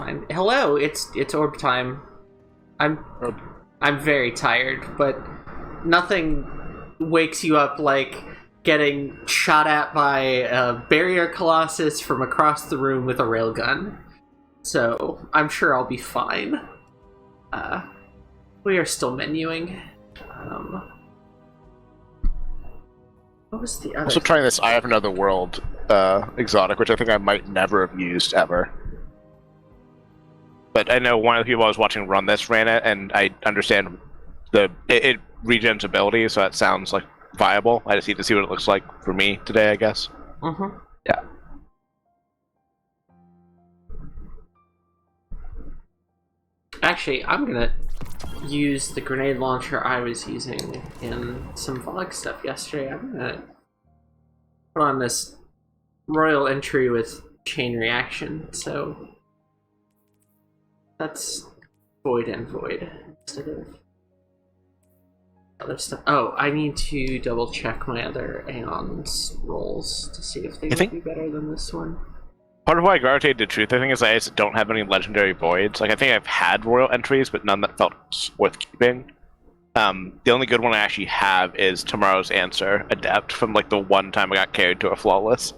fine. Hello, it's orb time. I'm very tired, but nothing wakes you up like getting shot at by a barrier colossus from across the room with a railgun. So I'm sure I'll be fine. We are still menuing. What was the other? Also trying this I Have Another World exotic, which I think I might never have used ever. But I know one of the people I was watching run this ran it, and I understand it regens ability, so that sounds like viable. I just need to see what it looks like for me today, I guess. Mm-hmm. Yeah. Actually, I'm gonna use the grenade launcher I was using in some VOG stuff yesterday. I'm gonna put on this royal entry with chain reaction, so that's void and void instead of other stuff. Oh, I need to double check my other Aeon's rolls to see if they would be better than this one. Part of why I gravitated to Truth, I think, is I just don't have any legendary voids. Like, I think I've had royal entries, but none that felt worth keeping. The only good one I actually have is Tomorrow's Answer, Adept, from like the one time I got carried to a flawless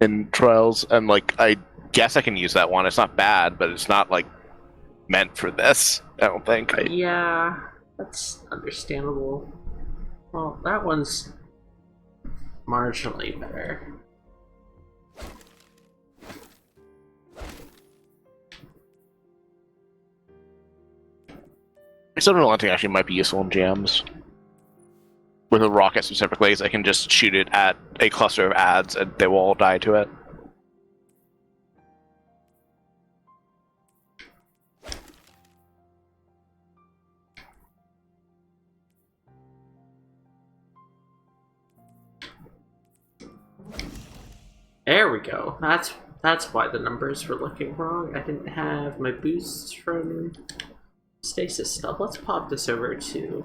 in Trials, and like I guess I can use that one. It's not bad, but it's not like meant for this, I don't think. Yeah, that's understandable. Well, that one's marginally better. Still Relenting actually might be useful in jams. With a rocket specifically, because I can just shoot it at a cluster of ads and they will all die to it. There we go. That's why the numbers were looking wrong. I didn't have my boosts from stasis stuff. Let's pop this over to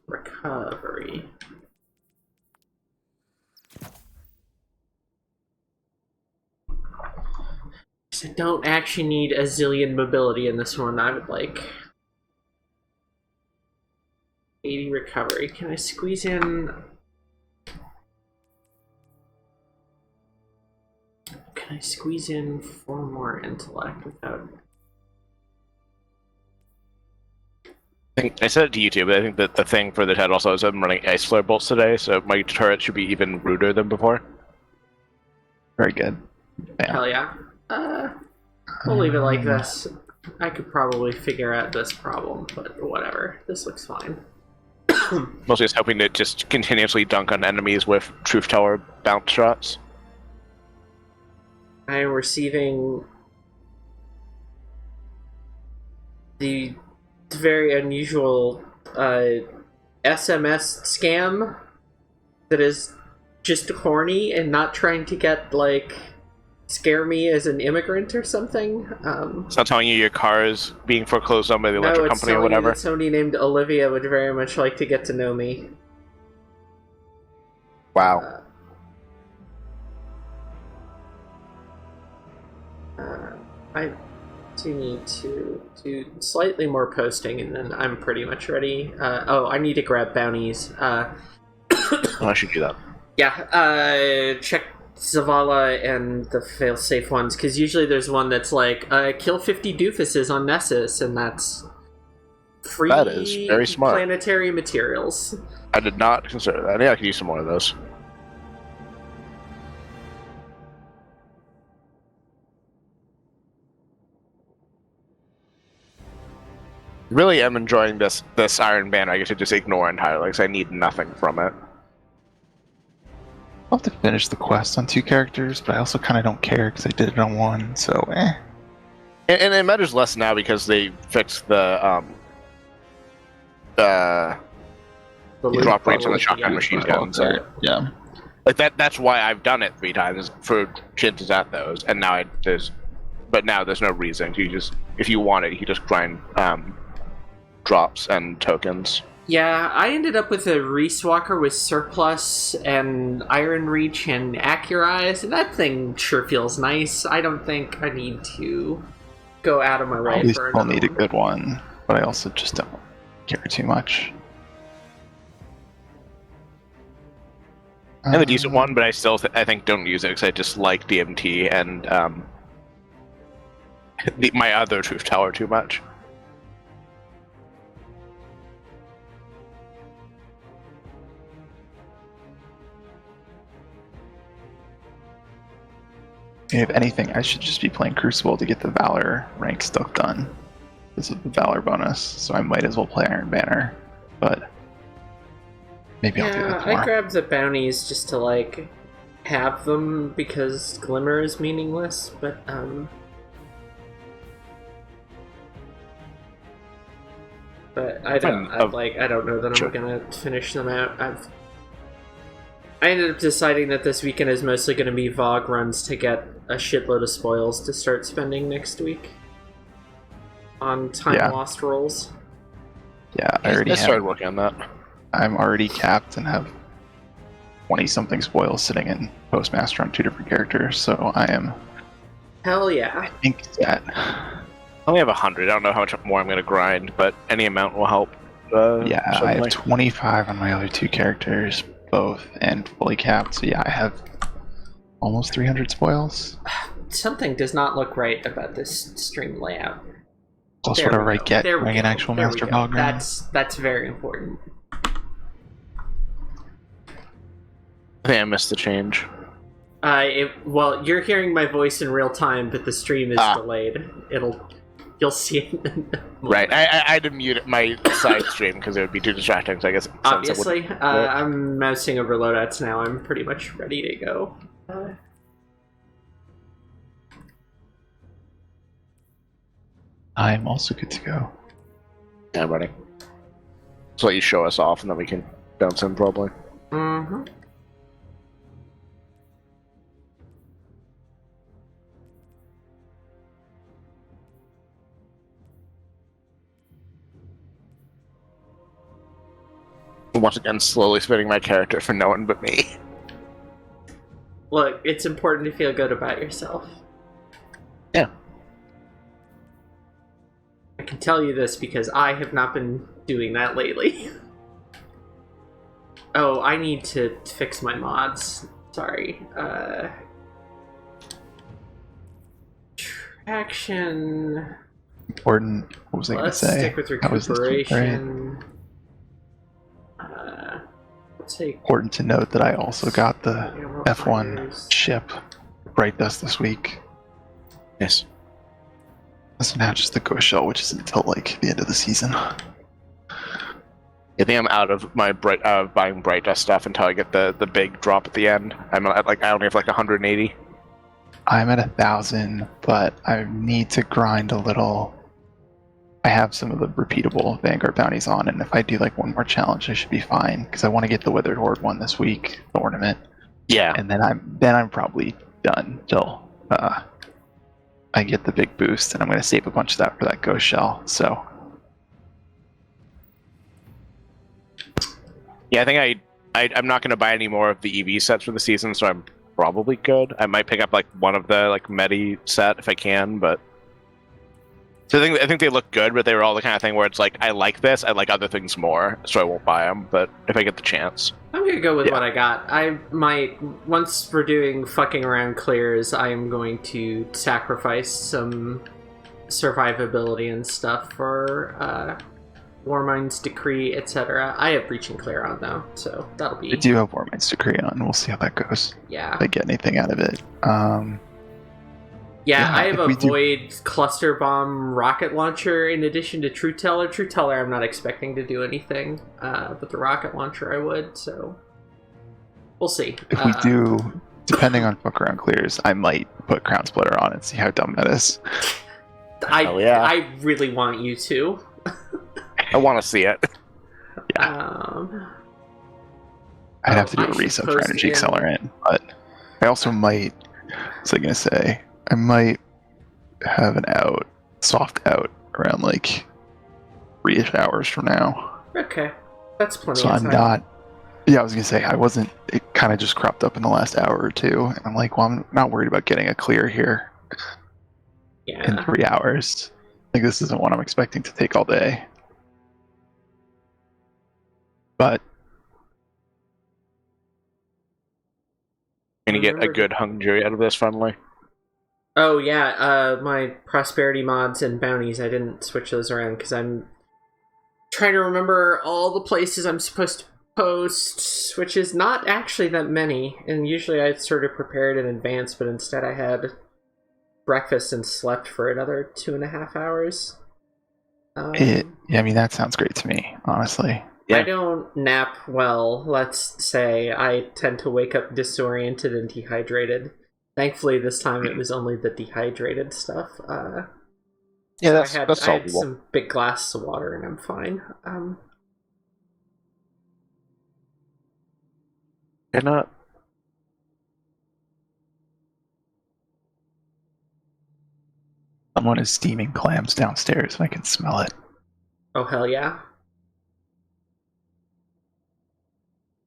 recovery. I don't actually need a zillion mobility in this one. I would like 80 recovery. Can I squeeze in? Can I squeeze in 4 more intellect without? I said it to you too, but I think that the thing for the TED also is I'm running Ice Flare bolts today, so my turret should be even ruder than before. Very good. Yeah. Hell yeah. We'll leave it like this. I could probably figure out this problem, but whatever. This looks fine. Mostly just hoping to just continuously dunk on enemies with Truth Tower bounce shots. I am receiving the very unusual SMS scam that is just horny and not trying to get, like, scare me as an immigrant or something. It's not telling you your car is being foreclosed on by the electric company or whatever? No, it's somebody named Olivia would very much like to get to know me. Wow. I do need to do slightly more posting, and then I'm pretty much ready. I need to grab bounties. I should do that. Yeah, check Zavala and the fail-safe ones, because usually there's one that's like, kill 50 doofuses on Nessus, and that's free. That is very smart. Planetary materials. I did not consider that. Yeah, I could use some more of those. Really am enjoying this Iron Banner. I get to just ignore entirely because I need nothing from it. I'll have to finish the quest on 2 characters, but I also kind of don't care because I did it on 1, so eh. And it matters less now because they fixed the drop rates on the shotgun machine guns. Yeah. Like that's why I've done it 3 times for chances at those, and now there's no reason. You just, if you want it, you just grind drops and tokens. Yeah, I ended up with a Reese Walker with Surplus and Iron Reach and Accurize, and that thing sure feels nice. I don't think I need to go out of my way Probably for still another need a one. good one, but I also just don't care too much. I have a decent one, but I still I think don't use it because I just like DMT and my other Truth Tower too much. If anything, I should just be playing Crucible to get the Valor rank stuff done. This is the Valor bonus, so I might as well play Iron Banner, but maybe I'll do that tomorrow. I grabbed the bounties just to, like, have them because Glimmer is meaningless, but, I don't know that I'm gonna finish them out. I ended up deciding that this weekend is mostly going to be VOG runs to get a shitload of spoils to start spending next week on time lost rolls. Yeah, I started working on that. I'm already capped and have 20-something spoils sitting in Postmaster on 2 different characters, so I am... Hell yeah. I think that... I only have 100. I don't know how much more I'm going to grind, but any amount will help. I certainly. have 25 on my other 2 characters, both, and fully capped, so yeah, I have almost 300 spoils. Something does not look right about this stream layout. Plus whatever I get running an actual Master VOG run. That's very important. I think I missed the change. Well, you're hearing my voice in real time, but the stream is delayed. You'll see it. Right, I didn't mute my side stream because it would be too distracting, so I guess... Obviously, I'm mousing over loadouts now. I'm pretty much ready to go. I'm also good to go. Yeah, I'm ready. So let you show us off, and then we can bounce in, probably. Mm-hmm. Once again, slowly spinning my character for no one but me. Look, it's important to feel good about yourself. Yeah. I can tell you this because I have not been doing that lately. Oh, I need to fix my mods. Sorry. Traction. Important. What was I going to say? Stick with recuperation. Important to note that I also got the F1 ship Bright Dust this week. Yes. So now just the Ghost Shell, which is until like the end of the season. I think I'm out of my buying Bright Dust stuff until I get the big drop at the end. I'm at I only have like 180. I'm at 1,000, but I need to grind a little. I have some of the repeatable Vanguard bounties on, and if I do like one more challenge, I should be fine because I want to get the Withered Horde one this week, the ornament. Yeah. And then I'm probably done till I get the big boost, and I'm going to save a bunch of that for that Ghost Shell. So. Yeah, I think I'm not going to buy any more of the EV sets for the season, so I'm probably good. I might pick up like one of the like Medi set if I can, but. So I think they look good, but they were all the kind of thing where it's like, I like this, I like other things more, so I won't buy them, but if I get the chance. I'm gonna go with what I got. I might, once we're doing fucking around clears, I am going to sacrifice some survivability and stuff for Warmind's Decree, etc. I have Breach and Clear on though, so that'll be... I do have Warmind's Decree on, we'll see how that goes. Yeah. If I get anything out of it. Yeah, I have a Void Cluster Bomb rocket launcher in addition to True Teller. True Teller I'm not expecting to do anything, but the rocket launcher I would, so we'll see. If we do, depending on fuck around clears, I might put Crown Splitter on and see how dumb that is. I really want you to. I want to see it. Yeah. I'd have to do a reset for Energy Accelerant, but I also might, what's I going to say? I might have an soft out around like 3-ish hours from now. Okay. That's plenty So of I'm time. not. Yeah, I was gonna say I wasn't. It kind of just cropped up in the last hour or two, and I'm like, well, I'm not worried about getting a clear here in Yeah. 3 hours. Like this isn't what I'm expecting to take all day. But Gonna get a good hung jury out of this finally. Oh yeah, my prosperity mods and bounties, I didn't switch those around because I'm trying to remember all the places I'm supposed to post, which is not actually that many. And usually I sort of prepared in advance, but instead I had breakfast and slept for another 2.5 hours. yeah, I mean that sounds great to me, honestly. Yeah. I don't nap well, let's say. I tend to wake up disoriented and dehydrated. Thankfully, this time it was only the dehydrated stuff. Yeah, So that's I had solvable. some big glasses of water and I'm fine. Cannot. Someone is steaming clams downstairs, and I can smell it. Oh hell yeah.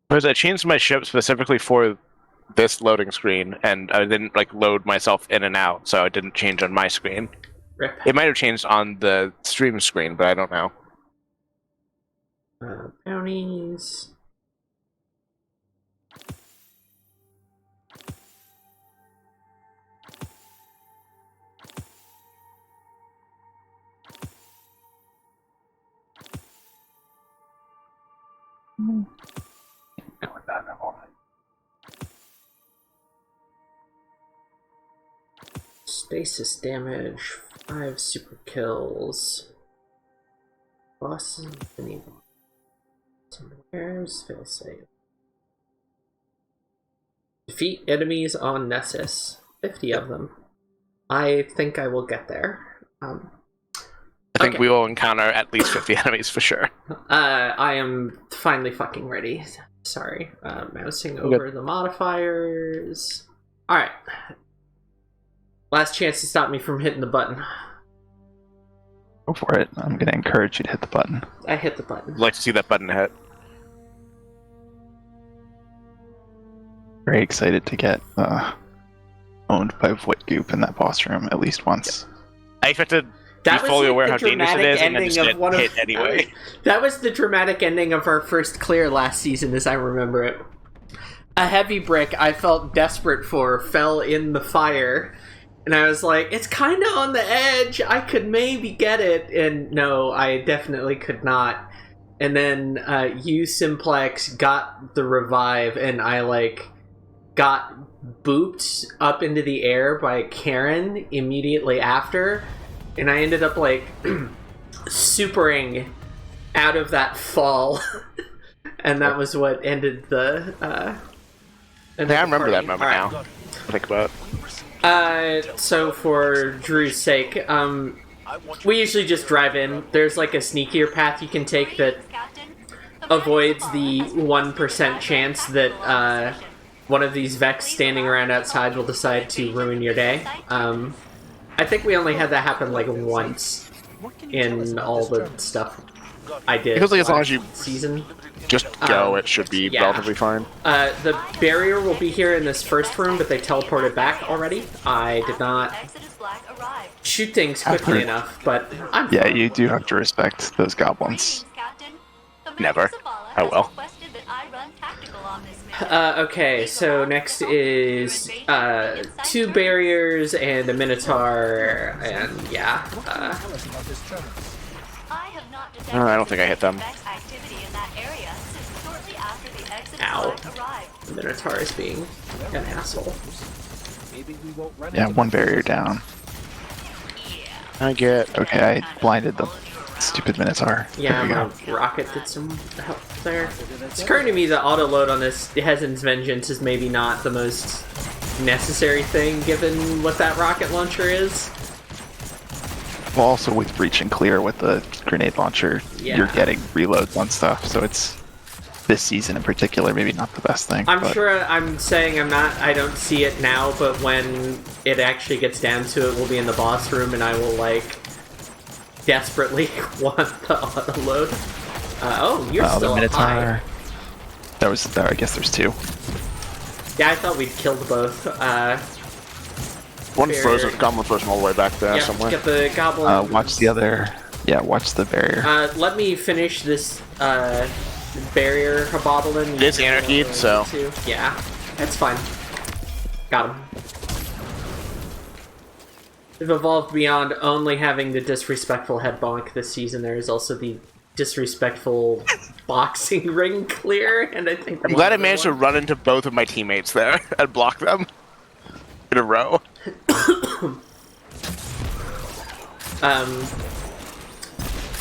Because I changed my ship specifically for this loading screen, and I didn't like load myself in and out, so it didn't change on my screen. Rip. It might have changed on the stream screen, but I don't know. Bounties. Stasis damage, 5 super kills. Bosses, mini Where's fail save? Defeat enemies on Nessus. 50 of them. I think I will get there. I think we will encounter at least 50 enemies for sure. I am finally fucking ready. Sorry. Mousing over the modifiers. Alright. Last chance to stop me from hitting the button. Go for it. I'm gonna encourage you to hit the button. I hit the button. I'd like to see that button hit. Very excited to get owned by Void Goop in that boss room at least once. I expected to That be fully was aware like how the dangerous it dramatic is, and then ending just of one hit of anyway. That was the dramatic ending of our first clear last season, as I remember it. A heavy brick I felt desperate for fell in the fire, and I was like, it's kind of on the edge. I could maybe get it, and no, I definitely could not. And then you, Simplex, got the revive, and I got booped up into the air by Karen immediately after, and I ended up supering out of that fall, and that was what ended the. I remember that moment now. Think about it. So for Drew's sake, we usually just drive in. There's a sneakier path you can take that avoids the 1% chance that one of these Vex standing around outside will decide to ruin your day. I think we only had that happen once in all the stuff I did. Because as long as you season. just go, it should be relatively fine. The barrier will be here in this first room, but they teleported back already. I did not shoot things quickly enough, but I'm Yeah, fine. you do have to respect those goblins. Never. Oh well. Okay, so next is 2 barriers and a minotaur, and yeah. I don't think I hit them. Ow. The minotaur is being an asshole. Yeah, 1 barrier down. I get. Okay, I blinded the stupid Minotaur. Yeah, There we my rocket did some help there. It's occurring to me that auto load on this Hezen's Vengeance is maybe not the most necessary thing given what that rocket launcher is. Well, also with Breach and Clear with the grenade launcher, Yeah. you're getting reloads on stuff, so it's this season in particular maybe not the best thing. I'm but sure I'm saying I don't see it now, but when it actually gets down to it, we'll be in the boss room and I will desperately want the auto load. You're the still up Minotaur. high. I guess there's two. Yeah, I thought we'd killed both. One Barrier. frozen, goblin frozen all the way back there Yeah, somewhere. get the goblin. Watch the other. Yeah, watch the barrier. Let me finish this barrier hoboblin. It is anarchied, so. Yeah, that's fine. Got him. They've evolved beyond only having the disrespectful head bonk this season. There is also the disrespectful boxing ring clear, and I think I'm glad I managed to run into both of my teammates there and block them in a row.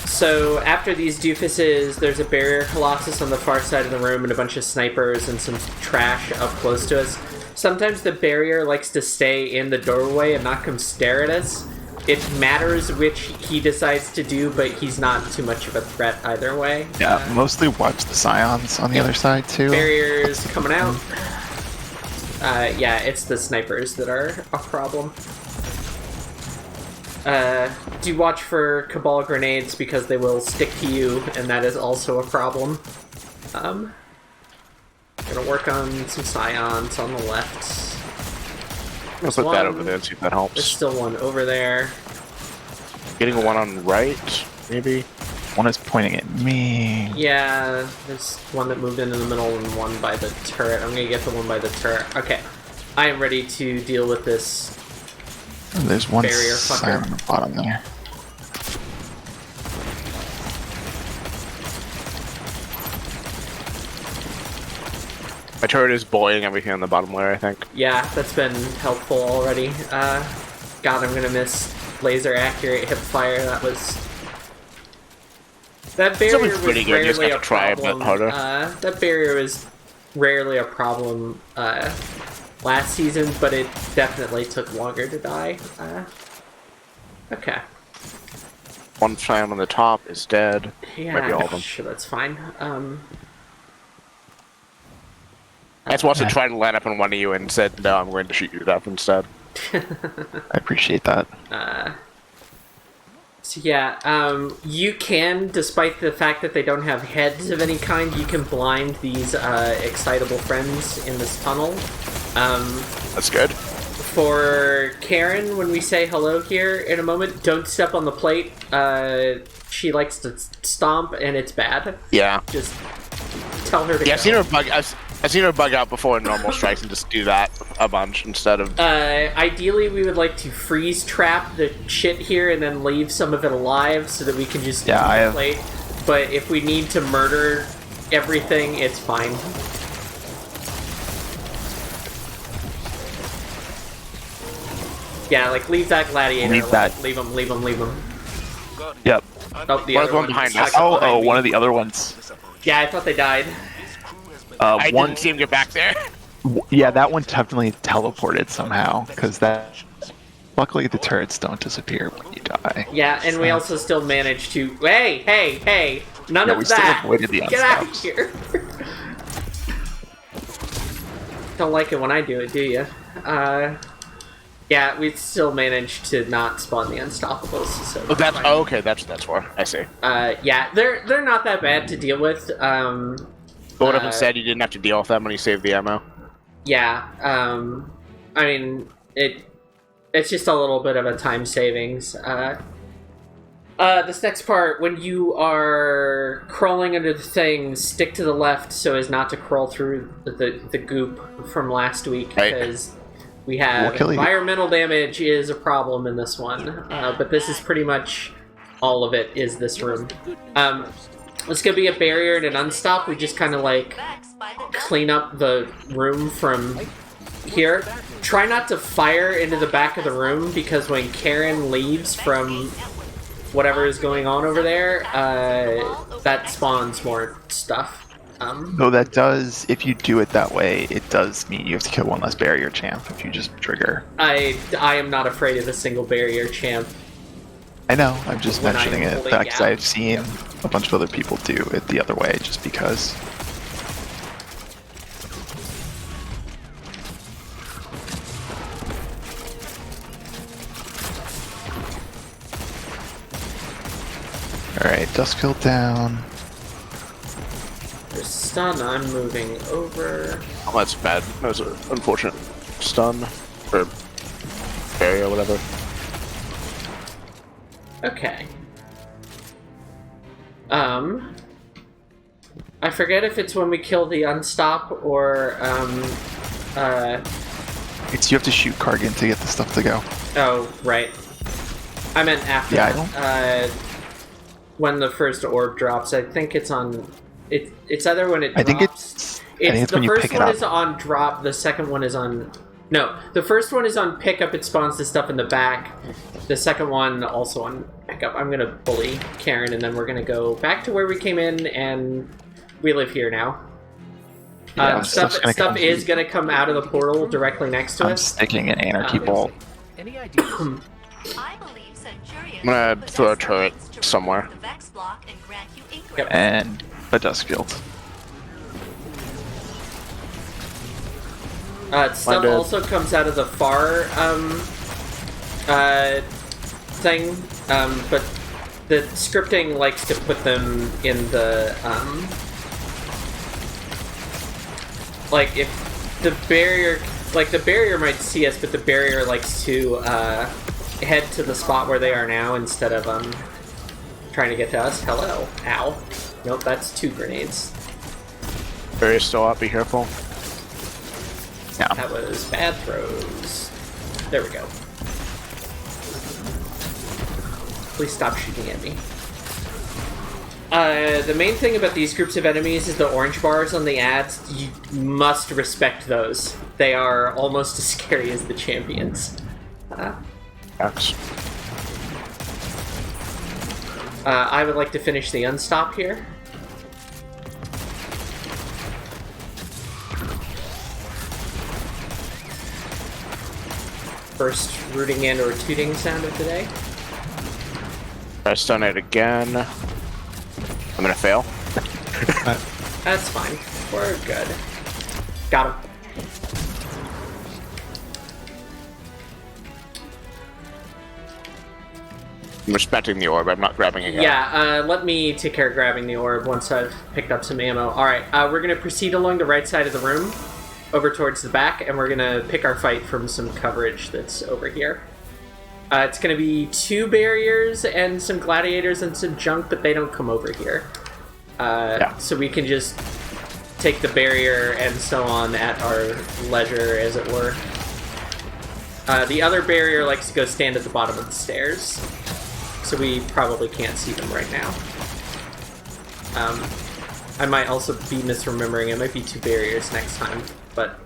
So after these doofuses, there's a barrier colossus on the far side of the room and a bunch of snipers and some trash up close to us. Sometimes the barrier likes to stay in the doorway and not come stare at us. It matters which he decides to do, but he's not too much of a threat either way. Yeah, mostly watch the scions on the other side too. Barriers coming out. Yeah, it's the snipers that are a problem. Do watch for Cabal grenades because they will stick to you, and that is also a problem. Gonna work on some scions on the left. I'll put that over there and see if that There's helps. still one over there. Getting one on right, maybe? One is pointing at me. Yeah, there's one that moved into the middle and one by the turret. I'm gonna get the one by the turret. Okay. I am ready to deal with this. There's one Barrier scion fucker. on the bottom there. My turret is bullying everything on the bottom layer, I think. Yeah, that's been helpful already. God, I'm gonna miss laser accurate hip fire. That was... That barrier was pretty good, you just rarely have a to try a bit problem. harder. That barrier was rarely a problem last season, but it definitely took longer to die. Okay. One scion on the top is dead. Might be all of Yeah, them. sure, that's fine. I just wanted to try to line up on one of you and said, no, I'm going to shoot you to death instead. I appreciate that. So yeah, you can, despite the fact that they don't have heads of any kind, you can blind these excitable friends in this tunnel. That's good. For Karen, when we say hello here in a moment, don't step on the plate. She likes to stomp, and it's bad. Yeah. Just tell her to Yeah, go. I've seen her bug out before in normal strikes and just do that a bunch instead of... Ideally, we would like to freeze trap the shit here and then leave some of it alive so that we can just use the plate. But if we need to murder everything, it's fine. Yeah, like, leave that gladiator Leave alive. that. Leave him. Yep. Oh, the One other one one behind stuck us. behind me. One of the other ones. Yeah, I thought they died. I One. didn't see him get back there. Yeah, that one definitely teleported somehow because that. Luckily, the turrets don't disappear when you die. Yeah, and we also still managed to... Hey! None Yeah, of we still that! avoided the Get out of unstops. here! Don't like it when I do it, do you? Yeah, we still managed to not spawn the Unstoppables, so... Oh, that's... Oh, okay, that's why. I see. Yeah, they're not that bad to deal with. But what if instead you didn't have to deal with them when you saved the ammo? Yeah, I mean, it's just a little bit of a time savings. This next part, when you are crawling under the thing, stick to the left so as not to crawl through the goop from last week, Right. because we have We'll kill you. environmental damage is a problem in this one, but this is pretty much all of it is this room. It's gonna be a barrier and an unstop. We just kind of like clean up the room from here. Try not to fire into the back of the room because when Karen leaves from whatever is going on over there, that spawns more stuff. Though that does, if you do it that way, it does mean you have to kill one less barrier champ if you just trigger. I am not afraid of a single barrier champ. I know, I'm just When mentioning I'm it holding because out. I've seen a bunch of other people do it the other way just because. Alright, Duskfield down. There's stun. I'm moving over. Oh, that's bad. That was an unfortunate stun. Or barrier, whatever. Okay. I forget if it's when we kill the unstop or, It's you have to shoot Kargan to get the stuff to go. Oh, right. I meant after. Yeah, when the first orb drops. I think it's on... It's either when it drops... I think it's the when you first pick it one up. is on drop, the second one is on... No, the first one is on pickup, it spawns the stuff in the back. The second one also on pickup. I'm gonna bully Karen, and then we're gonna go back to where we came in, and we live here now. Yeah, stuff is gonna come out of the portal directly next to I'm us. sticking an anarchy bolt. Any ideas? I'm gonna throw a turret somewhere. Yep. And a dusk field. Stuff also comes out of the far thing, but the scripting likes to put them in the like if the barrier might see us, but the barrier likes to head to the spot where they are now instead of trying to get to us. Hello. Ow. Nope, that's 2 grenades. Barrier's still up, be careful. Yeah. That was bad throws. There we go. Please stop shooting at me. The main thing about these groups of enemies is the orange bars on the ads. You must respect those. They are almost as scary as the champions. X. I would like to finish the unstop here. First rooting and or tooting sound of the day. I stun it again. I'm gonna fail. That's fine. We're good. Got him. I'm respecting the orb, I'm not grabbing it yet. Yeah, let me take care of grabbing the orb once I've picked up some ammo. Alright, we're going to proceed along the right side of the room, over towards the back, and we're going to pick our fight from some coverage that's over here. It's going to be 2 barriers and some gladiators and some junk, but they don't come over here. So we can just take the barrier and so on at our leisure, as it were. The other barrier likes to go stand at the bottom of the stairs, so we probably can't see them right now. I might also be misremembering. It might be 2 barriers next time, but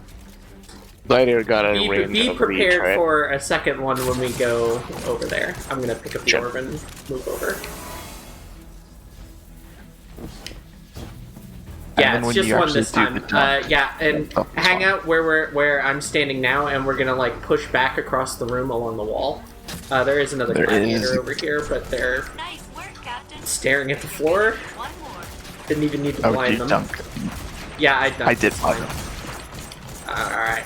Gladiator got a range be of prepared reach, right? for a second one when we go over there. I'm gonna pick up the orb and move over. Yeah, it's just one this time. Yeah, and hang out where I'm standing now, and we're gonna like push back across the room along the wall. There is another gladiator over here, but they're staring at the floor. Didn't even need to blind them. Dunk. Yeah, I dunked. I did blind them. Alright.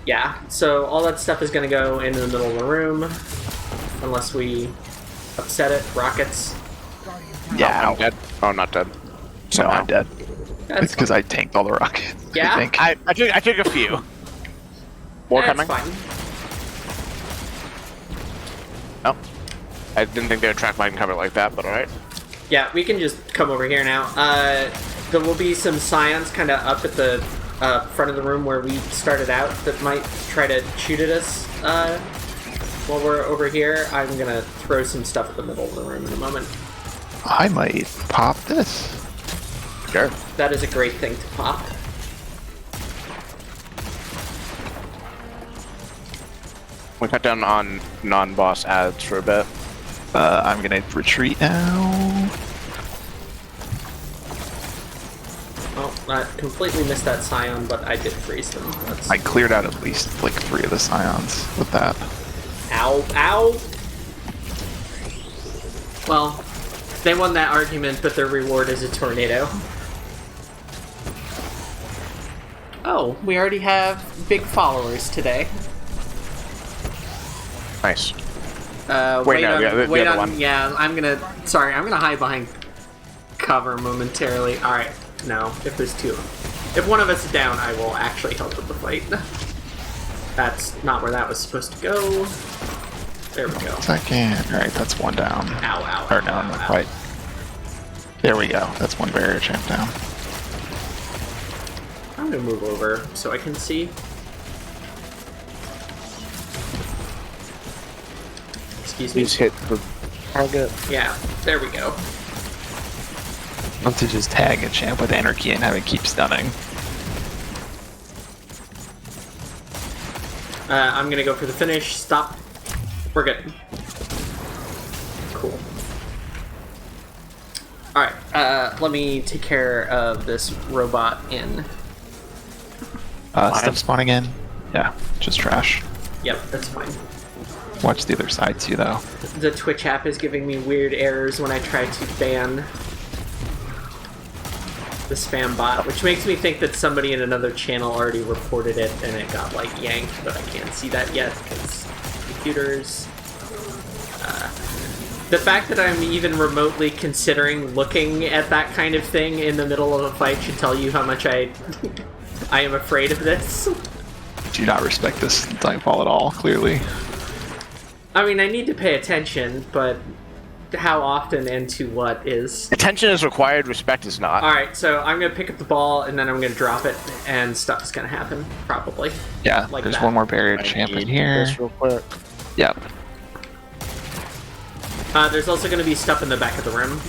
Yeah, so all that stuff is gonna go into the middle of the room, unless we upset it. Rockets. Yeah, I'm dead. Oh, I'm not dead. No, I'm dead. That's It's because I tanked all the rockets. Yeah? I think. I took a few. More That's coming? fine. Oh. I didn't think they would track mine cover like that, but alright. Yeah, we can just come over here now. There will be some scions kind of up at the front of the room where we started out that might try to shoot at us while we're over here. I'm gonna throw some stuff at the middle of the room in a moment. I might pop this. Sure. That is a great thing to pop. We cut down on non-boss ads for a bit. I'm gonna retreat now. Oh, I completely missed that scion, but I did freeze them. That's... I cleared out at least like 3 of the scions with that. Ow, ow! Well, they won that argument, but their reward is a tornado. Oh, we already have big followers today. Nice. Wait no, on, yeah, the wait other on, one. yeah, I'm gonna hide behind cover momentarily. Alright, no, if there's two. If one of us is down, I will actually help with the fight. That's not where that was supposed to go. There we go. Second. Alright, that's one down. Ow, ow, Or ow, no, ow, no, ow. right. There we go. That's one barrier champ down. I'm gonna move over so I can see. Excuse me. Please hit the target. Yeah, there we go. Want to just tag a champ with anarchy and have it keep stunning. I'm gonna go for the finish. Stop. We're good. Cool. Alright, let me take care of this robot in. Stuff spawning in. Yeah, just trash. Yep, that's fine. Watch the other side too, though. The Twitch app is giving me weird errors when I try to ban the spam bot, which makes me think that somebody in another channel already reported it and it got, like, yanked, but I can't see that yet because computers. The fact that I'm even remotely considering looking at that kind of thing in the middle of a fight should tell you how much I am afraid of this. Do not respect this Nightfall at all, clearly. I mean, I need to pay attention, but how often and to what is... Attention is required, respect is not. Alright, so I'm gonna pick up the ball, and then I'm gonna drop it, and stuff's gonna happen, probably. Yeah, Like there's that. one more barrier I champ in need here. this real quick. Yep. There's also gonna be stuff in the back of the room.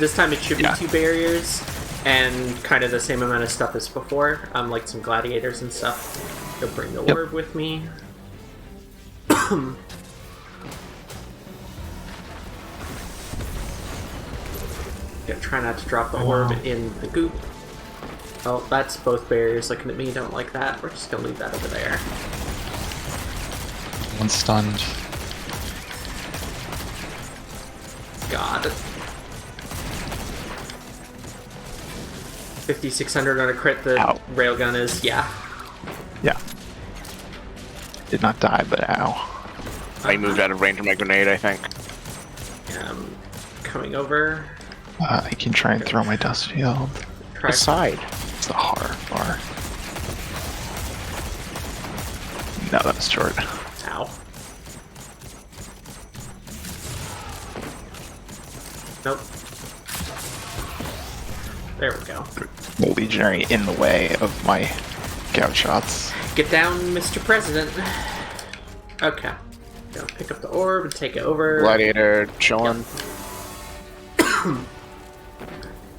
This time it should be 2 barriers, and kind of the same amount of stuff as before. Like some gladiators and stuff. Go bring the orb with me. Gotta try not to drop the orb in the goop. Oh, that's both barriers looking at me. Don't like that. We're just gonna leave that over there. One stunned. God. 5,600 on a crit. The Ow. railgun is, yeah. Yeah. Did not die, but ow. I moved out of range of my grenade, I think. Coming over. I can try and throw my dust field. Try. Side. It's the hard bar. No, that was short. Ow. Nope. There we go. The legionary in the way of my gout shots. Get down, Mr. President. Okay. Go pick up the orb and take it over. Gladiator chilling.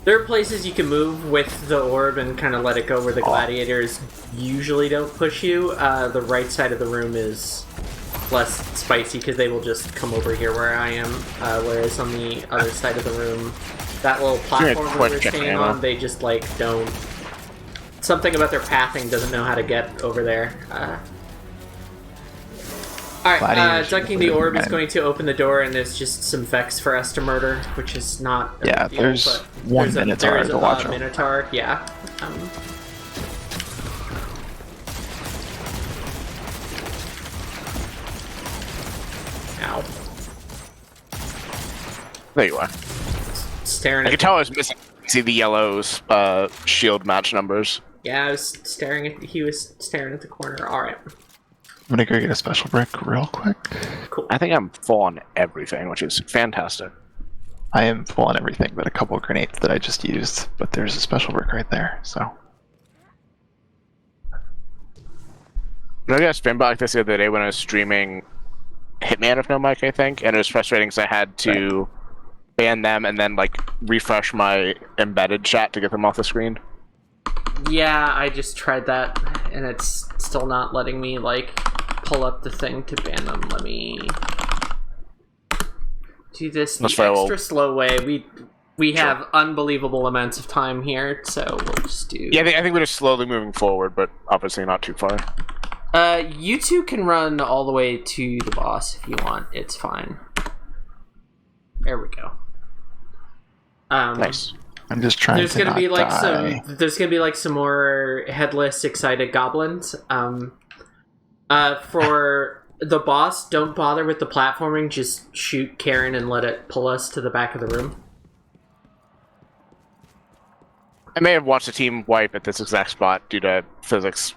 There are places you can move with the orb and kind of let it go where the gladiators usually don't push you. The right side of the room is less spicy because they will just come over here where I am. Whereas on the other side of the room, that little platform that we're standing on, they just like don't... Something about their pathing doesn't know how to get over there. Alright, dunking the orb is going to open the door, and there's just some Vex for us to murder, which is not a big deal, there's but one Minotaur there is to watch out. Minotaur, yeah. Ow. There you are. Staring I at... can tell I was missing. See the yellow's shield match numbers. Yeah, I was staring at... He was staring at the corner. Alright. I'm gonna go get a special brick real quick. Cool. I think I'm full on everything, which is fantastic. I am full on everything but a couple of grenades that I just used, but there's a special brick right there, so. I got spam like this the other day when I was streaming Hitman with no mic, I think, and it was frustrating because I had to ban them and then like refresh my embedded chat to get them off the screen. Yeah, I just tried that, and it's still not letting me, like, pull up the thing to ban them. Let me do this the extra slow way. We have unbelievable amounts of time here, so we'll just do... Yeah, I think we're just slowly moving forward, but obviously not too far. You two can run all the way to the boss if you want. It's fine. There we go. Nice. I'm just trying there's to gonna not be like die. there's gonna be like some more headless excited goblins. For the boss, don't bother with the platforming, just shoot Karen and let it pull us to the back of the room. I may have watched a team wipe at this exact spot due to physics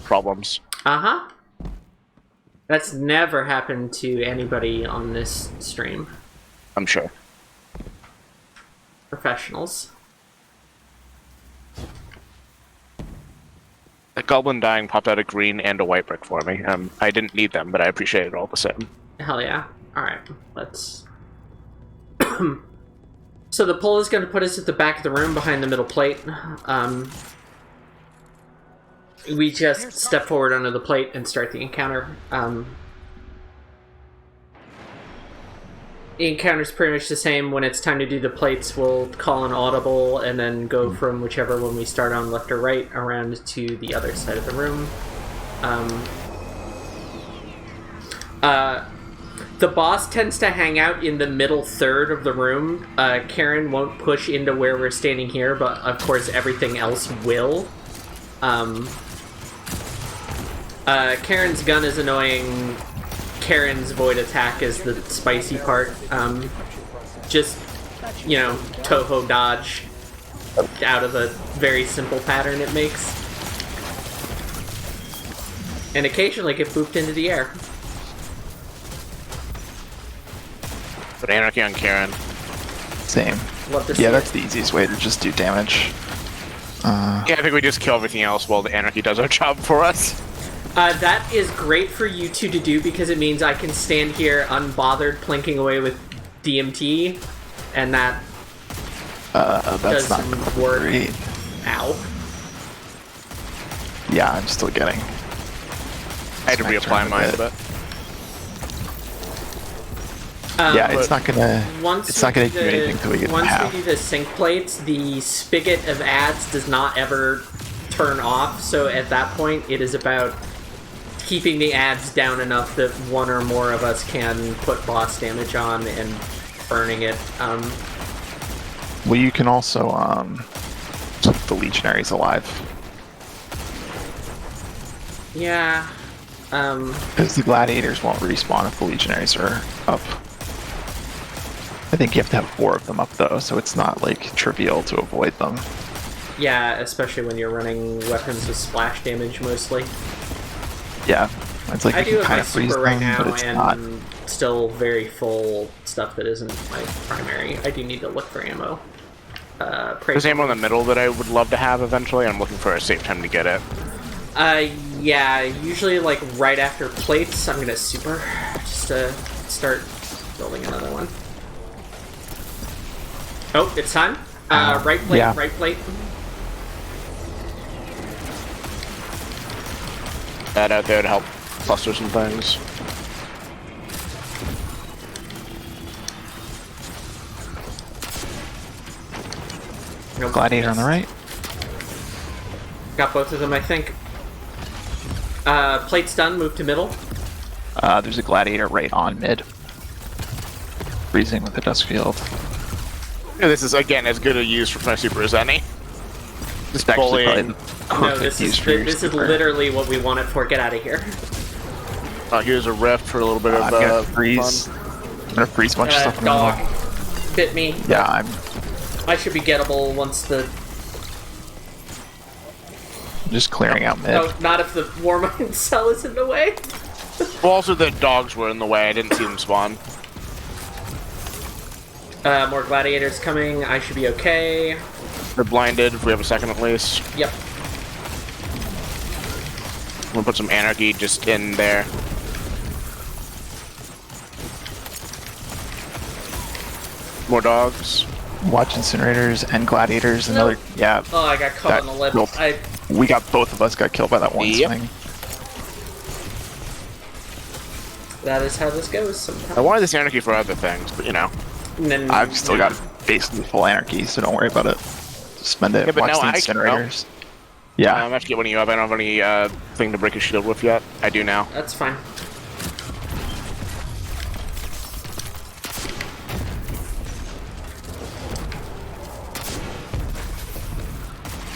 problems. Uh-huh. That's never happened to anybody on this stream. I'm sure. Professionals. A goblin dying popped out a green and a white brick for me. I didn't need them, but I appreciate it all the same. Hell yeah. Alright, let's... So the pull is going to put us at the back of the room behind the middle plate. We just step forward under the plate and start the encounter. The encounter's pretty much the same. When it's time to do the plates, we'll call an audible and then go from whichever one we start on, left or right, around to the other side of the room. The boss tends to hang out in the middle third of the room. Karen won't push into where we're standing here, but of course everything else will. Karen's gun is annoying. Karen's void attack is the spicy part. Just, you know, Toho dodge out of a very simple pattern it makes. And occasionally get booped into the air. But anarchy on Karen. Same. Love to see Yeah, it. that's the easiest way to just do damage. Yeah, I think we just kill everything else while the anarchy does our job for us. That is great for you two to do because it means I can stand here unbothered plinking away with DMT, and that That's not doesn't work. great. Ow. Yeah, I'm still getting. I had to reapply mine, but Yeah, it's not gonna. Once It's not we gonna do do anything till we get to Once half. we do the sync plates, the spigot of ads does not ever turn off, so at that point it is about keeping the ads down enough that one or more of us can put boss damage on and burning it. Well, you can also keep the legionaries alive Yeah. because the gladiators won't respawn if the legionaries are up. I think you have to have 4 of them up though, so it's not like trivial to avoid them. Yeah, especially when you're running weapons with splash damage mostly. Yeah, it's like I you do can have kind my of freeze super right them, but now it's and not. still very full stuff that isn't my primary. I do need to look for ammo. there's ammo in the middle that I would love to have eventually. I'm looking for a safe time to get it. Yeah, usually like right after plates, I'm gonna super just to start building another one. Oh, it's time. Right plate, yeah. right plate. That out there to help cluster some things. Nope. Gladiator on the right. Got both of them, I think. Plate's done, move to middle. There's a gladiator right on mid. Freezing with the dust field. Yeah, this is again as good a use for my super as any. Just Actually, probably bullying. the No, perfect this use is for your this is super. literally what we want it for. Get out of here. Here's a rift for a little bit of I'm gonna freeze. fun. I'm gonna freeze a bunch of stuff in the Dog middle. bit me. Yeah, I'm I should be gettable once the... just clearing out mid. Oh, not if the Warmind cell is in the way. Well, also the dogs were in the way. I didn't see them spawn. More gladiators coming. I should be okay. They're blinded. If we have a second at least, Yep. I'm gonna put some anarchy just in there. More dogs. Watch incinerators and gladiators. Another, yeah. Oh, I got caught That on the lip. nope. We got both of us got killed by that one Yep. swing. That is how this goes sometimes. I wanted this anarchy for other things, but you know. And then, I've still got basically full anarchy, so don't worry about it. Just spend it. Yeah, but Watch now the I can incinerators. I'm Yeah, gonna have to get one of you up. I don't have any thing to break a shield with yet. I do now. That's fine.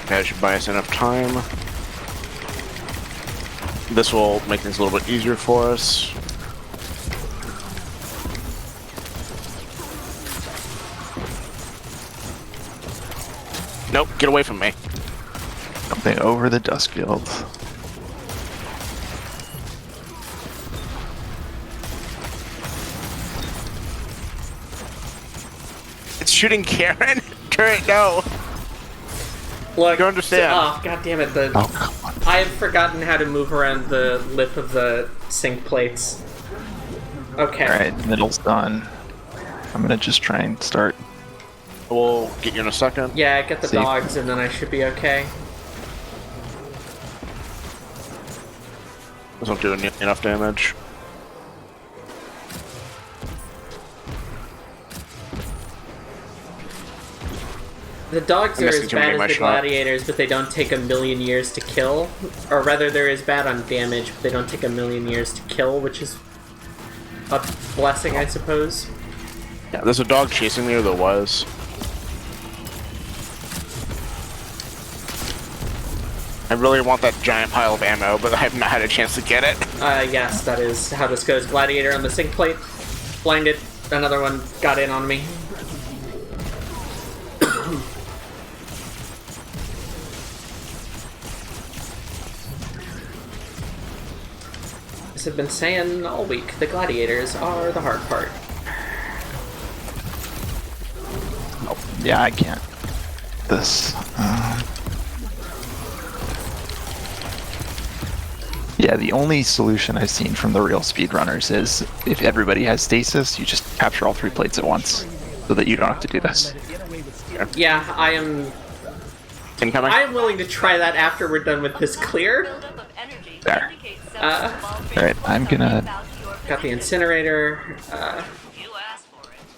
That should buy us enough time. This will make things a little bit easier for us. Nope, get away from me. Something over the dust field. It's shooting Karen? Karen, no. Look, You understand. Oh, god damn it. Oh, come on. I have forgotten how to move around the lip of the sink plates. Okay. Alright, middle's done. I'm gonna just try and start. We'll get you in a second. Yeah, get the Safe. dogs and then I should be okay. This won't do enough damage. The dogs are missing as too many bad of my as the shot. gladiators, but they don't take a million years to kill. Or rather, they're as bad on damage, but they don't take a million years to kill, which is a blessing, I suppose. Yeah, there's a dog chasing me, or there was. I really want that giant pile of ammo, but I have not had a chance to get it. Yes, that is how this goes. Gladiator on the sink plate. Blinded. Another one got in on me. As I've been saying all week, the gladiators are the hard part. Oh, yeah, I can't. This. Yeah, the only solution I've seen from the real speedrunners is if everybody has stasis, you just capture all 3 plates at once, so that you don't have to do this. Yeah, I am Incoming? willing to try that after we're done with this clear. There. Alright, I'm gonna... Got the incinerator,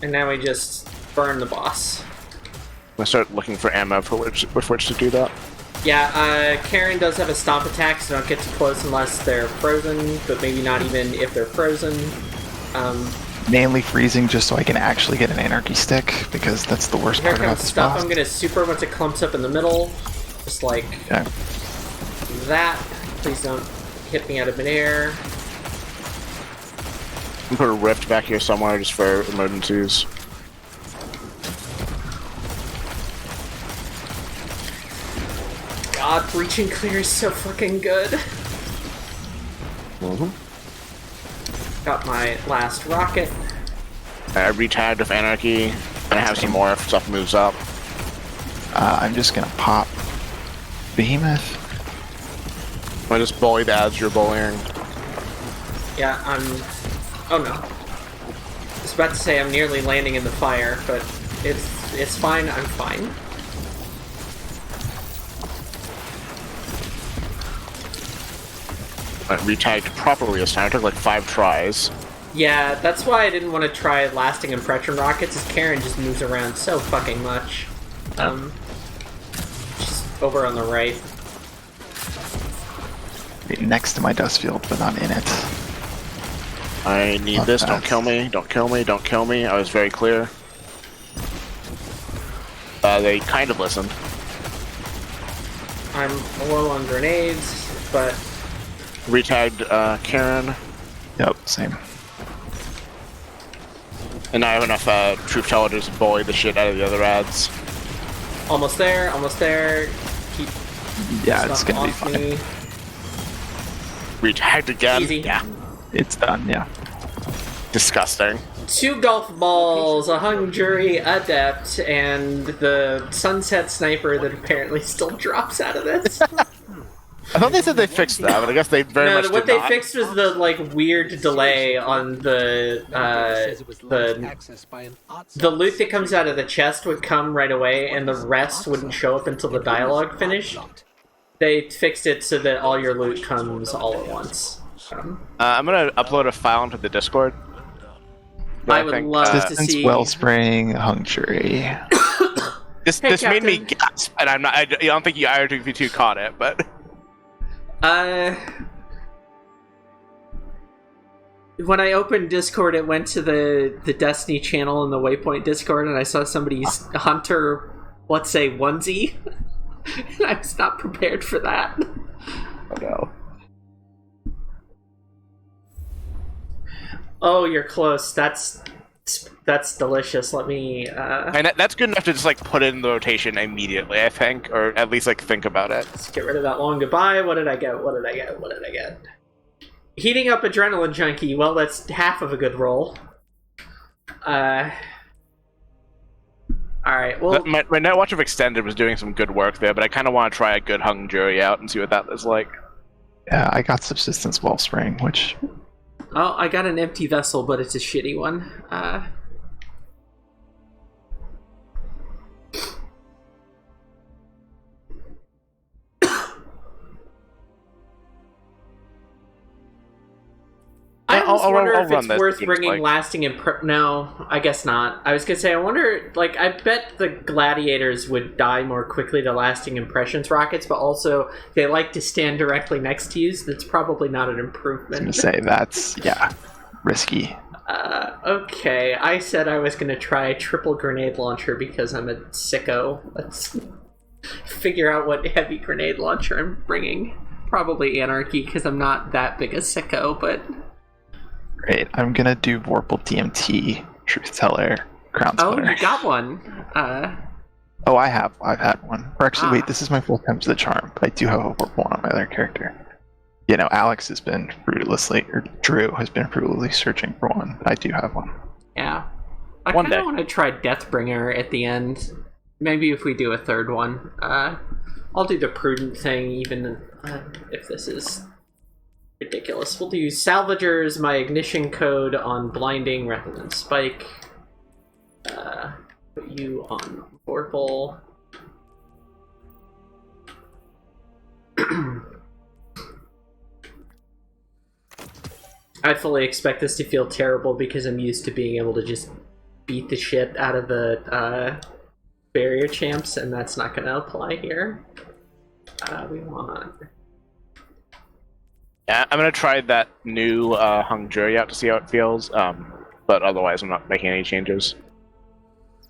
and now we just burn the boss. I'm gonna start looking for ammo for which to do that. Yeah, Karen does have a stomp attack, so don't get too close unless they're frozen, but maybe not even if they're frozen. Mainly freezing just so I can actually get an anarchy stick, because that's the worst Here part about comes this stuff. boss. I'm gonna super once it clumps up in the middle, just like Okay. that. Please don't hit me out of midair. I'm gonna put a rift back here somewhere just for emergencies. God, breaching clear is so fucking good. Got my last rocket. I retagged with anarchy, and I have some more if stuff moves up. I'm just gonna pop Behemoth. I'm gonna just bully the ads you're bullying. Yeah, I'm... Oh no. I was about to say I'm nearly landing in the fire, but it's fine, I'm fine. I retagged properly this time. It took like 5 tries. Yeah, that's why I didn't want to try lasting impression rockets, is Karen just moves around so fucking much. She's over on the right. Next to my dust field, but not in it. I need this. Don't kill me. Don't kill me. Don't kill me. I was very clear. They kind of listened. I'm low on grenades, but Retagged Karen. Yep, same. And I have enough troop intelligence to bully the shit out of the other ads. almost there, almost there. Keep Yeah, it's stuff gonna be off fine. me. Retagged again. Easy. Yeah. It's done, yeah. Disgusting. 2 golf balls, a hung jury adept, and the sunset sniper that apparently still drops out of this. I thought they said they fixed that, but I guess they very much what did they not. fixed was the weird delay on the loot that comes out of the chest would come right away, and the rest wouldn't show up until the dialogue finished. They fixed it so that all your loot comes all at once. I'm gonna upload a file into the Discord. I would love to Distance see. wellspring hunctuary. This Hey, made me Captain. gasp, and I'm not. I don't think you IR2V2 caught it, but When I opened Discord, it went to the Destiny channel in the Waypoint Discord, and I saw somebody's Hunter, let's say, onesie. And I was not prepared for that. oh no. Oh, you're close. That's That's delicious. Let me. And that's good enough to just like put it in the rotation immediately, I think, or at least like think about it. Let's get rid of that long goodbye. What did I get? What did I get? What did I get? Heating up adrenaline junkie. Well, that's half of a good roll. All right. Well, my Night Watch of Extended was doing some good work there, but I kind of want to try a good hung jury out and see what that is like. Yeah, I got Subsistence Wellspring, which... Oh, I got an empty vessel, but it's a shitty one. I almost wonder if it's worth bringing lasting No, I guess not. I was gonna say, I wonder, like, I bet the gladiators would die more quickly to lasting impressions rockets, but also they like to stand directly next to you, so that's probably not an improvement. I was gonna say, that's, yeah, risky. Okay, I said I was gonna try a triple grenade launcher because I'm a sicko. Let's figure out what heavy grenade launcher I'm bringing. Probably Anarchy, because I'm not that big a sicko, but... Great. I'm gonna do Vorpal DMT, Truth Teller, Crown Splitter. Oh, you got one. Oh, I have. I've had one. Or actually, wait, this is my full time to the charm, but I do have a Vorpal one on my other character. You know, Alex has been Drew has been brutally searching for one, but I do have one. Yeah. I kind of want to try Deathbringer at the end. Maybe if we do a third one. I'll do the prudent thing, even if this is ridiculous. We'll do Salvagers, my ignition code on Blinding rather than Spike. Put you on Vorpal. I fully expect this to feel terrible because I'm used to being able to just beat the shit out of the barrier champs, and that's not going to apply here. We want... Yeah, I'm going to try that new hung jury out to see how it feels, but otherwise I'm not making any changes.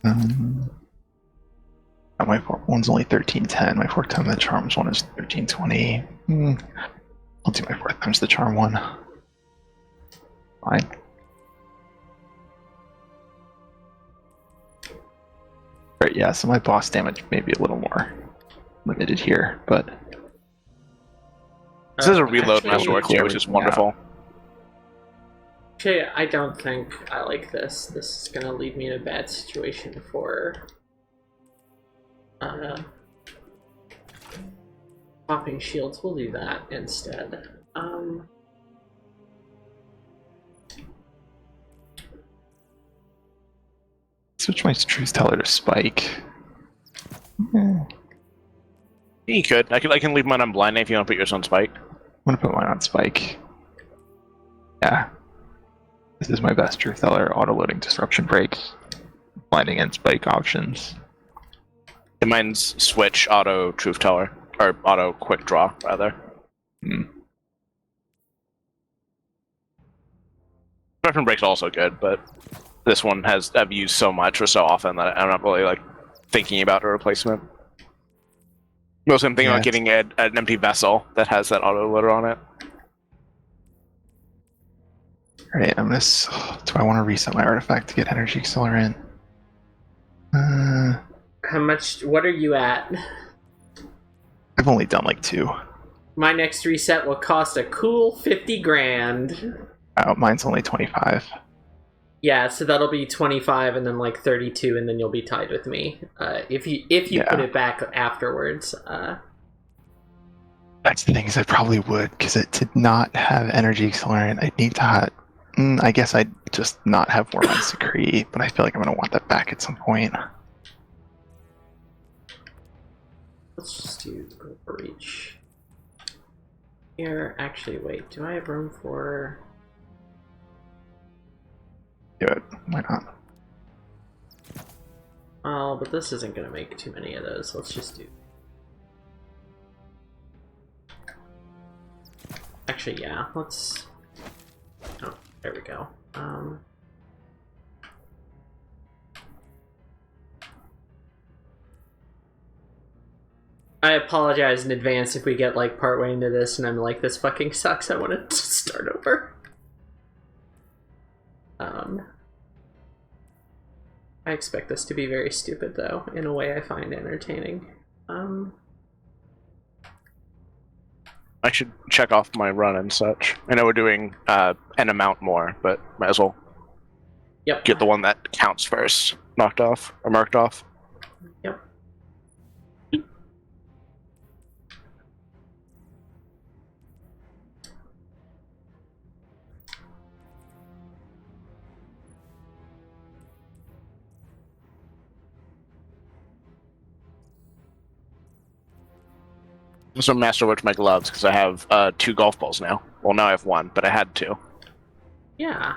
My one's only 1310. My 4 times the charms one is 1320. I'll do my 4 times the charm one. Fine. Right, yeah, so my boss damage may be a little more limited here, but... This is a reload resort here, which is wonderful. Actually, I don't think I like this. This is going to leave me in a bad situation for... popping shields. We'll do that instead. Switch my Truth Teller to Spike. You could. I can leave mine on Blind if you want to put yours on Spike. I'm gonna put mine on Spike. Yeah. This is my best Truth Teller. Auto-loading Disruption Breaks. Blinding and Spike options. And mine's Switch, Auto Truth Teller. Or Auto Quick Draw, rather. Disruption Break's also good, but this one I've used so much or so often that I'm not really like thinking about a replacement. Mostly I'm thinking about getting an empty vessel that has that autoloader on it. Alright, I'm gonna... do I want to reset my artifact to get energy accelerant? How much... what are you at? I've only done like 2. My next reset will cost a cool 50 grand. Oh, mine's only 25. Yeah, so that'll be 25 and then like 32, and then you'll be tied with me. If you put it back afterwards. That's the thing, is I probably would, because it did not have energy accelerant. I'd need to have... I guess I'd just not have War Mind's Decree, but I feel like I'm going to want that back at some point. Let's just do Overreach. Here, actually, wait, do I have room for... Do it. Why not? Oh, but this isn't going to make too many of those. Let's just do... Actually, yeah, let's... Oh, there we go. I apologize in advance if we get like partway into this and I'm like, this fucking sucks, I want to start over. I expect this to be very stupid, though, in a way I find entertaining. I should check off my run and such. I know we're doing an amount more, but might as well get the one that counts first knocked off or marked off. Yep. So master which my gloves because I have 2 golf balls now. Well, now I have 1, but I had 2. Yeah.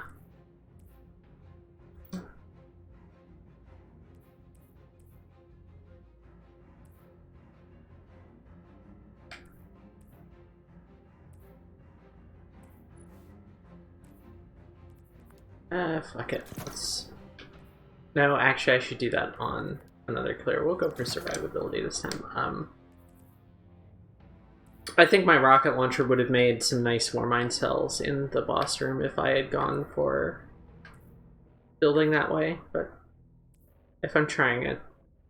Fuck it. No, actually, I should do that on another clear. We'll go for survivability this time. I think my rocket launcher would have made some nice Warmind cells in the boss room if I had gone for building that way, but if I'm trying a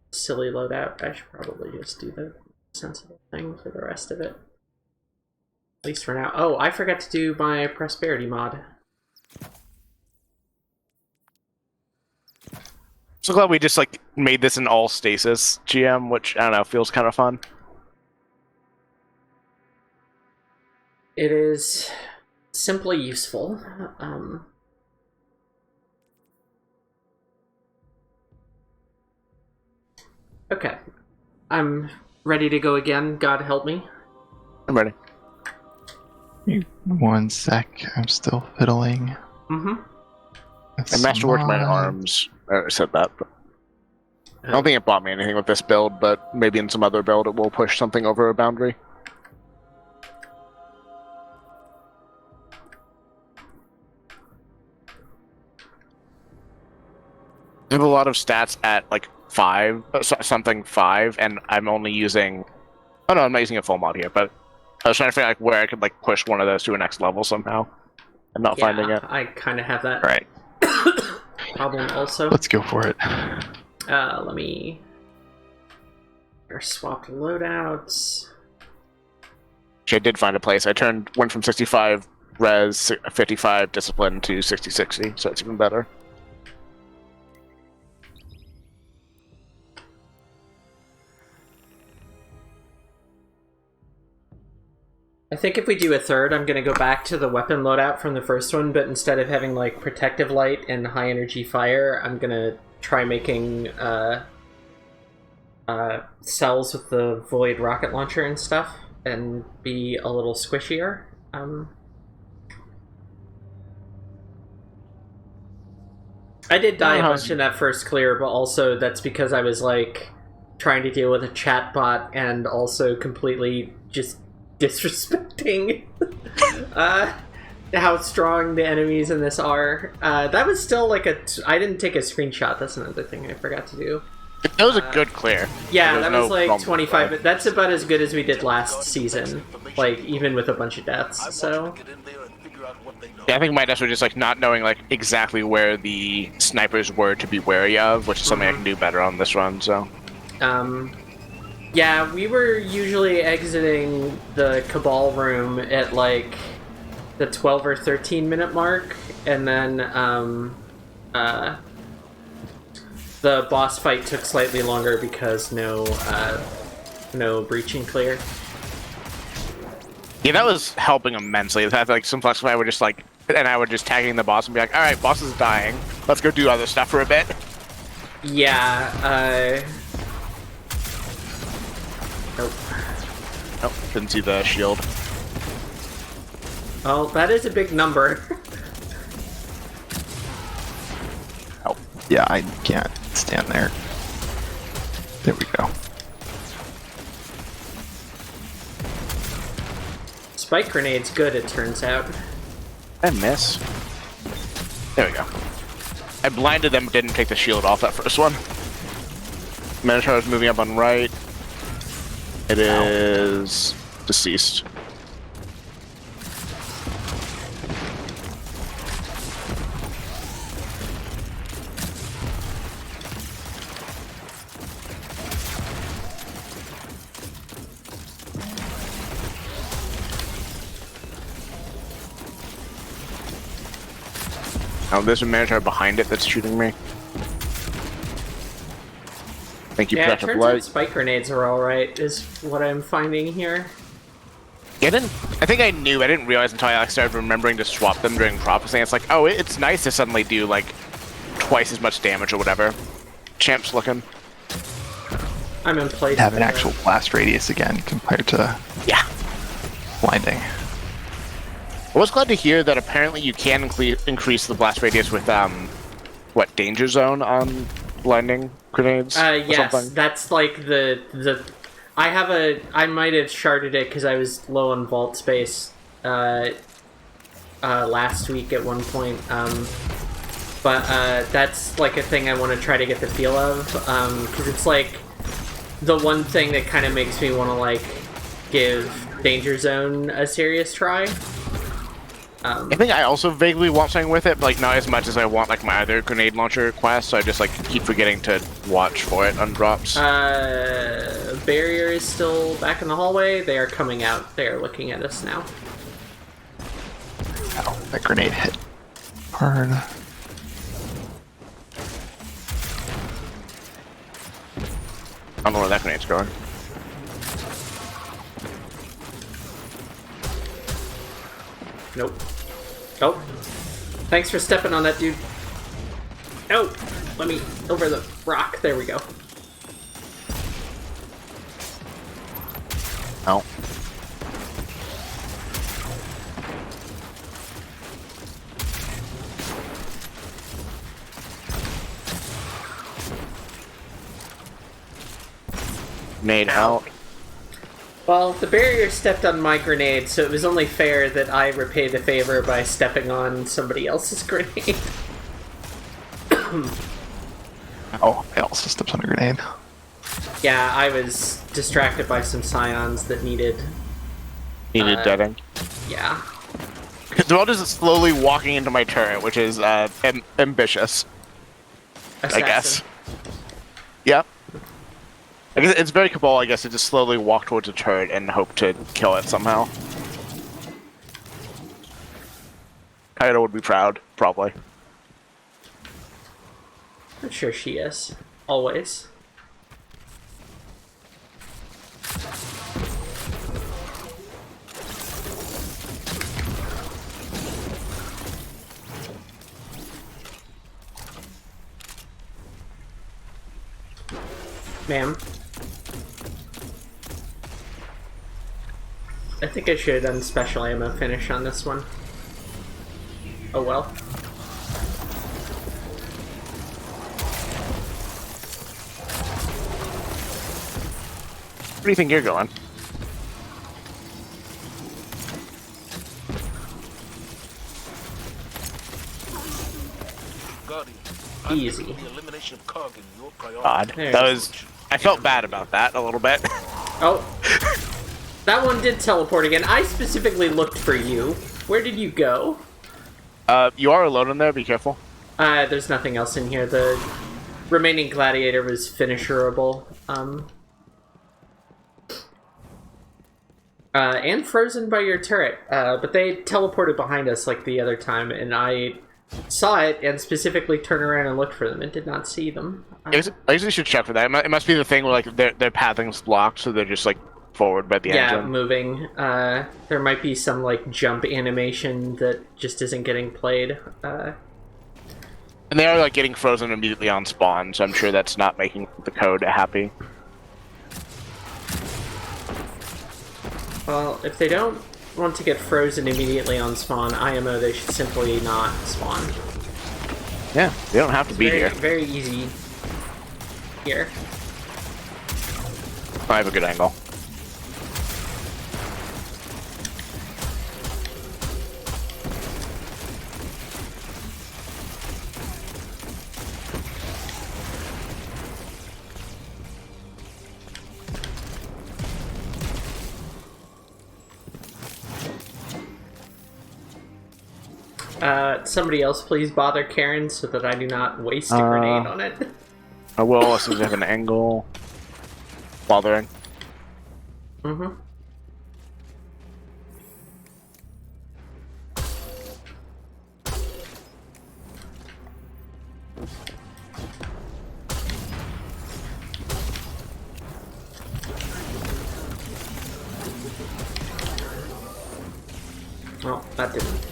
silly loadout, I should probably just do the sensible thing for the rest of it. At least for now. Oh, I forgot to do my prosperity mod. So glad we just like made this an all stasis GM, which I don't know, feels kind of fun. It is simply useful. Okay. I'm ready to go again. God help me. I'm ready. 1 sec. I'm still fiddling. Mm-hmm. I master worked my arms. I said that, but I don't think it bought me anything with this build, but maybe in some other build it will push something over a boundary. I have a lot of stats at like 5, something 5, and I'm only using. Oh no, I'm not using a full mod here, but I was trying to figure out like, where I could like push one of those to a next level somehow. I'm not finding it. I kind of have that Right. problem also. Let's go for it. Let me swap loadouts. Actually, I did find a place. I went from 65 res, 55 discipline to 60-60, so it's even better. I think if we do a third, I'm going to go back to the weapon loadout from the first one, but instead of having like protective light and high energy fire, I'm going to try making cells with the void rocket launcher and stuff and be a little squishier. I did die a bunch in that first clear, but also that's because I was like trying to deal with a chat bot and also completely just disrespecting how strong the enemies in this are. That was still like I didn't take a screenshot. That's another thing I forgot to do. That was a good clear. Yeah, that was like 25. That's about as good as we did last season. Like even with a bunch of deaths. So yeah, I think my deaths were just like not knowing like exactly where the snipers were to be wary of, which is something I can do better on this run. So. Yeah, we were usually exiting the Cabal room at like the 12 or 13 minute mark, and then the boss fight took slightly longer because no breaching clear. Yeah, that was helping immensely. The fact that like some Flexify were just like, and I would just tagging the boss and be like, all right, boss is dying. Let's go do other stuff for a bit. Yeah. Nope. Nope, didn't see the shield. Oh, that is a big number. Oh, yeah, I can't stand there. There we go. Spike grenade's good, it turns out. I miss. There we go. I blinded them, didn't take the shield off that first one. Minotaur is moving up on right. It is deceased. Oh, there's a manager behind it that's shooting me. Thank you, Yeah, it Protective turns out Light. spike grenades are alright, is what I'm finding here. I think I knew. I didn't realize until I started remembering to swap them during prophecy. It's like, oh, it's nice to suddenly do like twice as much damage or whatever. Champ's looking. I'm in place. Have an actual blast radius again compared to blinding. I was glad to hear that apparently you can increase the blast radius with what, danger zone on blinding grenades? Yes, something? that's like the. I might have sharded it because I was low on vault space last week at one point. But that's like a thing I want to try to get the feel of because it's like the one thing that kind of makes me want to like give Danger Zone a serious try. I think I also vaguely want something with it, but like not as much as I want like my other grenade launcher quest, so I just like keep forgetting to watch for it on drops. Barrier is still back in the hallway. They are coming out. They are looking at us now. Oh, that grenade hit hard. I don't know where that grenade's going. Nope. Oh. Thanks for stepping on that, dude. Oh! Let me... over the rock. There we go. Oh. Grenade out. Well, the barrier stepped on my grenade, so it was only fair that I repay the favor by stepping on somebody else's grenade. Oh, I also stepped on a grenade. Yeah, I was distracted by some scions that needed... deading. Yeah. They're all just slowly walking into my turret, which is ambitious. Assassin. I guess. Yep. I guess it's very Cabal, I guess, to just slowly walk towards a turret and hope to kill it somehow. Kaido would be proud, probably. I'm sure she is. Always. Ma'am. I think I should have done special ammo finish on this one. Oh well. Where do you think you're going? Easy. God, that was... I felt bad about that a little bit. Oh. That one did teleport again. I specifically looked for you. Where did you go? You are alone in there, be careful. There's nothing else in here. The remaining gladiator was finisherable. And frozen by your turret. But they teleported behind us like the other time, and I saw it and specifically turned around and looked for them and did not see them. I usually should check for that. It must be the thing where like their pathing's blocked, so they're just like forward by the engine. Yeah, moving. There might be some like jump animation that just isn't getting played. And they are like getting frozen immediately on spawn, so I'm sure that's not making the code happy. Well, if they don't want to get frozen immediately on spawn, IMO, they should simply not spawn. Yeah, they don't have to be here. Very easy here. I have a good angle. Somebody else please bother Karen so that I do not waste a grenade on it. I will, as soon as I have an angle. Bothering. Mm-hmm. Oh, that didn't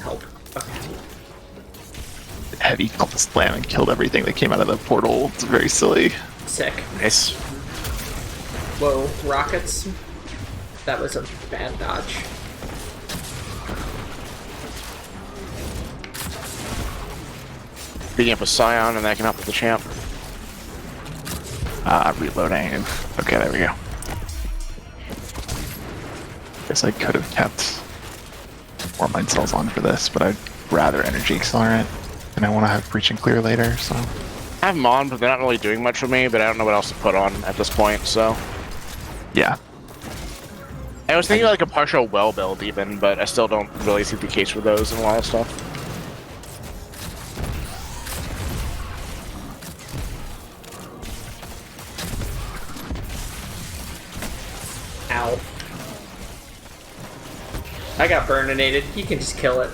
help. Okay. Heavy slam and killed everything that came out of the portal. It's very silly. Sick. Nice. Whoa, rockets. That was a bad dodge. Beating up a Scion, and that can help with the champ. Reloading. Okay, there we go. Guess I could have kept more mind cells on for this, but I'd rather energy accelerate. And I want to have breach and clear later, so. I have them on, but they're not really doing much for me, but I don't know what else to put on at this point, so. Yeah. I was thinking like a partial well build even, but I still don't really see the case for those and a lot of stuff. Ow. I got burninated. You can just kill it.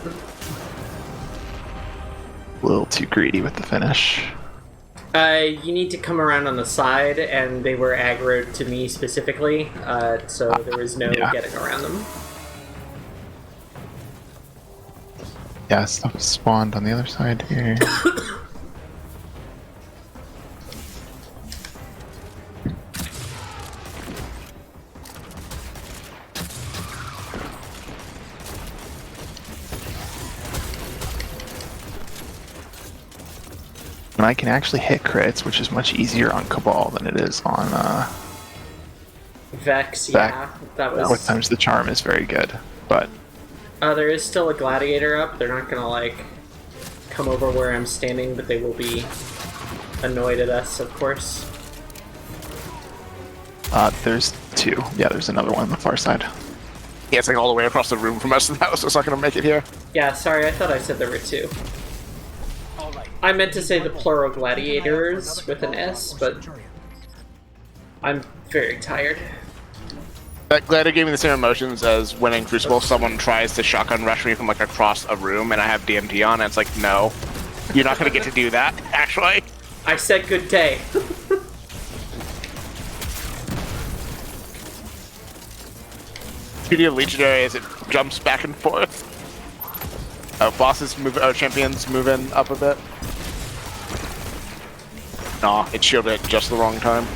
A little too greedy with the finish. You need to come around on the side, and they were aggroed to me specifically, so there was no getting around them. Yeah, stuff spawned on the other side here. And I can actually hit crits, which is much easier on Cabal than it is on Vex, yeah. That was... 4 times the charm is very good, but... there is still a gladiator up. They're not gonna, like, come over where I'm standing, but they will be annoyed at us, of course. There's 2. Yeah, there's another one on the far side. Yeah, it's like all the way across the room from us, so that was just not gonna make it here. Yeah, sorry, I thought I said there were 2. I meant to say the plural gladiators with an S, but I'm very tired. That Gladiator gave me the same emotions as when in Crucible someone tries to shotgun rush me from like across a room and I have DMT on, and it's like, no, you're not gonna get to do that, actually. I said good day. Beauty of Legionary as it jumps back and forth. Oh, bosses move, champions move in up a bit. Nah, it shielded at just the wrong time.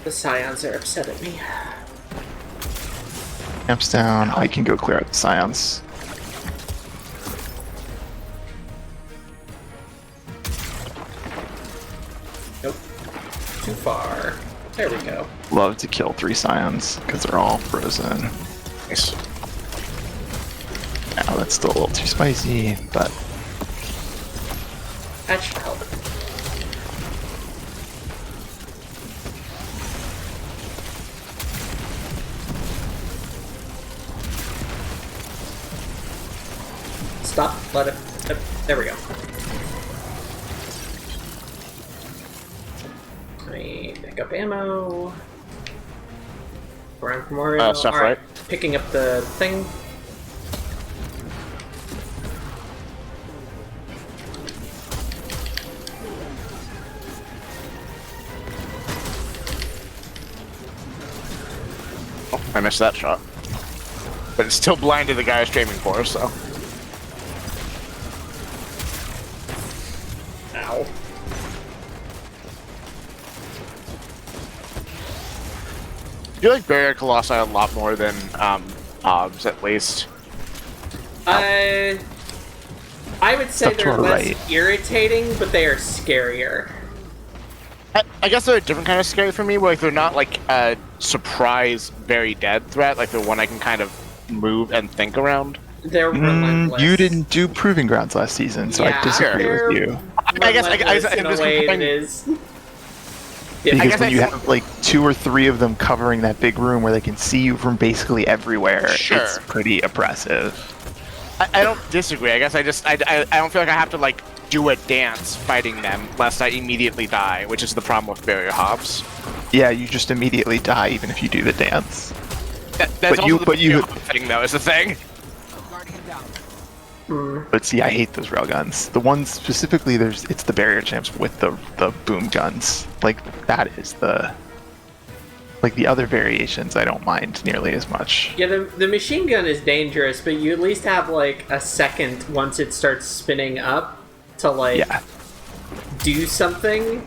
The Scions are upset at me. Camps down. I can go clear out the Scions. Nope. Too far. There we go. Love to kill 3 Scions, because they're all frozen. Nice. Now that's still a little too spicy, but... That should help. Stop. Let it... There we go. Let me pick up ammo. Around for more ammo. Stuff, All right? Picking up the thing. Oh, I missed that shot. But it's still blinded the guy I was aiming for, so. Ow. I feel like Barrier Colossi a lot more than Hobbs, at least. I would say Up to they're our less right. irritating, but they are scarier. I guess they're a different kind of scary for me, where like, they're not like a surprise, very dead threat, like the one I can kind of move and think around. They're relentless. You didn't do Proving Grounds last season, so Yeah, I disagree they're with you. I guess relentless I'm in a just way comparing- that is. Because guess when I you think- have like 2 or 3 of them covering that big room where they can see you from basically everywhere, Sure. it's pretty oppressive. I don't disagree. I guess I don't feel like I have to like do a dance fighting them lest I immediately die, which is the problem with Barrier Hobbs. Yeah, you just immediately die even if you do the dance. That's But also you- the but you- thing, though, is the thing. But see, I hate those railguns. The ones specifically, it's the barrier champs with the boom guns. Like that is the other variations I don't mind nearly as much. Yeah, the machine gun is dangerous, but you at least have like a second once it starts spinning up to like do something.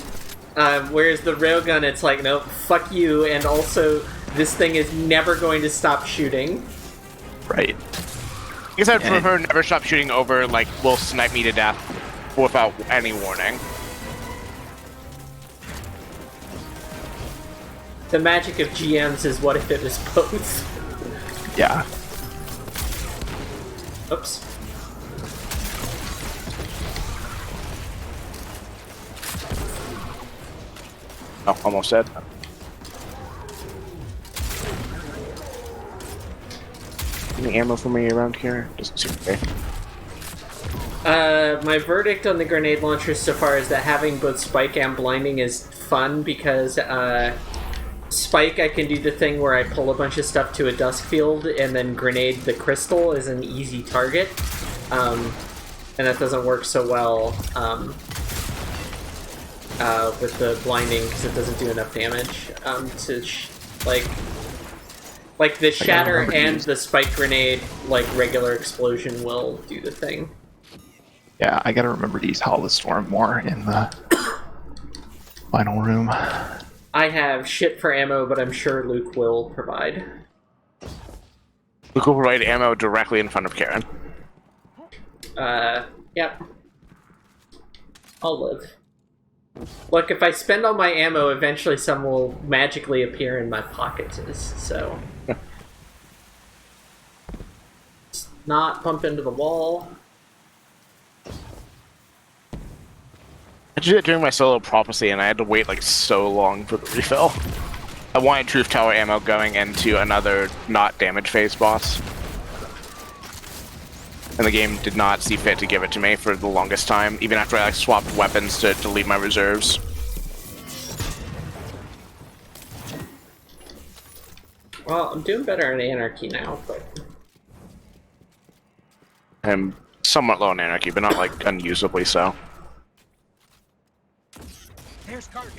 Whereas the railgun, it's like, nope, fuck you, and also this thing is never going to stop shooting. Right. I guess I'd prefer never stop shooting over, like, will snipe me to death without any warning. The magic of GMs is what if it was both? Yeah. Oops. Oh, almost dead. Any ammo for me around here? Doesn't seem okay. My verdict on the grenade launchers so far is that having both spike and blinding is fun because spike, I can do the thing where I pull a bunch of stuff to a dusk field and then grenade the crystal is an easy target. And that doesn't work so well with the blinding because it doesn't do enough damage to like the shatter and the spike grenade, like regular explosion will do the thing. Yeah, I gotta remember to use Hollow Storm more in the final room. I have shit for ammo, but I'm sure Luke will provide. Luke will provide ammo directly in front of Karen. Yep. I'll live. Look, if I spend all my ammo, eventually some will magically appear in my pockets, so... Just not bump into the wall. I did it during my solo prophecy, and I had to wait like so long for the refill. I wanted Truth Tower ammo going into another not damage phase boss. And the game did not see fit to give it to me for the longest time, even after I like swapped weapons to delete my reserves. Well, I'm doing better in Anarchy now, but... I'm somewhat low on Anarchy, but not like unusably so. Here's Cargan.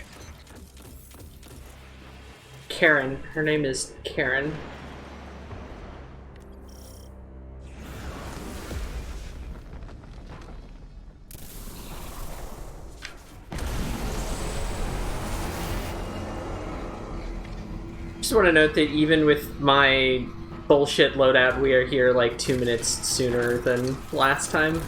Karen. Her name is Karen. Just want to note that even with my bullshit loadout, we are here like 2 minutes sooner than last time.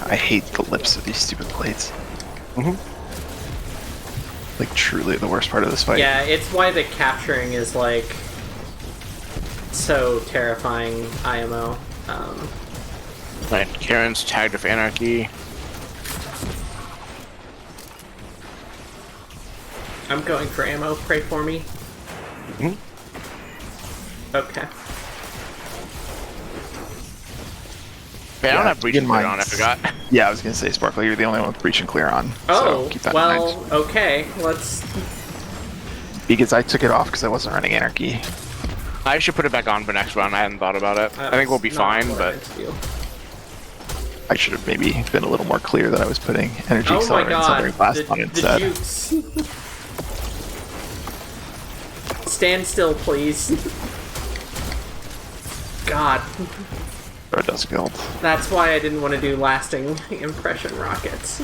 I hate the lips of these stupid plates. Like, truly the worst part of this fight. Yeah, it's why the capturing is like so terrifying, IMO. Right, Karen's tagged with Anarchy. I'm going for ammo. Pray for me. Okay. I don't have breach and clear on, I forgot. Yeah, I was gonna say, Sparkle, you're the only one with breach and clear on. Oh, so keep that well, in mind. okay, let's... Because I took it off because I wasn't running Anarchy. I should put it back on for next round, I hadn't thought about it. I think we'll be fine, but... I should have maybe been a little more clear that I was putting Energy Accelerator and Southern Blast on instead. Jukes. Stand still, please. God. Or Dusk Guild. That's why I didn't want to do lasting impression rockets.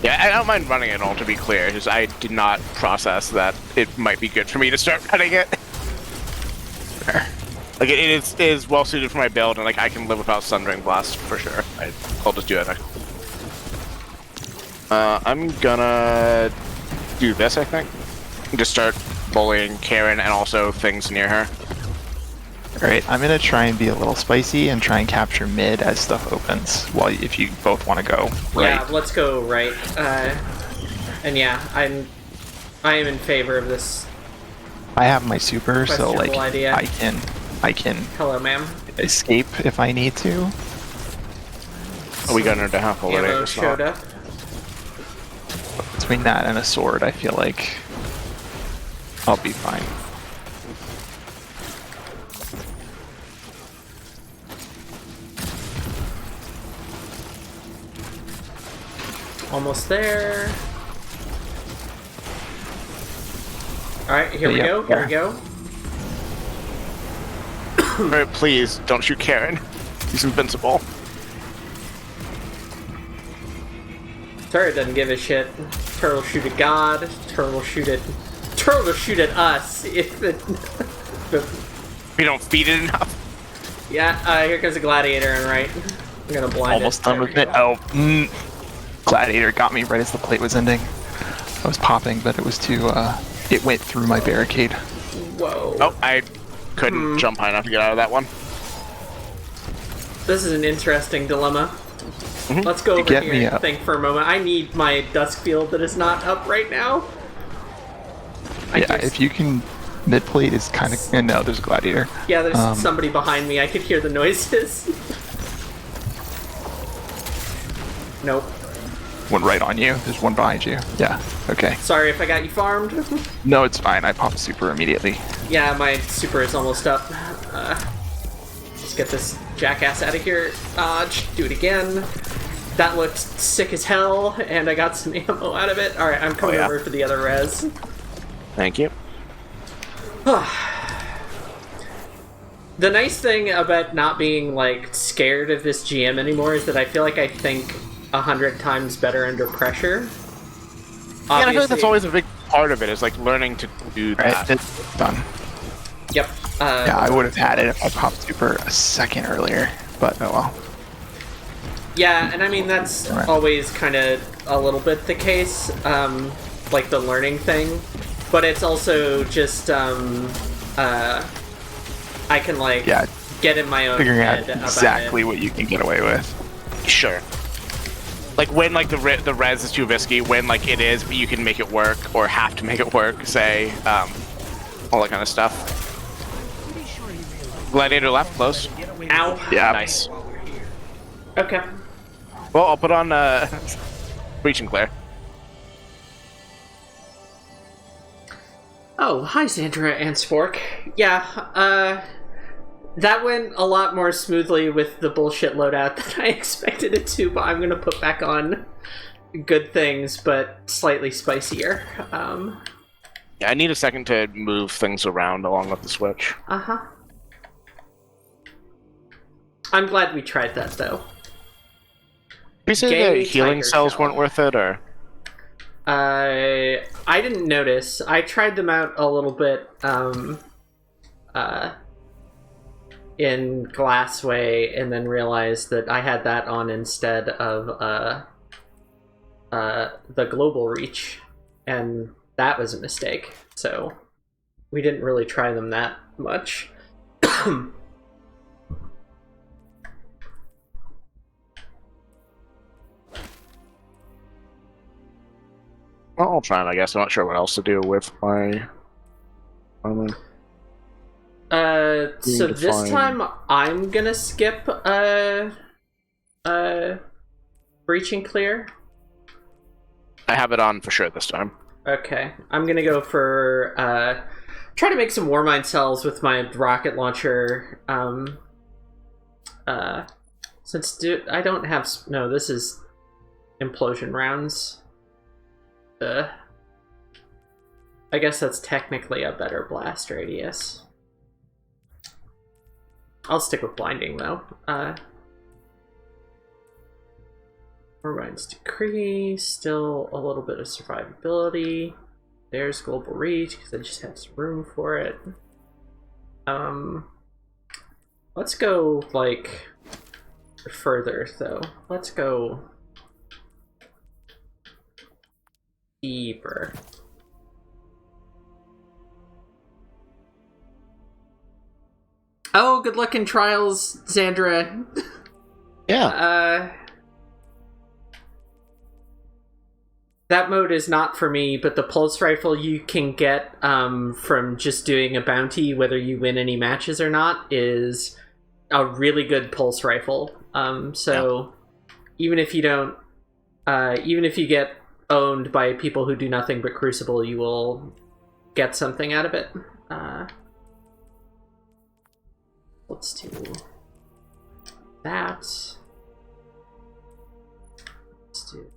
Yeah, I don't mind running it all, to be clear, just I did not process that it might be good for me to start running it. Fair. Like, it is well suited for my build, and like I can live without Sundering Blast, for sure. I'll just do it. I'm gonna do this, I think. Just start bullying Karen and also things near her. Alright, I'm gonna try and be a little spicy and try and capture mid as stuff opens. Well, if you both want to go right. Yeah, let's go right. And yeah, I am in favor of this. I have my super, so like idea. I can Hello, ma'am. escape if I need to. Oh, we got her to half already. Ammo showed up. It's between that and a sword, I feel like I'll be fine. Almost there. Alright, here we go. Here we go. Alright, please, don't shoot Karen. He's invincible. Turtle doesn't give a shit. Turtle shoot at God. Turtle shoot at us. If We don't feed it enough. yeah, here comes a gladiator on right. I'm gonna blind Almost it. done with it. Oh, Gladiator got me right as the plate was ending. I was popping, but it was too, it went through my barricade. Whoa. Oh, I couldn't jump high enough to get out of that one. This is an interesting dilemma. Let's go over here and think for a moment. I need my dusk field that is not up right now. If you can... Mid plate is kind of... no, there's a gladiator. Yeah, there's somebody behind me. I could hear the noises. Nope. One right on you. There's one behind you. Yeah, okay. Sorry if I got you farmed. No, it's fine. I popped super immediately. Yeah, my super is almost up. Let's get this jackass out of here. Do it again. That looked sick as hell, and I got some ammo out of it. Alright, I'm coming over for the other res. Thank you. The nice thing about not being, like, scared of this GM anymore is that I feel like I think 100 times better under pressure. Yeah, and I feel like that's always a big part of it, is, like, learning to do that. Right, it's done. Yep. Yeah, I would have had it if I popped super a second earlier, but oh well. Yeah, and I mean, that's always kind of a little bit the case, like the learning thing. But it's also just, I can, like, get in my own figuring head out exactly what you can get away with. Sure. Like, when, like, the res is too risky, when, like, it is, but you can make it work, or have to make it work, say, all that kind of stuff. Gladiator left, close. Ow. Yeah. Nice. Okay. Well, I'll put on, Breach and Clear. Oh, hi, Sandra and Spork. Yeah, that went a lot more smoothly with the bullshit loadout than I expected it to, but I'm gonna put back on good things, but slightly spicier. Yeah, I need a second to move things around along with the switch. Uh-huh. I'm glad we tried that, though. Did you say Gay the healing tiger cells shell. weren't worth it, or...? I didn't notice. I tried them out a little bit, in Glassway, and then realized that I had that on instead of, the Global Reach, and that was a mistake, so we didn't really try them that much. Well, I'll try it, I guess. I'm not sure what else to do with my... So this time I'm gonna skip, Breach and Clear. I have it on for sure this time. Okay, I'm gonna go for, try to make some Warmind cells with my rocket launcher, since I don't have, no, this is implosion rounds. I guess that's technically a better blast radius. I'll stick with blinding though. Warmind's decree, still a little bit of survivability. There's global reach because I just have some room for it. Let's go like further though. Let's go deeper. Oh, good luck in trials, Xandra. Yeah. That mode is not for me, but the pulse rifle you can get from just doing a bounty, whether you win any matches or not, is a really good pulse rifle. So even if you don't, even if you get owned by people who do nothing but Crucible, you will get something out of it. Let's do that. Let's do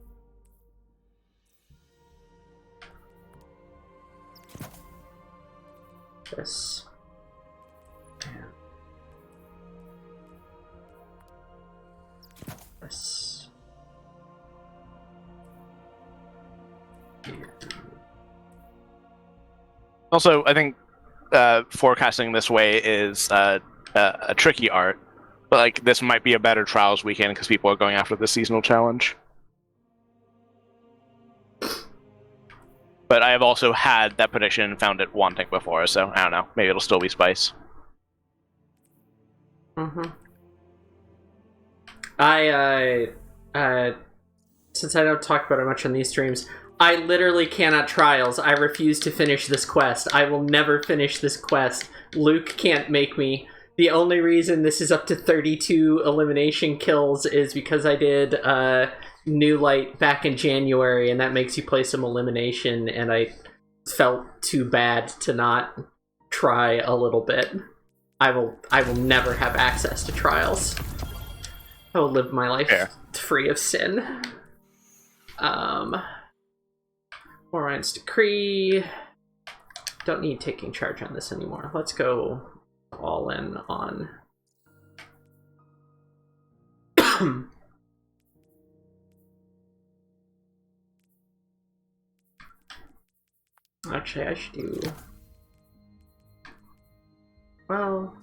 this. And this. Also, I think forecasting this way is a tricky art. But like, this might be a better Trials weekend because people are going after the seasonal challenge. But I have also had that prediction and found it wanting before, so I don't know. Maybe it'll still be Spice. Since I don't talk about it much on these streams, I literally cannot Trials. I refuse to finish this quest. I will never finish this quest. Luke can't make me. The only reason this is up to 32 elimination kills is because I did New Light back in January, and that makes you play some elimination, and I felt too bad to not try a little bit. I will never have access to Trials. I will live my life free of sin. Orion's Decree. Don't need taking charge on this anymore. Let's go all in on... Actually, I should do... Well...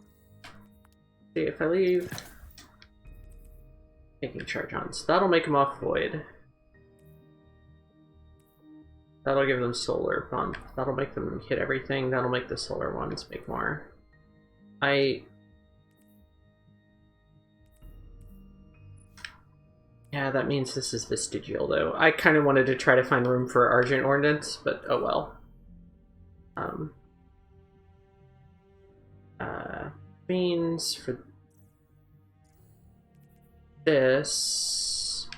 See, if I leave... Taking charge on, so that'll make them off void. That'll give them solar bump. That'll make them hit everything. That'll make the solar ones make more. Yeah, that means this is vestigial, though. I kind of wanted to try to find room for Argent Ordnance, but oh well. Means for this...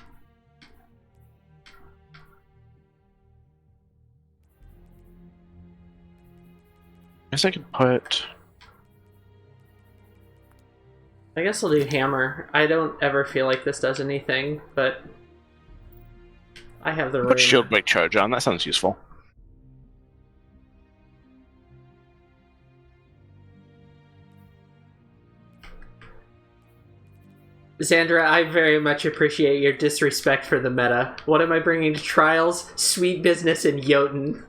I guess I could put... I guess I'll do Hammer. I don't ever feel like this does anything, but I have the room. Put Shield Break Charge on, that sounds useful. Xandra, I very much appreciate your disrespect for the meta. What am I bringing to Trials? Sweet Business and Jotun.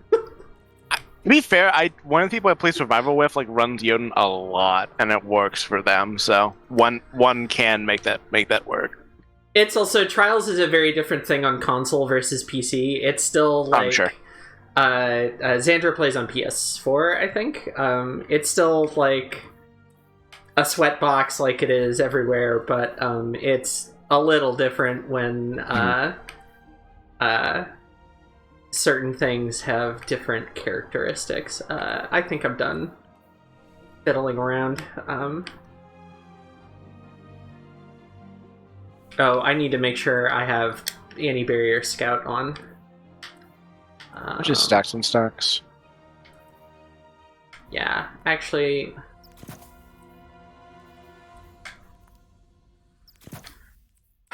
To be fair, one of the people I play Survival with runs Jotun a lot, and it works for them. So one can make that work. It's also Trials is a very different thing on console versus PC. It's still like I'm sure. Xandra plays on PS4, I think. It's still like a sweatbox like it is everywhere, but it's a little different when certain things have different characteristics. I think I'm done fiddling around. Oh, I need to make sure I have Anti-Barrier Scout on. Just stacks and stacks. Yeah, actually...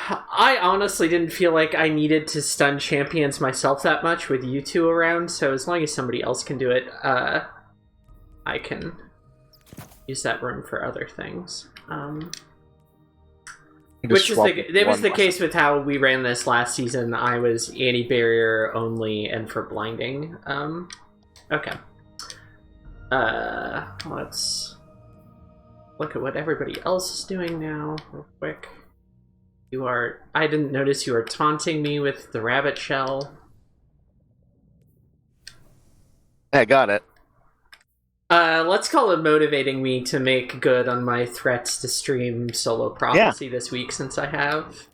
I honestly didn't feel like I needed to stun champions myself that much with you two around, so as long as somebody else can do it, I can use that room for other things. Which is it was the case with how we ran this last season. I was anti-barrier only and for blinding. Okay. Let's look at what everybody else is doing now, real quick. I didn't notice you were taunting me with the rabbit shell. I got it. Let's call it motivating me to make good on my threats to stream Solo Prophecy this week, since I have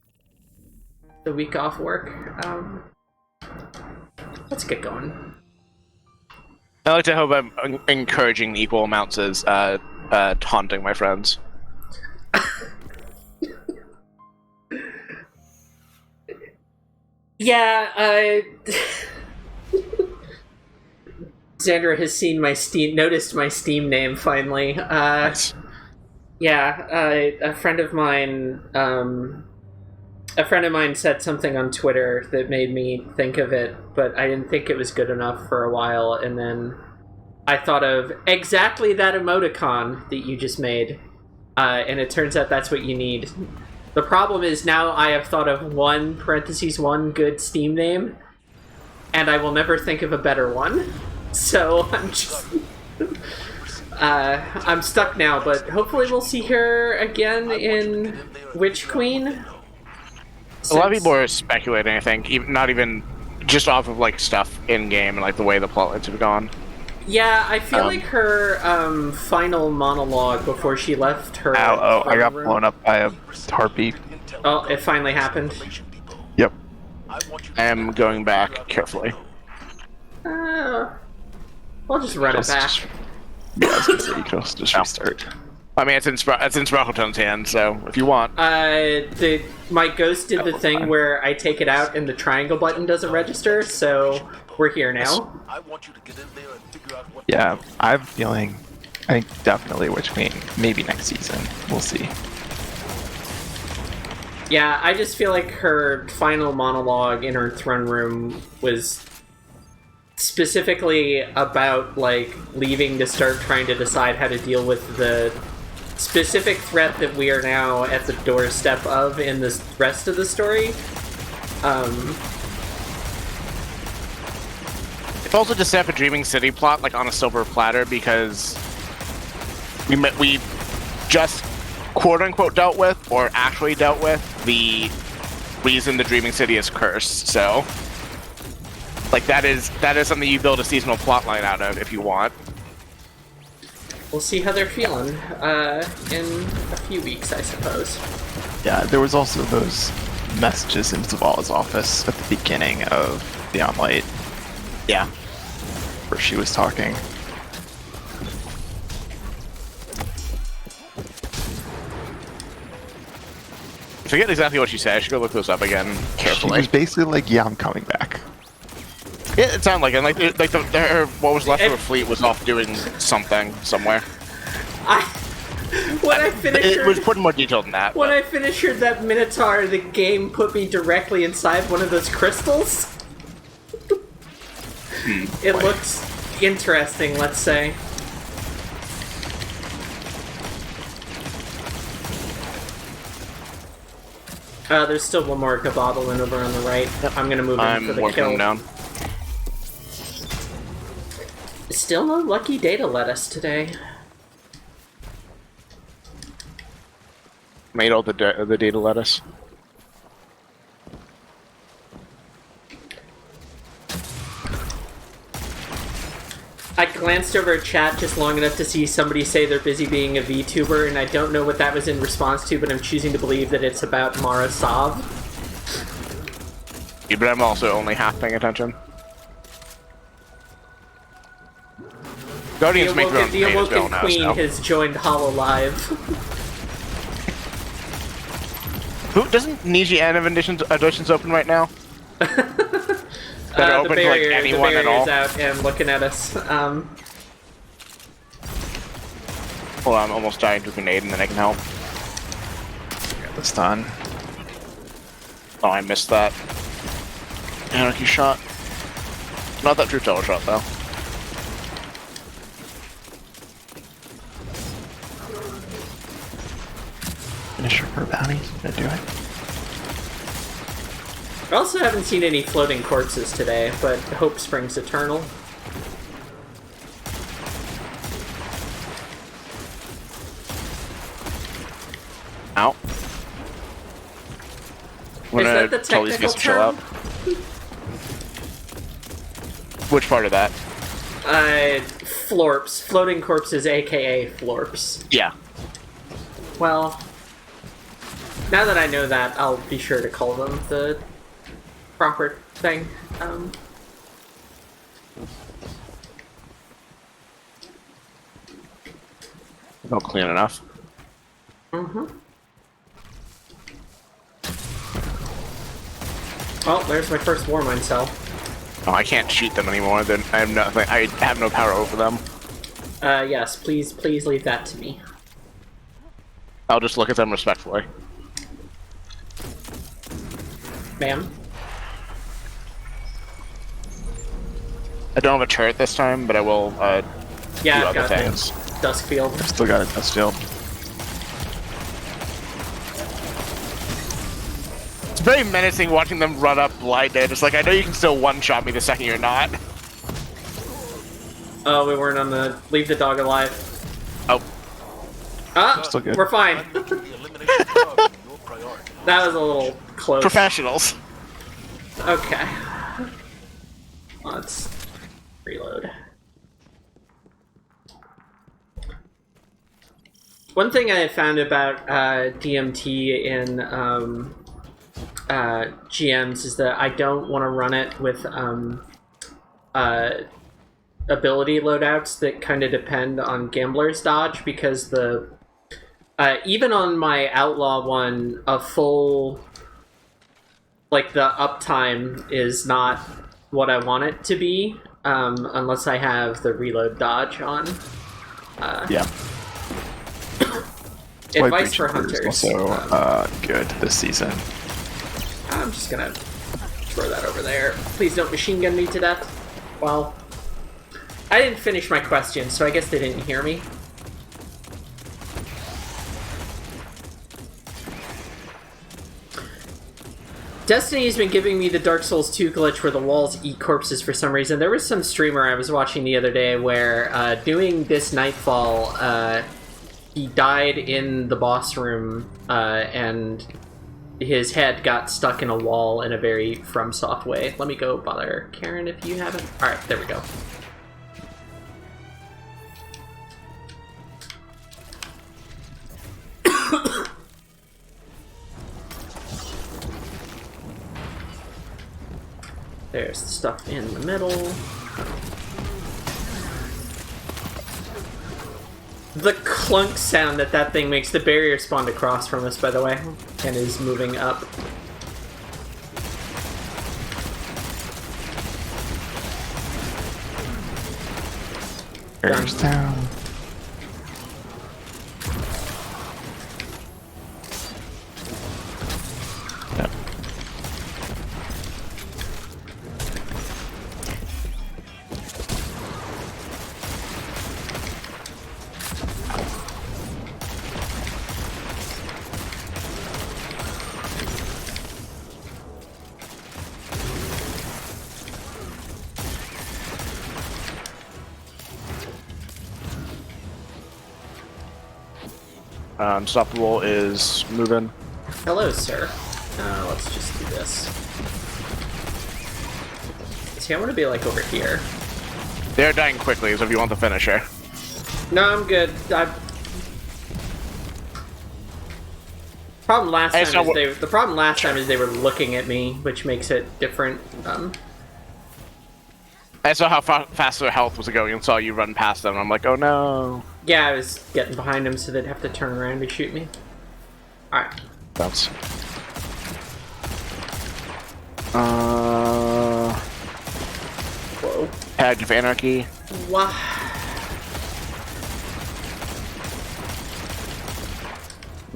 the week off work. Let's get going. I like to hope I'm encouraging equal amounts as taunting my friends. Yeah, Xandra has seen noticed my Steam name finally. Nice. Yeah, a friend of mine said something on Twitter that made me think of it, but I didn't think it was good enough for a while, and then I thought of exactly that emoticon that you just made, and it turns out that's what you need. The problem is now I have thought of one good Steam name, and I will never think of a better one. So I'm just... I'm stuck now, but hopefully we'll see her again in Witch Queen. A lot of people are speculating, I think, not even just off of like stuff in game and like the way the plotlines have gone. Yeah, I feel like her final monologue before she left her. I got blown up by a harpy. Oh, it finally happened. Yep. I am going back carefully. I'll just run it back. Yeah, I was gonna say you can also just restart. I mean, it's in Sparkletone's hands, so if you want. My ghost did the thing where I take it out and the triangle button doesn't register, so we're here now. Yeah, I have a feeling. I think definitely Witch Queen. Maybe next season. We'll see. Yeah, I just feel like her final monologue in her throne room was specifically about, like, leaving to start trying to decide how to deal with the specific threat that we are now at the doorstep of in the rest of the story. It's also to set up a Dreaming City plot, like, on a silver platter, because we just quote-unquote dealt with, or actually dealt with, the reason the Dreaming City is cursed, so... Like, that is something you build a seasonal plotline out of, if you want. We'll see how they're feeling in a few weeks, I suppose. Yeah, there was also those messages in Zavala's office at the beginning of Beyond Light. Yeah. Where she was talking. I forget exactly what she said. I should go look those up again carefully. She was basically like, yeah, I'm coming back. Yeah, it sounded like it. Like what was left of her fleet was off doing something somewhere. When I finished it was put in more detail than that. When I finished that Minotaur, the game put me directly inside one of those crystals. It looks interesting, let's say. There's still one more Gabottling over on the right. I'm gonna move in for the kill. Down. Still no lucky data lettuce today. Made all the data lettuce. I glanced over a chat just long enough to see somebody say they're busy being a VTuber, and I don't know what that was in response to, but I'm choosing to believe that it's about Mara Sav. Yeah, but I'm also only half paying attention. Guardians make their own The Awoken Queen now, so. has joined HoloLive. Who doesn't Niji Anna auditions open right now? That are open to like anyone at all. The barrier's out and looking at us. Hold on, I'm almost dying to a grenade and then I can help. Got this done. Oh, I missed that. Anarchy shot. Not that true teller shot though. Finish her bounties. Gonna do it. I also haven't seen any floating corpses today, but hope springs eternal. Ow. I'm Is gonna that the tell these guys technical to chill out. term? Which part of that? Florps. Floating corpses, aka florps. Yeah. Well, now that I know that, I'll be sure to call them the proper thing. Not clean enough. Mm-hmm. Oh, there's my first war mine cell. Oh, I can't shoot them anymore. Then I have nothing. I have no power over them. Yes, please leave that to me. I'll just look at them respectfully. Ma'am? I don't have a turret this time, but I will Yeah, do I've other got things. Duskfield. I've still got a dust field. It's very menacing watching them run up blinded. It's like, I know you can still one-shot me the second you're not. Oh, we weren't on the... Leave the dog alive. Oh. Ah, Still good. we're fine. That was a little close. Professionals. Okay. Let's reload. One thing I had found about DMT in GMs is that I don't want to run it with ability loadouts that kind of depend on Gambler's Dodge, because the even on my Outlaw one, a full, like, the uptime is not what I want it to be, unless I have the reload dodge on. Yeah. Advice Breach for and Clear hunters. is also good this season. I'm just gonna throw that over there. Please don't machine gun me to death. Well, I didn't finish my question, so I guess they didn't hear me. Destiny's been giving me the Dark Souls 2 glitch where the walls eat corpses for some reason. There was some streamer I was watching the other day where, doing this Nightfall, he died in the boss room, and his head got stuck in a wall in a very FromSoft way. Let me go bother Karen if you haven't. Alright, there we go. There's the stuff in the middle. The clunk sound that thing makes, the barrier spawned across from us, by the way, and is moving up. Barriers down. Yep. Unstoppable is moving. Hello, sir. Let's just do this. See, I want to be, like, over here. They're dying quickly, so if you want the finisher. No, I'm good. Problem last Hey, time so is the problem last time is they were looking at me, which makes it different. I saw how fast their health was going and saw you run past them, and I'm like, oh no. Yeah, I was getting behind them, so they'd have to turn around to shoot me. Alright. That's... Whoa. Tag of Anarchy. Wah.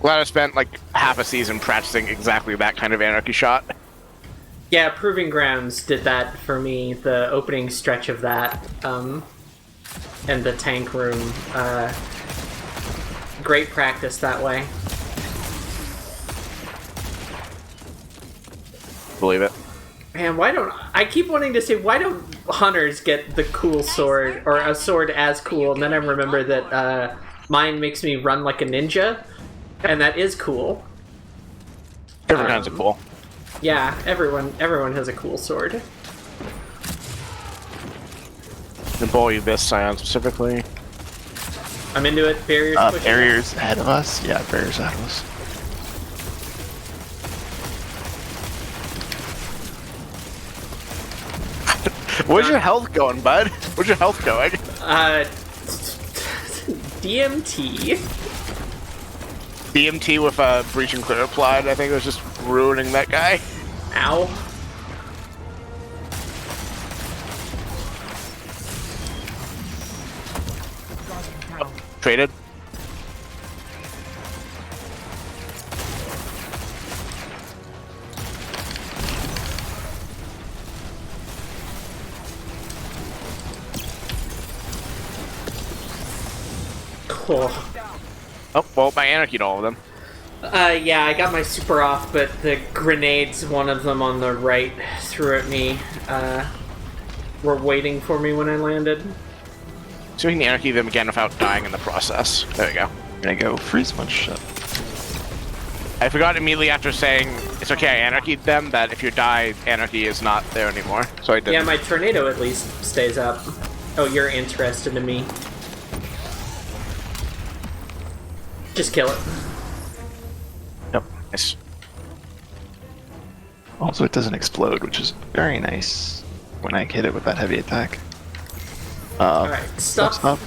Glad I spent like half a season practicing exactly that kind of Anarchy shot. Yeah, Proving Grounds did that for me, the opening stretch of that, and the tank room. Great practice that way. Believe it. Man, I keep wanting to say, why don't hunters get the cool sword, or a sword as cool, and then I remember that, mine makes me run like a ninja, and that is cool. Different kinds of cool. Yeah, everyone has a cool sword. The boy this Scion specifically. I'm into it. Barriers pushing. Barriers ahead of us? Yeah, barriers ahead of us. Where's your health going, bud? Where's your health going? DMT. DMT with Breach and Clear applied, I think it was just ruining that guy. Ow. Traded. Cool. Oh, well, I anarchied all of them. Yeah, I got my super off, but the grenades, one of them on the right, threw at me. Were waiting for me when I landed. So we can anarchy them again without dying in the process. There we go. I'm gonna go freeze one ship. I forgot immediately after saying it's okay, I anarchied them, that if you die, anarchy is not there anymore. So I did. Yeah, my tornado at least stays up. Oh, you're interested in me. Just kill it. Yep. Nice. Also, it doesn't explode, which is very nice when I hit it with that heavy attack. Alright, stuff. Up.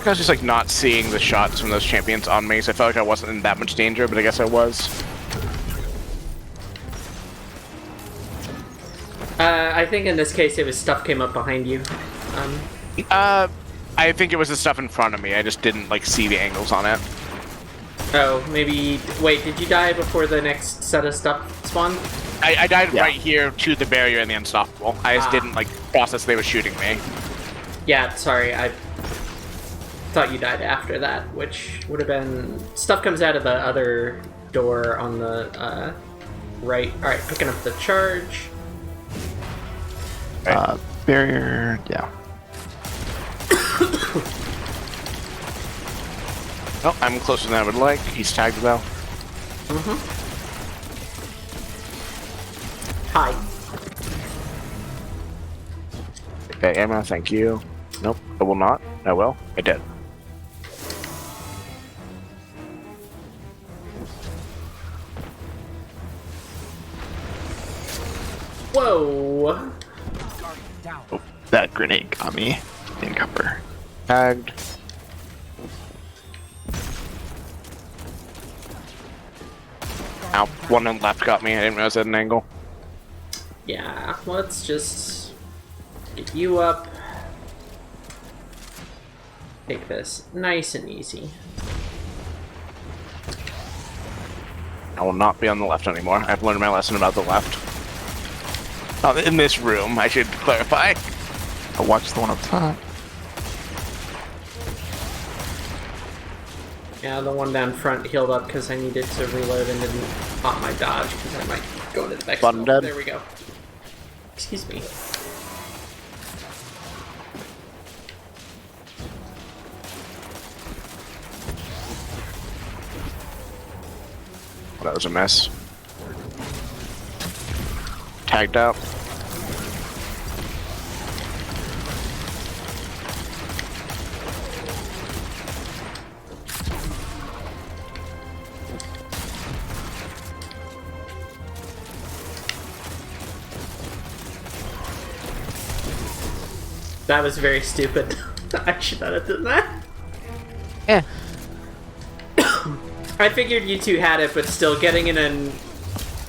I was just like not seeing the shots from those champions on me, so I felt like I wasn't in that much danger, but I guess I was. I think in this case it was stuff came up behind you. I think it was the stuff in front of me. I just didn't like see the angles on it. Oh, maybe... Wait, did you die before the next set of stuff spawned? I died right here to the barrier and the unstoppable. I just didn't like process they were shooting me. Yeah, sorry, I thought you died after that, which would have been... Stuff comes out of the other door on the right. Alright, picking up the charge. Barrier, yeah. Oh, I'm closer than I would like. He's tagged though. Hi. Okay, Emma, thank you. Nope, I will not. I will. I did. Whoa! Oh, that grenade got me in cover. Tagged. Ow, one on the left got me. I didn't realize I had an angle. Yeah, let's just get you up. Take this nice and easy. I will not be on the left anymore. I've learned my lesson about the left. In this room, I should clarify. I'll watch the one up top. Yeah, the one down front healed up because I needed to reload and didn't pop my dodge because I might go into the next Bottom dead. There we go. Excuse me. That was a mess. Tagged out. That was very stupid. I should not have done that. Yeah. I figured you two had it, but still getting in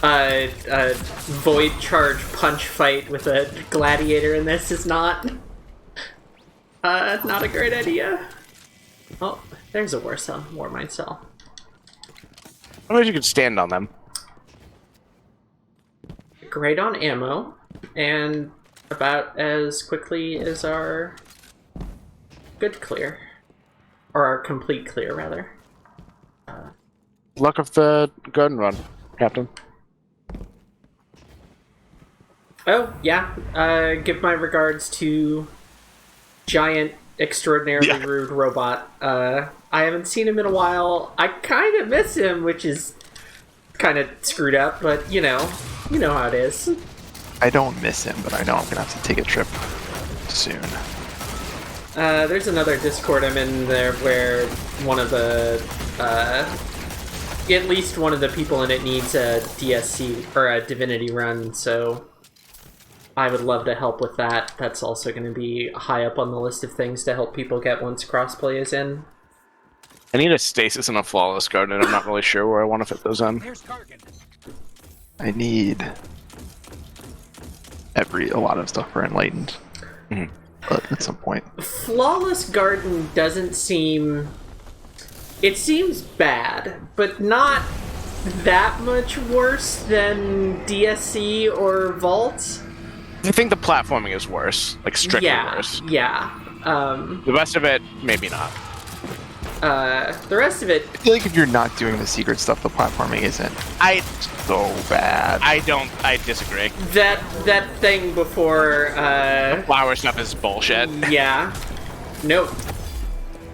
a void charge punch fight with a gladiator in this is not a great idea. Oh, there's a war mine cell. I wonder if you could stand on them. Great on ammo, and about as quickly as our good clear. Or our complete clear, rather. Luck of the gun run, Captain. Oh, yeah. Give my regards to giant, extraordinarily rude robot. I haven't seen him in a while. I kind of miss him, which is kind of screwed up, but you know how it is. I don't miss him, but I know I'm gonna have to take a trip soon. There's another Discord I'm in there where one of the, at least one of the people in it needs a DSC, or a Divinity run, so I would love to help with that. That's also going to be high up on the list of things to help people get once crossplay is in. I need a stasis and a flawless guard, and I'm not really sure where I want to fit those in. I need a lot of stuff for enlightened. Mm-hmm. at some point. Flawless Garden doesn't seem... It seems bad, but not that much worse than DSC or Vault. I think the platforming is worse, like strictly worse. Yeah. The rest of it, maybe not. The rest of it... I feel like if you're not doing the secret stuff, the platforming isn't so bad. I disagree. That thing before... Flower stuff is bullshit. Yeah. Nope.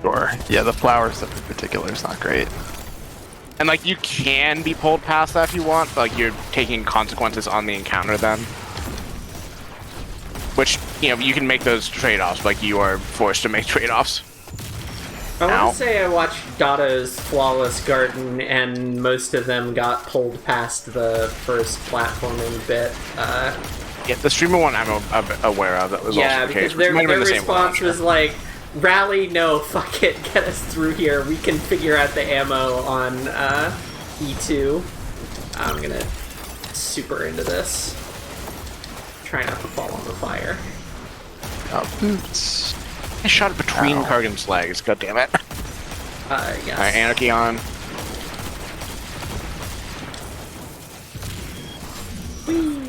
Sure. Yeah, the flower stuff in particular is not great. And, like, you can be pulled past that if you want, but, like, you're taking consequences on the encounter then. Which, you know, you can make those trade-offs, like, you are forced to make trade-offs. I want to say I watched Dotto's Flawless Garden, and most of them got pulled past the first platforming bit. Yeah, the streamer one I'm aware of, that was also the case. Yeah, because their response was like, Rally, no, fuck it, get us through here. We can figure out the ammo on E2. I'm gonna super into this. Try not to fall on the fire. Boots. I shot it between Kargan's legs, god damn it. Yes. Alright, Anarchy on. Whee!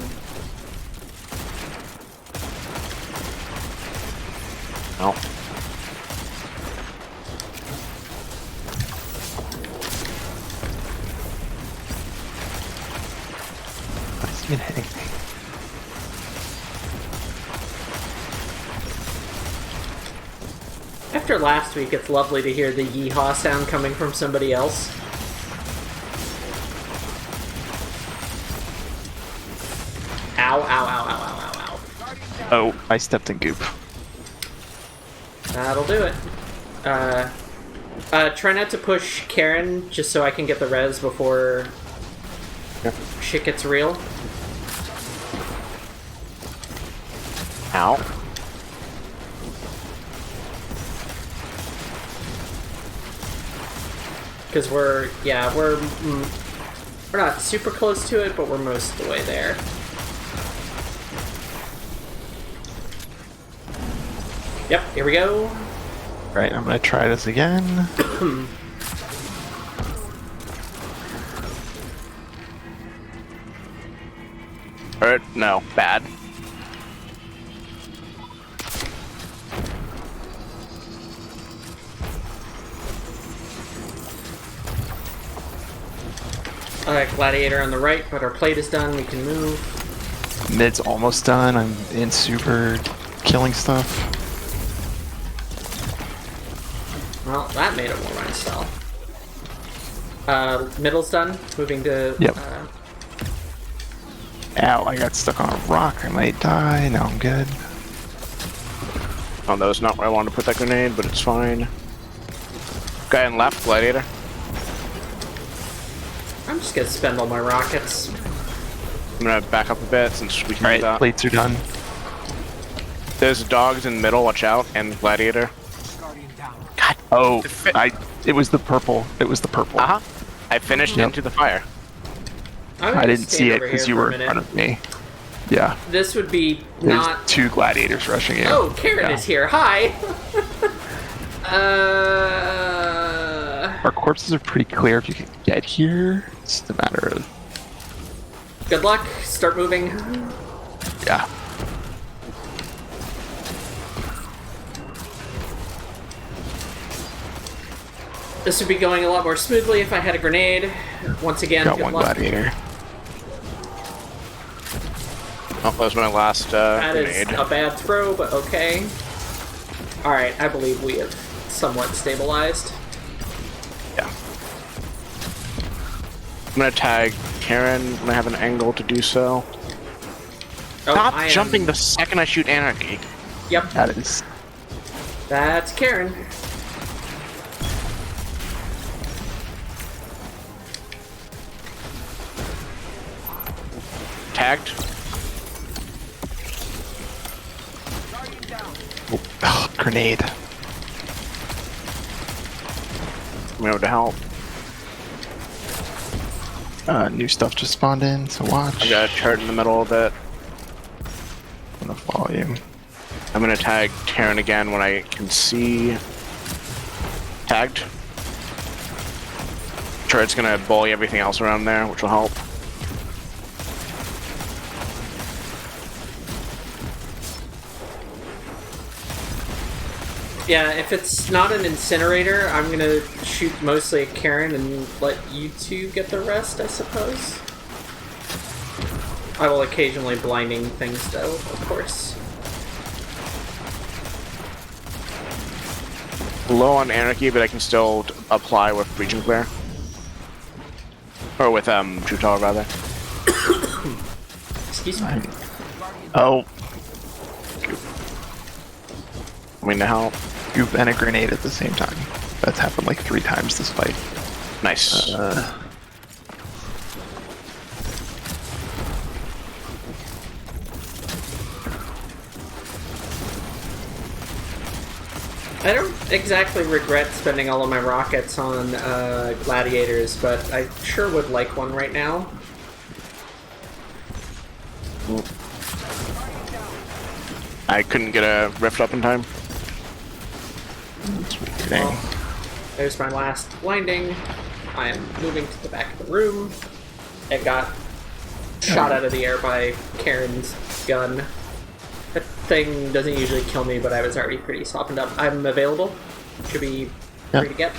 Oh. What's even hitting me? After last week, it's lovely to hear the yeehaw sound coming from somebody else. Ow, ow, ow, ow, ow, ow, ow. Oh, I stepped in goop. That'll do it. Try not to push Karen, just so I can get the res before shit gets real. Ow. Because we're not super close to it, but we're most of the way there. Yep, here we go. Right, I'm gonna try this again. Or, no, bad. Gladiator on the right, but our plate is done, we can move. Mid's almost done. I'm in super killing stuff. Well, that made it more run style. Middle's done, moving to... Yep. Ow, I got stuck on a rock. I might die. Now I'm good. Oh, that was not where I wanted to put that grenade, but it's fine. Guy on left, Gladiator. I'm just gonna spend all my rockets. I'm gonna back up a bit since we can do Alright, that. plates are done. There's dogs in the middle, watch out, and Gladiator. God. Oh, it was the purple. It was the purple. Uh-huh. I finished into the fire. I didn't see it because you were in front of me. Yeah. This would be There's not... two gladiators rushing you. Oh, Karen is here. Hi! Our corpses are pretty clear if you can get here. It's just a matter of... Good luck. Start moving. Yeah. This would be going a lot more smoothly if I had a grenade. Once again, Got good one luck. gladiator. Oh, that was my last That grenade. is a bad throw, but okay. Alright, I believe we have somewhat stabilized. Yeah. I'm gonna tag Karen when I have an angle to do so. Oh, Stop jumping the second I shoot Anarchy. Yep, That is... that's Karen. Tagged. Oh, grenade. I'm over to help. New stuff just spawned in, so watch. I got a turret in the middle of it. I'm gonna follow you. I'm gonna tag Terran again when I can see tagged. Sure, it's gonna bully everything else around there, which will help. Yeah, if it's not an incinerator, I'm gonna shoot mostly at Karen and let you two get the rest, I suppose. I will occasionally blinding things, though, of course. Low on Anarchy, but I can still apply with Breaching Flare. Or with, True Tower, rather. Excuse me. Oh, I mean, to help. goop and a grenade at the same time. That's happened like 3 times this fight. Nice. I don't exactly regret spending all of my rockets on gladiators, but I sure would like one right now. I couldn't get a rift up in time. Well, there's my last blinding. I am moving to the back of the room. It got shot out of the air by Karen's gun. That thing doesn't usually kill me, but I was already pretty softened up. I'm available. Should be free to get.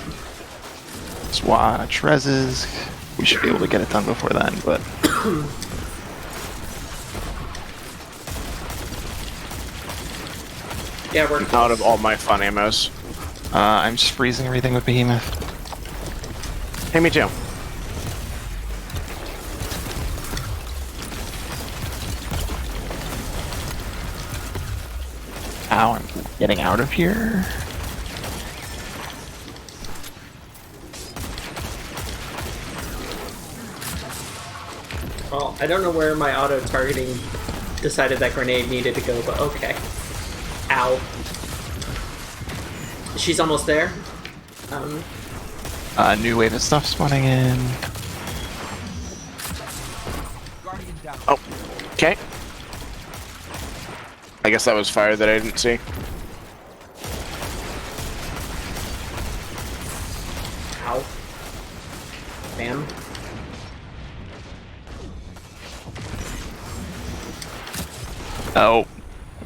Let's watch reses. We should be able to get it done before then, but Yeah, we're Out of all my fun ammos. I'm just freezing everything with Behemoth. Hey, me too. Ow, I'm getting out of here. Well, I don't know where my auto-targeting decided that grenade needed to go, but okay. Ow. She's almost there. New wave of stuff spawning in. Oh, okay. I guess that was fire that I didn't see. Ow. Bam. Oh,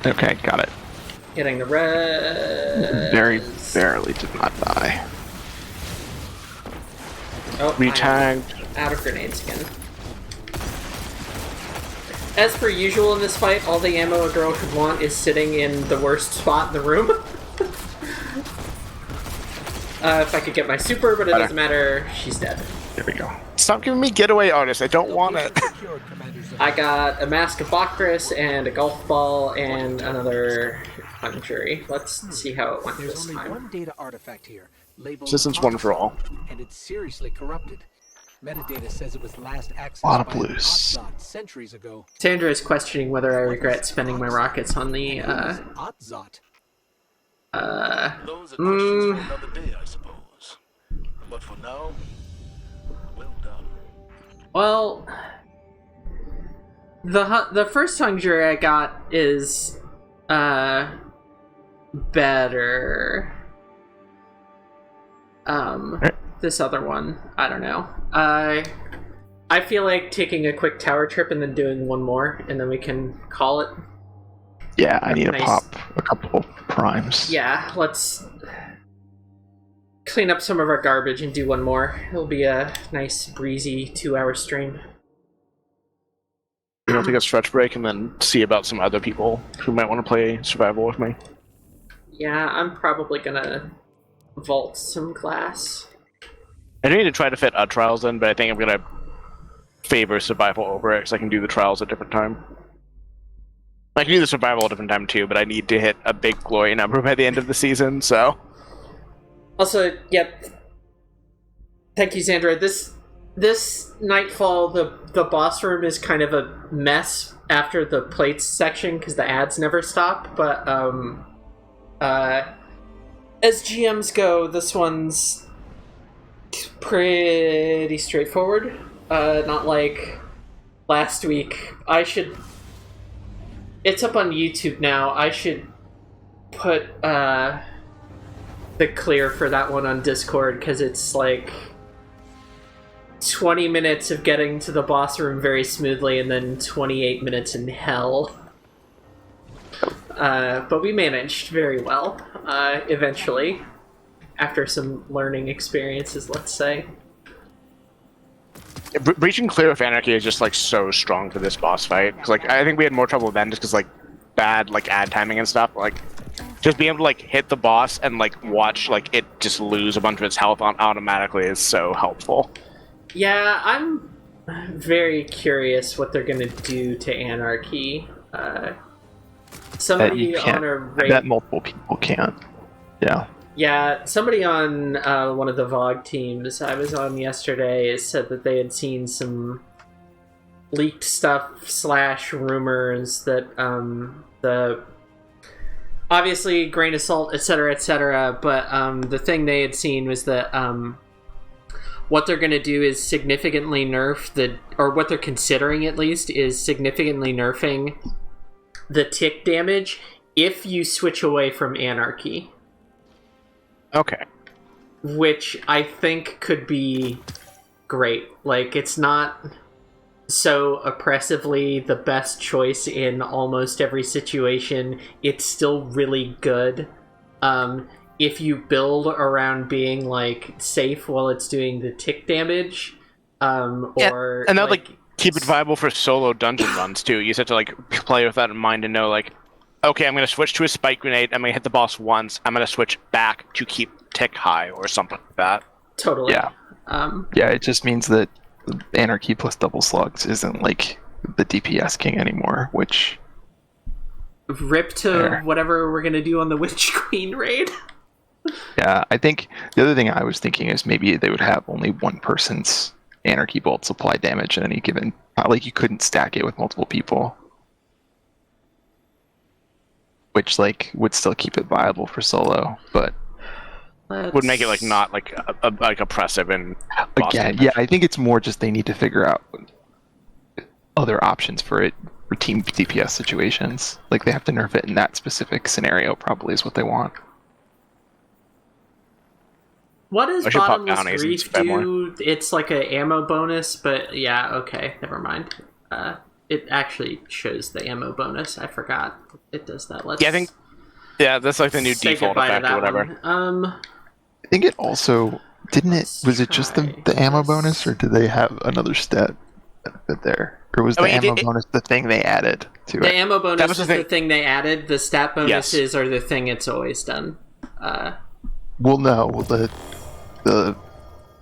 okay, got it. Getting the red. Very barely did not die. Oh, Retagged. out of grenades again. As per usual in this fight, all the ammo a girl could want is sitting in the worst spot in the room. If I could get my super, but it doesn't matter. She's dead. There we go. Stop giving me getaway artists. I don't want it. I got a Mask of Bacchus and a golf ball and another Conjury. Let's see how it went There's this only time. one data artifact here, labeled Systems one for all. and it's seriously corrupted. Metadata says it was last accessed Lot of by an blues. Otzot centuries ago. Sandra is questioning whether I regret spending my rockets on the, Otzot. Those are questions for another day, I suppose. But for now, well done. well, the first Conjury I got is, better. This other one, I don't know. I feel like taking a quick tower trip and then doing one more, and then we can call it. Yeah, I need to Nice. pop a couple primes. Yeah, let's clean up some of our garbage and do one more. It'll be a nice, breezy 2-hour stream. You know, take a stretch break and then see about some other people who might want to play survival with me. Yeah, I'm probably gonna vault some glass. I do need to try to fit trials in, but I think I'm gonna favor survival over it because I can do the trials at a different time. I can do the survival at a different time too, but I need to hit a big glory number by the end of the season, so. Also, yep. Thank you, Sandra. This Nightfall, the boss room is kind of a mess after the plates section because the ads never stop. But as GMs go, this one's pretty straightforward. Not like last week. It's up on YouTube now. I should put the clear for that one on Discord, because it's like 20 minutes of getting to the boss room very smoothly and then 28 minutes in hell. But we managed very well, eventually, after some learning experiences, let's say. Breaching clear of anarchy is just like so strong for this boss fight. 'Cause, like, I think we had more trouble then just because like bad like ad timing and stuff. Like, just being able to like hit the boss and like watch like it just lose a bunch of its health on automatically is so helpful. Yeah, I'm very curious what they're gonna do to Anarchy. Somebody on a I bet multiple people can't. Yeah. Yeah, somebody on one of the VOG teams I was on yesterday said that they had seen some leaked stuff / rumors that the obviously grain of salt, etc., but the thing they had seen was that what they're going to do is significantly nerf or what they're considering at least is significantly nerfing the tick damage if you switch away from Anarchy. Okay. Which I think could be great. Like, it's not so oppressively the best choice in almost every situation. It's still really good. If you build around being, like, safe while it's doing the tick damage, or... And that, like, keep it viable for solo dungeon runs, too. You just have to, like, play with that in mind and know, like, okay, I'm going to switch to a spike grenade, I'm going to hit the boss once, I'm going to switch back to keep tick high, or something like that. Totally. Yeah. Yeah, it just means that Anarchy plus double slugs isn't, like, the DPS king anymore, which... Rip to whatever we're going to do on the Witch Queen raid. Yeah, I think the other thing I was thinking is maybe they would have only one person's Anarchy Bolt supply damage at any given... like, you couldn't stack it with multiple people. Which, like, would still keep it viable for solo, but... would make it, like, not, like, like oppressive and... Again, yeah, I think it's more just they need to figure out other options for it for team DPS situations. Like, they have to nerf it in that specific scenario, probably, is what they want. What does Bottomless Reef do? It's like an ammo bonus, but yeah, okay, never mind. It actually shows the ammo bonus. I forgot it does that. Yeah, that's like the new default effect or whatever. I think it also was it just the ammo bonus, or did they have another stat benefit there? Or was the ammo bonus the thing they added to it? The ammo bonus is the thing they added. The stat bonuses are the thing it's always done. Well, no. The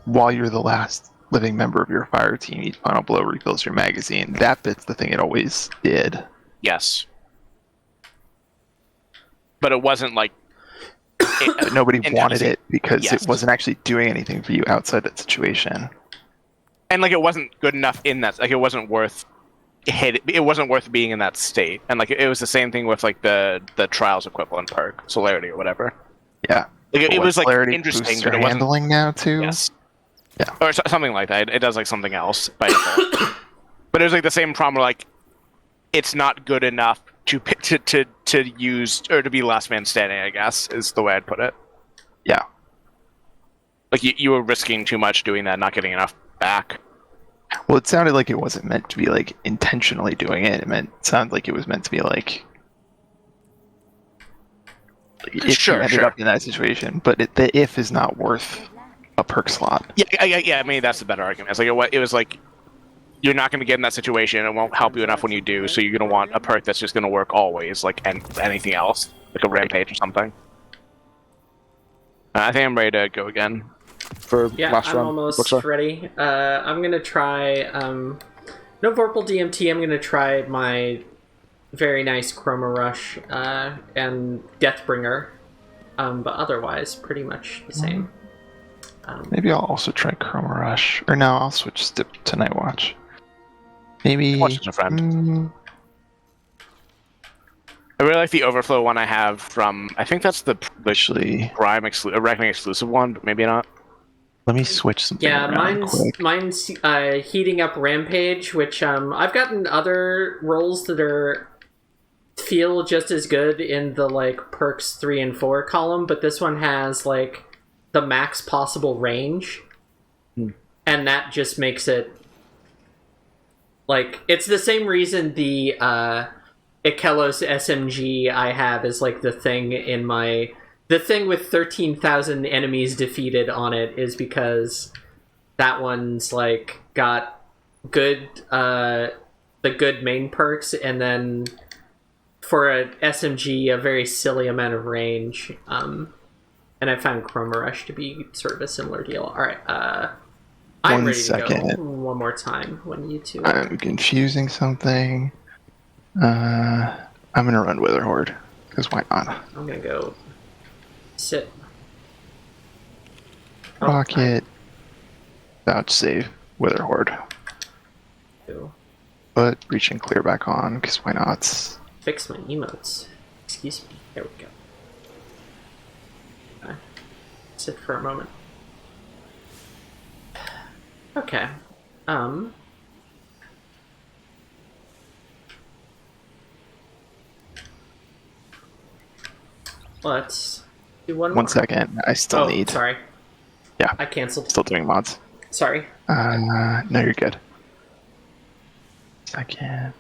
while you're the last living member of your fire team, each final blow refills your magazine. That bit's the thing it always did. Yes. But it wasn't like... nobody wanted it because it wasn't actually doing anything for you outside that situation. And, like, it wasn't good enough in that... Like, it wasn't worth... It wasn't worth being in that state. And, like, it was the same thing with, like, the Trials equivalent perk, Celerity or whatever. Yeah. Like, it was, like, interesting, but it wasn't... handling now, too? Yes. Yeah. Or something like that. It does, like, something else by default. But it was, like, the same problem where, like, it's not good enough to use, or to be last man standing, I guess, is the way I'd put it. Yeah. Like, you were risking too much doing that, not getting enough back. Well, it sounded like it wasn't meant to be, like, intentionally doing it. It sounded like it was meant to be, like... if you ended up in that situation, but the if is not worth a perk slot. Yeah, I mean, that's the better argument. It's like, it was like, you're not going to get in that situation, it won't help you enough when you do, so you're going to want a perk that's just going to work always, like anything else, like a rampage or something. I think I'm ready to go again for last I'm run. Almost ready. I'm going to try, no Vorpal DMT, I'm going to try my very nice Chroma Rush and Deathbringer, but otherwise pretty much the same. Maybe I'll also try Chroma Rush, or no, I'll switch to Night Watch. Maybe. Watch as a friend. I really like the Overflow one I have from. I think that's the Prime Reckoning exclusive one, but maybe not. Let me switch something. Yeah, mine's heating up Rampage, which I've gotten other roles that are feel just as good in the like perks 3 and 4 column, but this one has like the max possible range, and that just makes it like it's the same reason the Ikelos SMG I have is like the thing with 13,000 enemies defeated on it is because that one's like got good the good main perks, and then for a SMG a very silly amount of range. And I found Chroma Rush to be sort of a similar deal. All right, I'm ready to go one more time when you two. I'm confusing something. I'm gonna run Wither Horde because why not? I'm gonna go sit. Rocket. Vouchsafe Wither Horde. Put Reach and Clear back on because why not? Fix my emotes. Excuse me. There we go. Sit for a moment. Okay. Let's do one more. 1 second. I still need. Sorry. Yeah. I canceled. Still doing mods. Sorry. No, you're good. Second.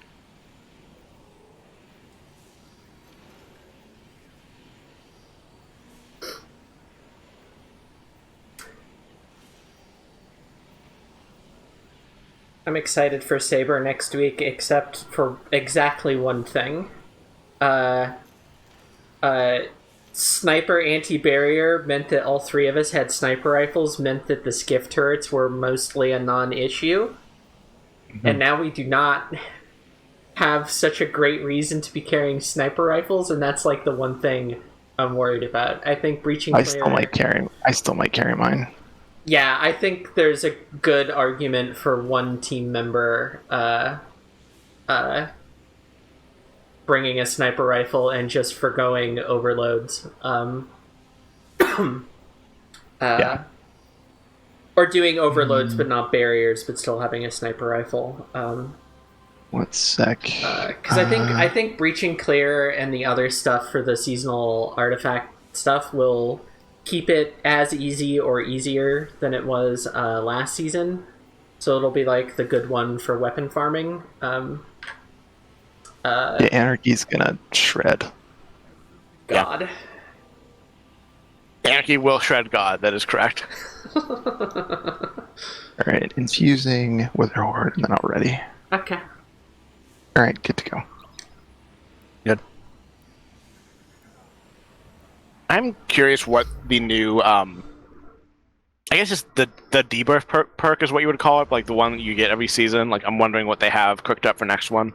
I'm excited for Saber next week, except for exactly one thing. Sniper anti-barrier meant that all three of us had sniper rifles, meant that the skiff turrets were mostly a non-issue. Mm-hmm. And now we do not have such a great reason to be carrying sniper rifles, and that's like the one thing I'm worried about. I think breaching clear... I still might carry mine. Yeah, I think there's a good argument for one team member bringing a sniper rifle and just forgoing overloads. Yeah. Or doing overloads but not barriers, but still having a sniper rifle. 1 sec. Because I think breaching clear and the other stuff for the seasonal artifact stuff will keep it as easy or easier than it was last season. So it'll be like the good one for weapon farming. The Anarchy's gonna shred. God. Yeah. Anarchy will shred God, that is correct. Alright, infusing Wither Horde, and then I'll ready. Okay. Alright, good to go. Good. I'm curious what the new, I guess just the debuff perk is what you would call it, like the one that you get every season. Like, I'm wondering what they have cooked up for next one.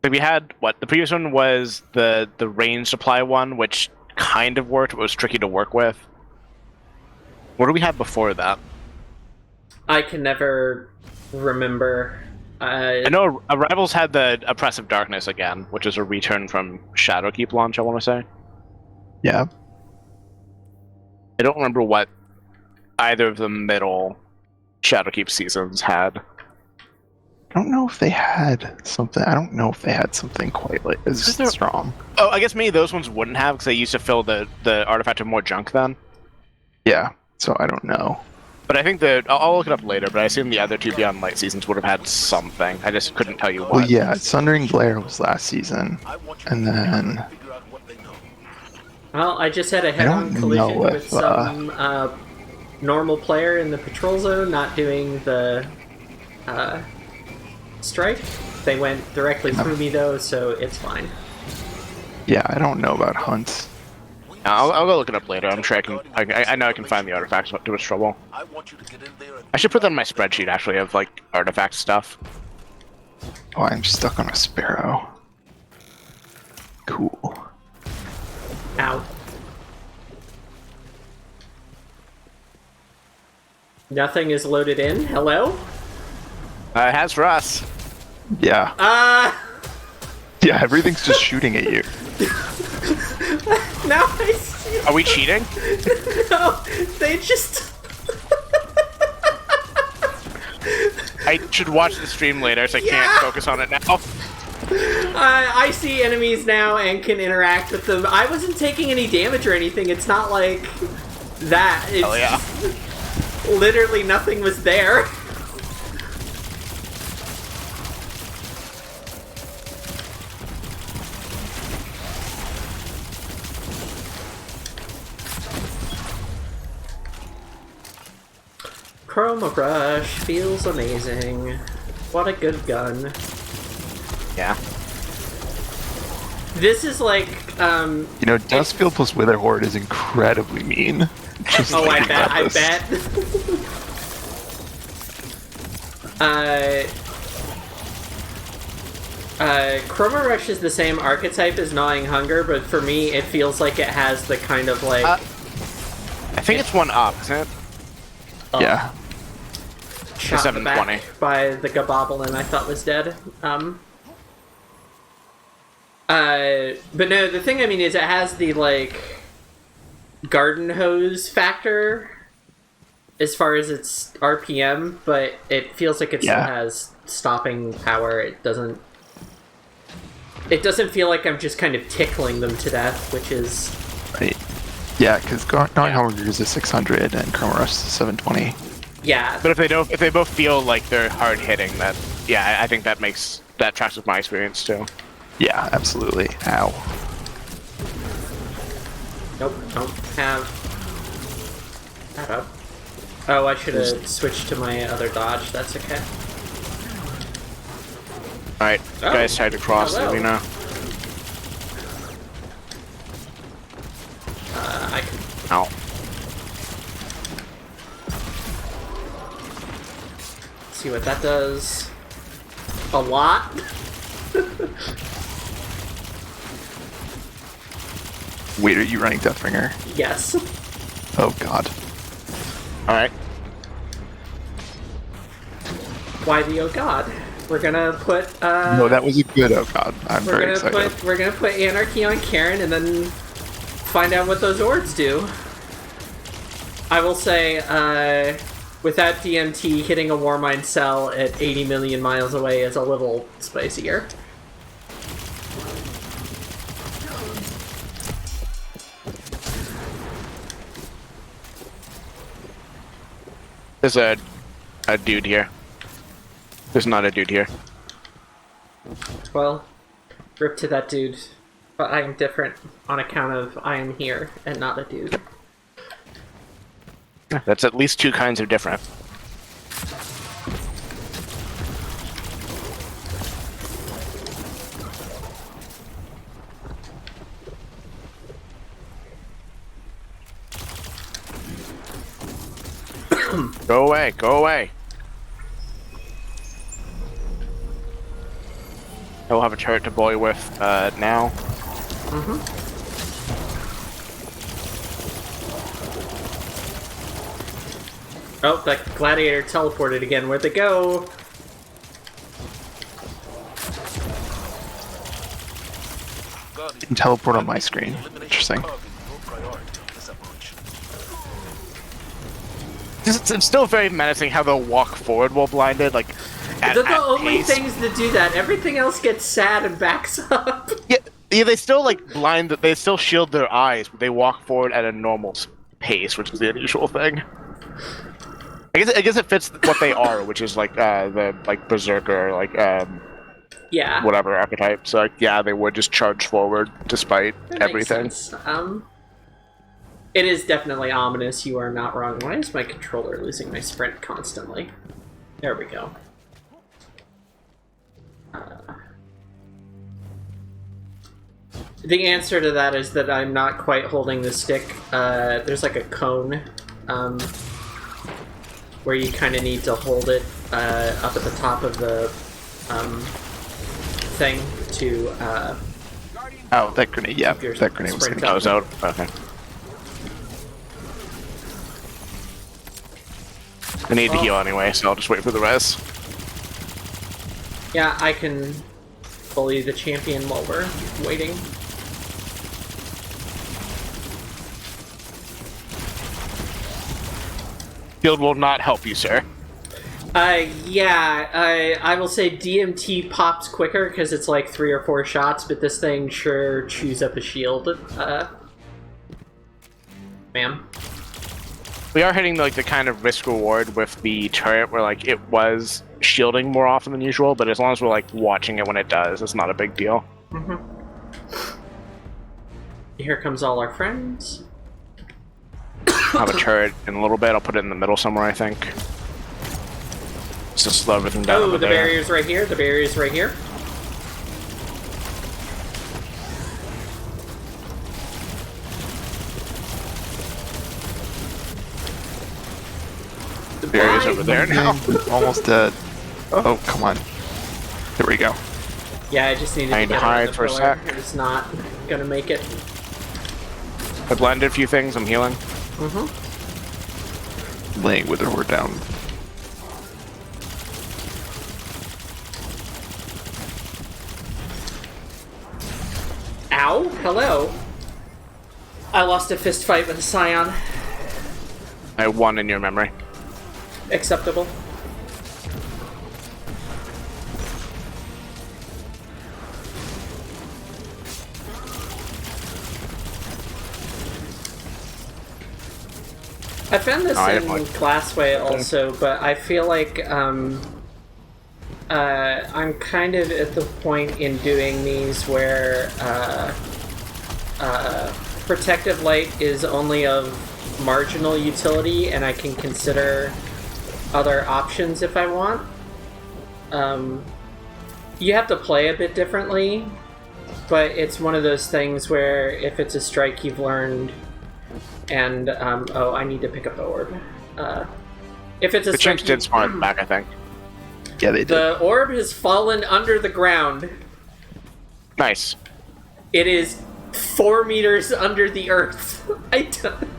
Like, we had, the previous one was the range supply one, which kind of worked, but was tricky to work with. What do we have before that? I can never remember. I know Rivals had the Oppressive Darkness again, which is a return from Shadowkeep launch, I want to say. Yeah. I don't remember what either of the middle Shadowkeep seasons had. I don't know if they had something. I don't know if they had something quite like as strong. Oh, I guess maybe those ones wouldn't have because they used to fill the artifact with more junk then. Yeah, so I don't know. But I think I'll look it up later, but I assume the other two Beyond Light seasons would have had something. I just couldn't tell you what. Well, yeah, Sundering Glare was last season, and then... Well, I just had a head-on collision with some normal player in the patrol zone not doing the strike. They went directly through me, though, so it's fine. Yeah, I don't know about hunts. I'll go look it up later. I'm sure I know I can find the artifacts to its trouble. I should put that on my spreadsheet, actually, of, like, artifact stuff. Oh, I'm stuck on a sparrow. Cool. Ow. Nothing is loaded in. Hello? It has for us. Yeah. Yeah, everything's just shooting at you. Now I see. Are we cheating? No, they just... I should watch the stream later, so I can't focus on it now. I see enemies now and can interact with them. I wasn't taking any damage or anything. It's not like that. It's Hell yeah. literally nothing was there. Chroma Brush feels amazing. What a good gun. Yeah. This is like, You know, Dustfield plus Wither Horde is incredibly mean. Just oh, I thinking bet, about I this. bet. Chroma Rush is the same archetype as Gnawing Hunger, but for me, it feels like it has the kind of like... I think it's one up, isn't it? Yeah. shot in the 720. back by the Gaboblin I thought was dead. But no, the thing I mean is it has the, like, garden hose factor as far as its RPM, but it feels like it still has stopping power. It doesn't feel like I'm just kind of tickling them to death, which is... Right. Yeah, because Gnawing Hunger is a 600 and Chroma Rush is a 720. Yeah. But if they both feel like they're hard hitting, that I think that tracks with my experience too. Yeah, absolutely. Ow. Nope, don't have that up. Oh, I should have switched to my other dodge. That's okay. Alright, Oh, guys tried to cross, hello. let me know. I can... Ow. see what that does. A lot? Wait, are you running Deathbringer? Yes. Oh god. Alright. Why the oh god? We're gonna put No, that was a good oh god. I'm very excited. we're gonna put Anarchy on Karen and then find out what those ords do. I will say, without DMT, hitting a Warmind cell at 80 million miles away is a little spicier. There's a dude here. There's not a dude here. Well, rip to that dude. But I am different on account of I am here and not a dude. That's at least two kinds of different. Go away, go away. I will have a turret to boy with now. Oh, that gladiator teleported again. Where'd they go? You can teleport on my screen. Interesting. It's still very menacing how they'll walk forward while blinded, like at They're the only pace. things that do that. Everything else gets sad and backs up. Yeah, they still like blind. They still shield their eyes, but they walk forward at a normal pace, which is the unusual thing. I guess it fits what they are, which is like the like berserker, like Yeah. whatever archetype. So like, yeah, they would just charge forward despite That makes everything. sense. It is definitely ominous. You are not wrong. Why is my controller losing my sprint constantly? There we go. The answer to that is that I'm not quite holding the stick. There's like a cone where you kind of need to hold it up at the top of the thing to Oh, that grenade. Yeah, Your that grenade was sprint gonna I was out. Okay. I need to heal anyway, so I'll just wait for the res. Yeah, I can bully the champion while we're waiting. Shield will not help you, sir. Yeah, I will say DMT pops quicker because it's like 3 or 4 shots, but this thing sure chews up a shield. Ma'am. We are hitting like the kind of risk reward with the turret where like it was shielding more often than usual, but as long as we're like watching it when it does, it's not a big deal. Mm-hmm. Here comes all our friends. I'll have a turret in a little bit. I'll put it in the middle somewhere, I think. Just to slow everything down. Oh, over the there. barrier's right here. The barrier's right here. The barrier's over there now. Almost dead. Oh, come on. There we go. Yeah, I just needed I to need to get hide on the for a pillar. sec. It's not gonna make it. I blended a few things. I'm healing. Mm-hmm. Laying with her down. Ow! Hello. I lost a fist fight with a Scion. I won in your memory. Acceptable. I found this in Glassway also, but I feel like I'm kind of at the point in doing these where protective light is only of marginal utility, and I can consider other options if I want. You have to play a bit differently, but it's one of those things where if it's a strike you've learned, and oh, I need to pick up the orb. If it's a The strike, chimps did spawn at the back, I think. Yeah, they did. the orb has fallen under the ground. Nice. It is 4 meters under the earth. I don't...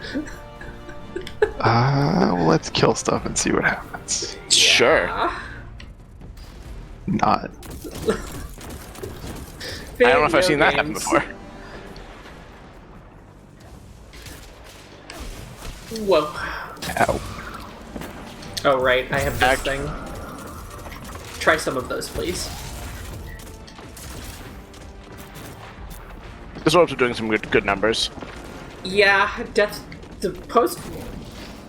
Well, let's kill stuff and see what happens. Sure. Not. I don't know if I've seen that happen before. Whoa. Ow. Oh, right, I have this Act- thing. Try some of those, please. This orbs are doing some good numbers. Yeah, the post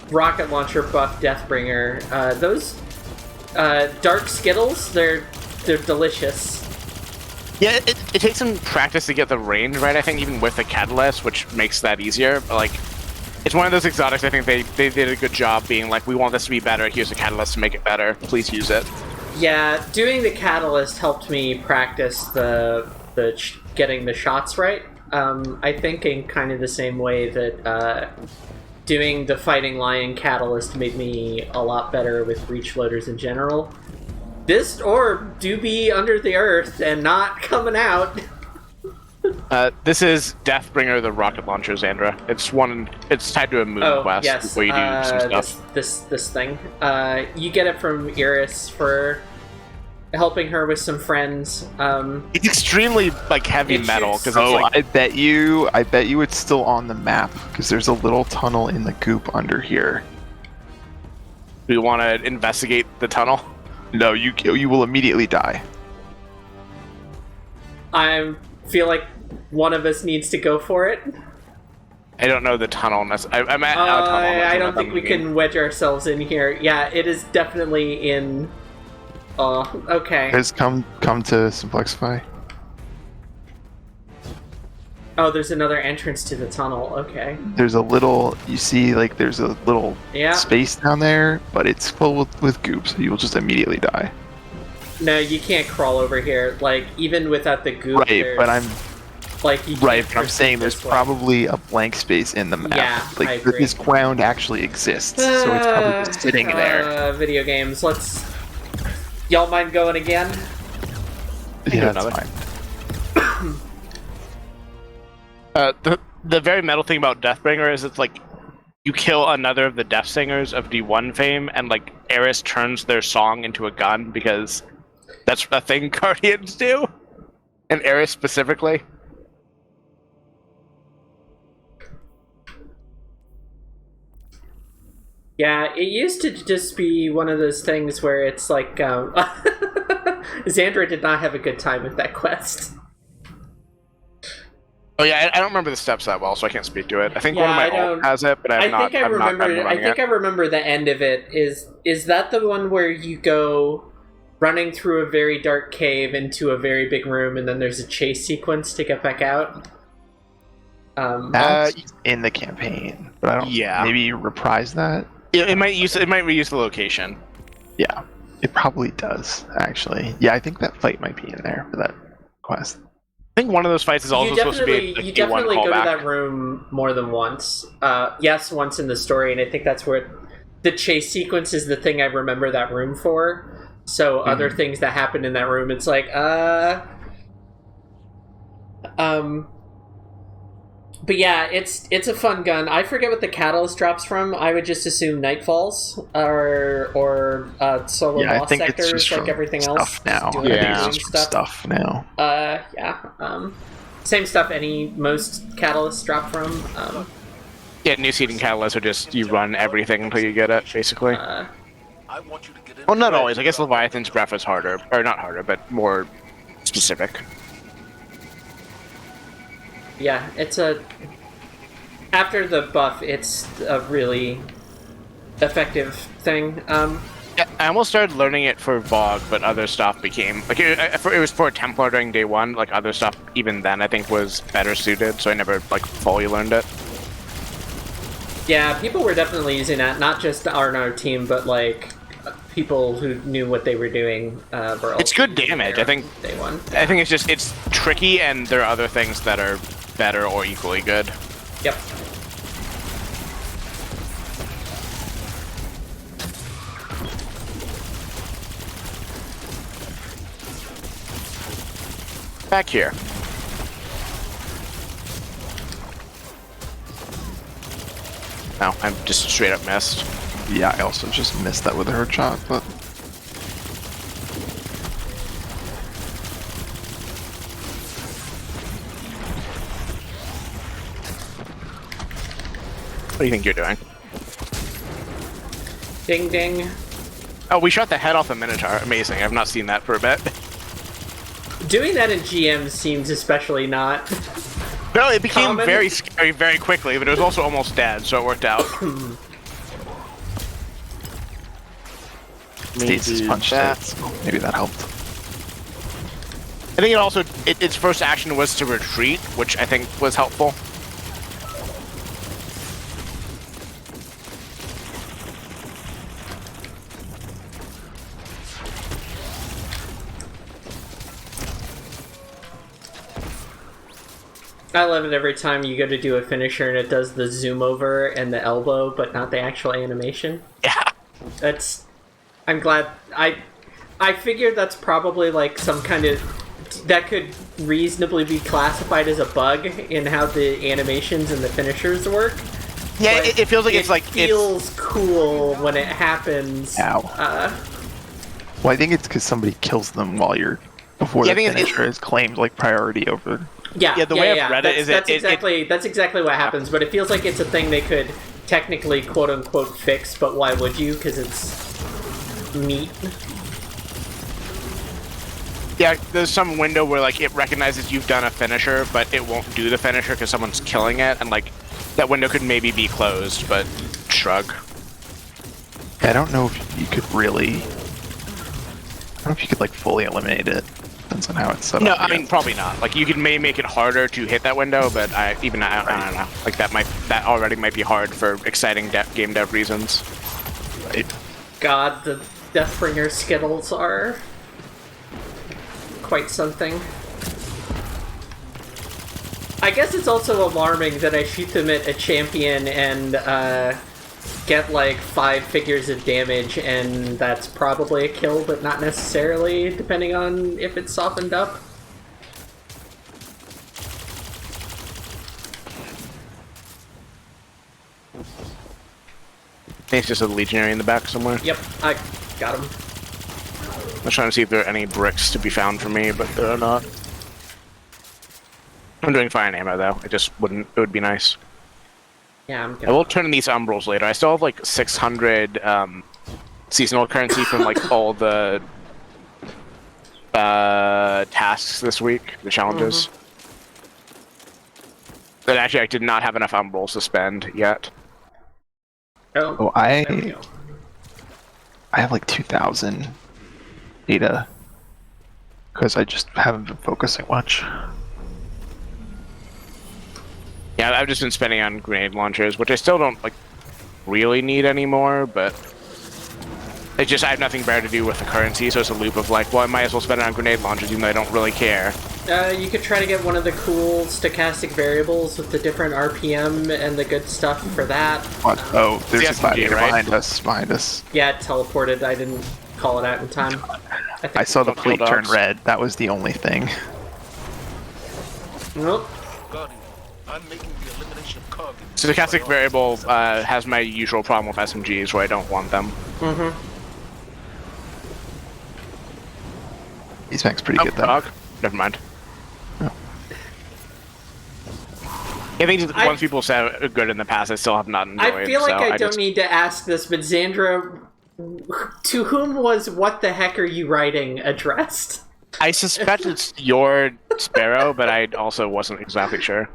rocket launcher buff Deathbringer, those dark Skittles, they're delicious. Yeah, it takes some practice to get the range right, I think, even with the catalyst, which makes that easier. But, like, it's one of those exotics I think they did a good job being like, we want this to be better, here's a catalyst to make it better, please use it. Yeah, doing the catalyst helped me practice the getting the shots right. I think in kind of the same way that doing the Fighting Lion catalyst made me a lot better with breach floaters in general. This orb do be under the earth and not coming out. This is Deathbringer, the rocket launcher, Xandra. It's tied to a moon quest yes, before you do some stuff. This thing. You get it from Iris for helping her with some friends. It's extremely like heavy It metal shoots- because Oh, it's like I bet you it's still on the map because there's a little tunnel in the goop under here. we want to investigate the tunnel. No, you will immediately die. I feel like one of us needs to go for it. I don't know the tunnel. I'm at a tunnel. I don't think we can wedge ourselves in here. Yeah, it is definitely in. Okay. Guys, come to Simplexify. Oh, there's another entrance to the tunnel. Okay. There's a little, you see, like there's a little Yeah. space down there, but it's full with goop, so you'll just immediately die. No, you can't crawl over here. Like even without the goop. Right, there's, but I'm like you right. can't But I'm proceed saying there's this way. probably a blank space in the map. Yeah, like I agree. this ground actually exists, so it's probably just sitting there. Video games. Let's. Y'all mind going again? Yeah, that's another. fine. The very metal thing about Deathbringer is it's like you kill another of the Death Singers of D1 fame, and like Eris turns their song into a gun because that's a thing Guardians do, and Eris specifically. Yeah, it used to just be one of those things where it's like, Xandra did not have a good time with that quest. Oh yeah, I don't remember the steps that well, so I can't speak to it. I think Yeah, one of my I don't- alt has it, but I've not. think I I've not remember. been I running think it. I remember the end of it. Is that the one where you go running through a very dark cave into a very big room, and then there's a chase sequence to get back out? That's in the campaign, but I don't. Yeah. Maybe reprise that. It might reuse the location. Yeah, it probably does actually. Yeah, I think that fight might be in there for that quest. I think one of those fights is also supposed to be a you D1 definitely go to callback. that room more than once. Yes, once in the story, and I think that's where the chase sequence is the thing I remember that room for. So other things that happen in that room, it's like, but yeah, it's a fun gun. I forget what the catalyst drops from. I would just assume Nightfalls or solo Yeah, I boss think it's sectors just like from everything stuff else. now. Doing I think Yeah. it's just from stuff now. Same stuff most catalysts drop from. Yeah, new seeding catalysts are just you run everything until you get it, basically. I want you to get in. Well, not always. I guess Leviathan's breath is harder, or not harder, but more specific. Yeah, after the buff, it's a really effective thing. Yeah, I almost started learning it for Vogue, but other stuff became like it was for Templar during day one. Like other stuff, even then, I think was better suited, so I never like fully learned it. Yeah, people were definitely using that, not just our team, but like people who knew what they were doing. Were It's also good using damage. their I think. day one. I think it's tricky, and there are other things that are better or equally good. Yep. Back here. No, I'm just straight up missed. Yeah, I also just missed that with a hurt shot, but What do you think you're doing? Ding ding. Oh, we shot the head off a Minotaur. Amazing. I've not seen that for a bit. Doing that in GM seems especially not. No, it became Common. very scary very quickly, but it was also almost dead, so it worked out. Stasis punched it, so maybe that helped. I think it also its first action was to retreat, which I think was helpful. I love it every time you go to do a finisher and it does the zoom over and the elbow, but not the actual animation. Yeah. I'm glad. I figured that's probably like some kind of that could reasonably be classified as a bug in how the animations and the finishers work. Yeah, But it feels like it's like feels cool when it happens. Ow. Well, I think it's because somebody kills them while you're before Yeah, I the think finisher is claimed like priority over. Yeah, the way I've read it is that's exactly what happens. But it feels like it's a thing they could technically quote unquote fix. But why would you? Because it's meat. Yeah, there's some window where like it recognizes you've done a finisher, but it won't do the finisher because someone's killing it, and like that window could maybe be closed, but shrug. I don't know if you could really. I don't know if you could like fully eliminate it. Depends on how it's set No, up. I mean probably not. Like you could maybe make it harder to hit that window, but I don't know. Like that already might be hard for exciting game dev reasons. Right. God, the Deathbringer Skittles are quite something. I guess it's also alarming that I shoot them at a champion and get like 5 figures of damage, and that's probably a kill, but not necessarily, depending on if it's softened up. I think it's just a legionary in the back somewhere. Yep, I got him. I'm trying to see if there are any bricks to be found for me, but there are not. I'm doing fine ammo though. It just wouldn't. It would be nice. Yeah, I'm I gonna. will turn in these umbrals later. I still have like 600 seasonal currency from like all the tasks this week, the challenges. But actually, I did not have enough umbrals to spend yet. Oh, there we go. I have like 2,000 data because I just haven't been focusing much. Yeah, I've just been spending on grenade launchers, which I still don't like really need anymore, but it's just I have nothing better to do with the currency, so it's a loop of like, well, I might as well spend it on grenade launchers even though I don't really care. You could try to get one of the cool stochastic variables with the different RPM and the good stuff for that. What? Oh, there's It's a the SMG, gladiator right? behind us. Yeah, it teleported. I didn't call it out in time. I saw the Don't plate kill turn dogs. red. That was the only thing. Nope. Guardian, I'm making the elimination of cargo. Stochastic variable has my usual problem with SMGs where I don't want them. These mech's pretty good though. Dog. Never mind. Oh. I think once people said are good in the past, I still have not enjoyed. I feel like so I don't just- need to ask this, but Xandra, to whom was "What the heck are you writing" addressed? I suspect it's your Sparrow, but I also wasn't exactly sure.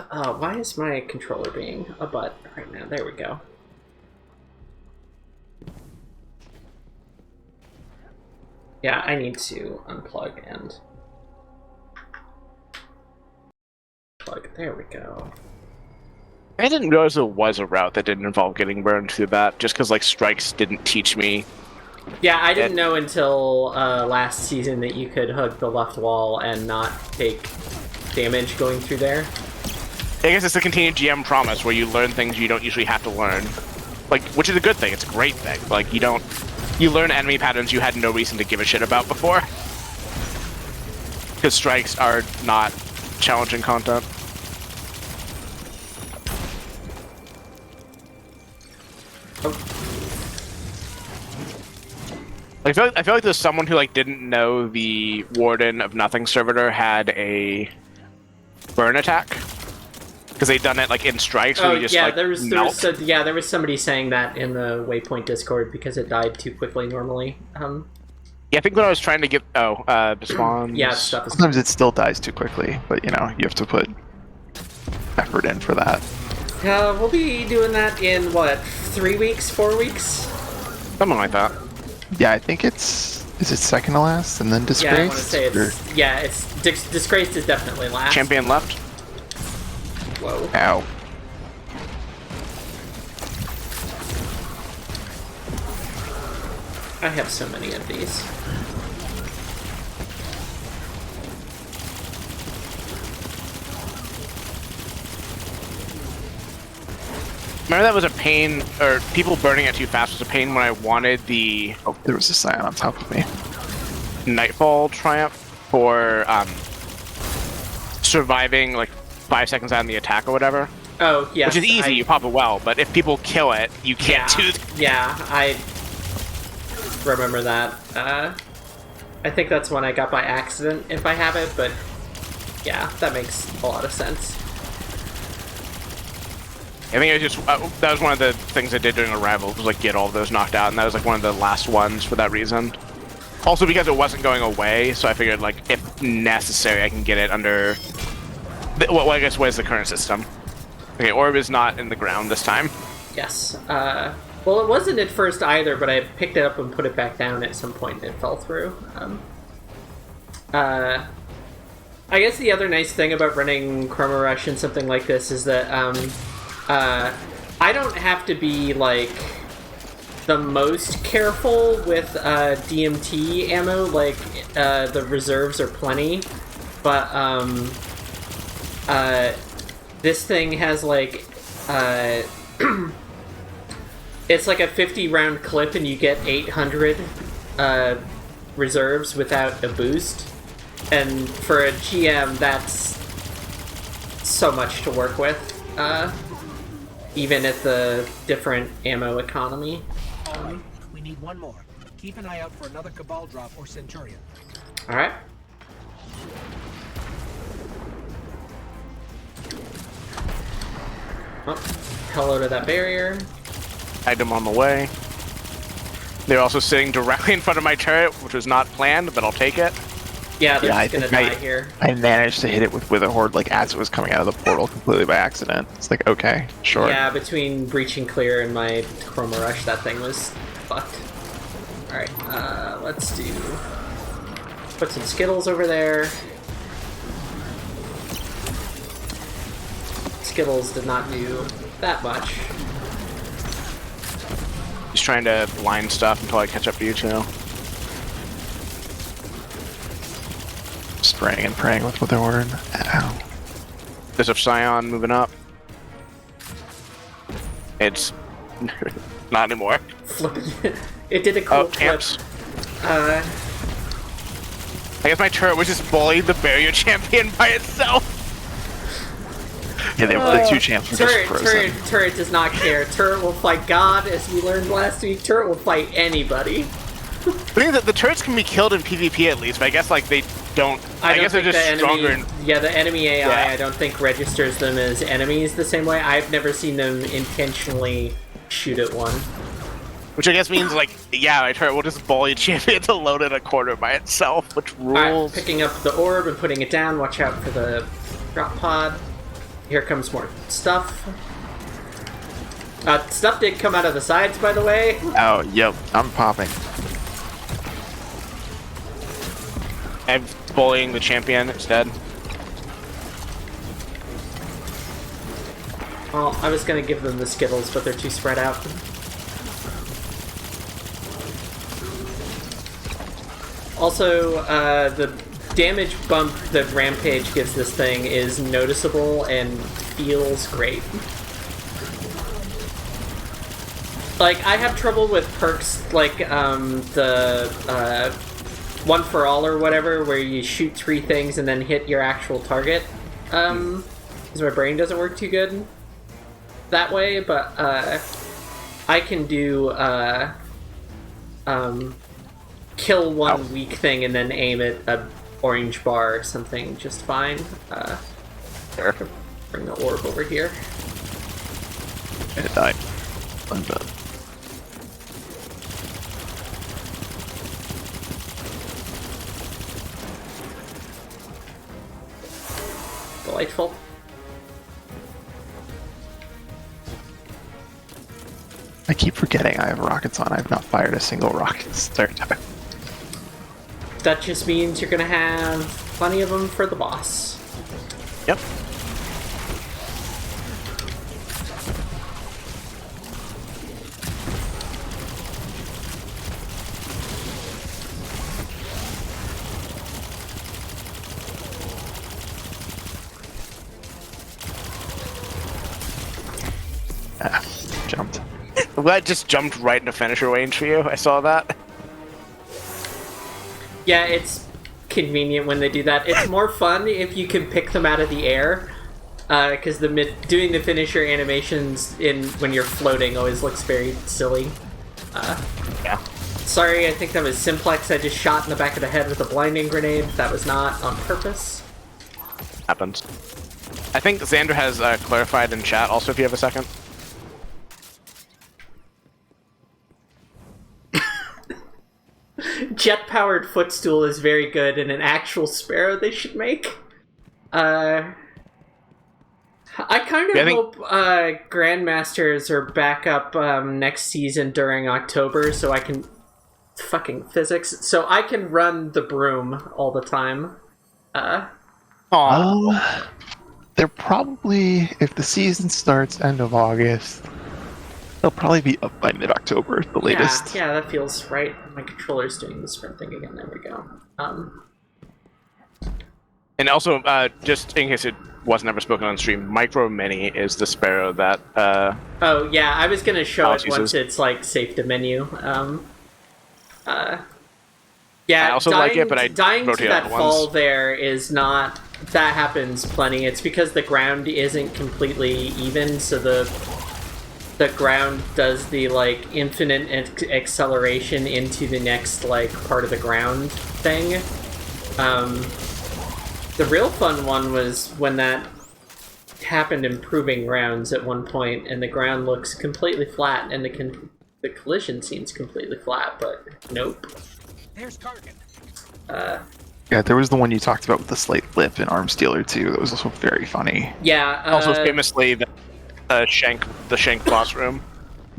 Why is my controller being a butt right now? There we go. Yeah, I need to unplug and plug. There we go. I didn't realize there was a route that didn't involve getting burned through that, just because like strikes didn't teach me. Yeah, I didn't know until last season that you could hug the left wall and not take damage going through there. I guess it's the continued GM promise where you learn things you don't usually have to learn, like which is a good thing. It's a great thing. Like you learn enemy patterns you had no reason to give a shit about before, because strikes are not challenging content. I feel like there's someone who like didn't know the Warden of Nothing servitor had a burn attack because they'd done it like in strikes where you just yeah, like there was somebody saying that in the Waypoint Discord because it died too quickly normally. Yeah, I think when I was trying to get spawns. Yeah, stuff is. Sometimes it still dies too quickly, but you know, you have to put effort in for that. We'll be doing that in what, 3 weeks, 4 weeks? Something like that. Yeah, I think is it second to last and then Disgraced? Yeah, I want to say it's Disgraced is definitely last. Champion left. Whoa. Ow. I have so many of these. Remember that was a pain, or people burning it too fast was a pain when I wanted the Oh, there was a Scion on top of me. Nightfall Triumph for surviving like 5 seconds out in the attack or whatever. Oh, yeah. Which is easy, you pop it well, but if people kill it, you can't do that. Yeah, I remember that. I think that's one I got by accident if I have it, but yeah, that makes a lot of sense. I think it was just that was one of the things I did during Arrival was like get all of those knocked out, and that was like one of the last ones for that reason. Also because it wasn't going away, so I figured like if necessary, I can get it under. Well, I guess what is the current system? Okay, Orb is not in the ground this time. Yes. Well, it wasn't at first either, but I picked it up and put it back down at some point and it fell through. I guess the other nice thing about running Chroma Rush and something like this is that I don't have to be like the most careful with DMT ammo. Like the reserves are plenty, but this thing has like it's like a 50 round clip and you get 800 reserves without a boost, and for a GM that's so much to work with, even at the different ammo economy. All right, we need one more. Keep an eye out for another Cabal drop or Centurion. Alright. Oh, hello to that barrier. Item on the way. They're also sitting directly in front of my turret, which was not planned, but I'll take it. Yeah, they're Yeah, I just gonna think die here. I managed to hit it with Wither Horde like as it was coming out of the portal completely by accident. It's like, okay, sure. Yeah, between breaching clear and my chroma rush, that thing was fucked. Alright, let's do... Put some Skittles over there. Skittles did not do that much. Just trying to line stuff until I catch up to you two. Spraying and praying with Wither Horde. Ow. There's a Scion moving up. It's not anymore. It did a cool Oh, flip. camps. I guess my turret was just bullying the barrier champion by itself. Yeah, the two champs were just frozen. Turret does not care. Turret will fight God, as we learned last week. Turret will fight anybody. I think that the turrets can be killed in PvP at least, but I guess like they don't. I guess they're just stronger. Yeah, the enemy AI, Yeah. I don't think registers them as enemies the same way. I've never seen them intentionally shoot at one. Which I guess means like, yeah, my turret will just bully a champion to load in a corner by itself, which rules. Alright, picking up the orb and putting it down. Watch out for the drop pod. Here comes more stuff. Stuff did come out of the sides, by the way. Oh, yep, I'm popping. I'm bullying the champion instead. Well, I was gonna give them the Skittles, but they're too spread out. Also, the damage bump that Rampage gives this thing is noticeable and feels great. Like, I have trouble with perks like the One for All or whatever, where you shoot 3 things and then hit your actual target. Because my brain doesn't work too good that way, but I can do kill one weak thing and then aim at a orange bar or something just fine. There. Bring the orb over here. And it died. I'm done. Delightful. I keep forgetting I have rockets on. I have not fired a single rocket this entire time. That just means you're gonna have plenty of them for the boss. Yep. Ah, jumped. That just jumped right into finisher range for you. I saw that. Yeah, it's convenient when they do that. It's more fun if you can pick them out of the air, because doing the finisher animations when you're floating always looks very silly. Yeah. Sorry, I think that was Simplex. I just shot in the back of the head with a blinding grenade. That was not on purpose. Happens. I think Xander has clarified in chat also if you have a second. Jet-powered footstool is very good, and an actual sparrow they should make. I kind of hope Grandmasters are back up next season during October, so I can... Fucking physics. So I can run the broom all the time. They're probably, if the season starts end of August, they'll probably be up by mid-October at the latest. Yeah, that feels right. My controller's doing the sprint thing again. There we go. And also, just in case it wasn't ever spoken on stream, Micro Mini is the sparrow that. Oh yeah, I was gonna show it Alex once uses. it's like safe to menu. Yeah, I also like it, but I dying to rotate that out fall once. there is not. That happens plenty. It's because the ground isn't completely even, so the ground does the like infinite acceleration into the next like part of the ground thing. The real fun one was when that happened improving rounds at one point, and the ground looks completely flat, and the collision seems completely flat, but nope. There's Kargan. Yeah, there was the one you talked about with the slight lip in Arm Stealer too. That was also very funny. Yeah. Also, famously, the Shank boss room.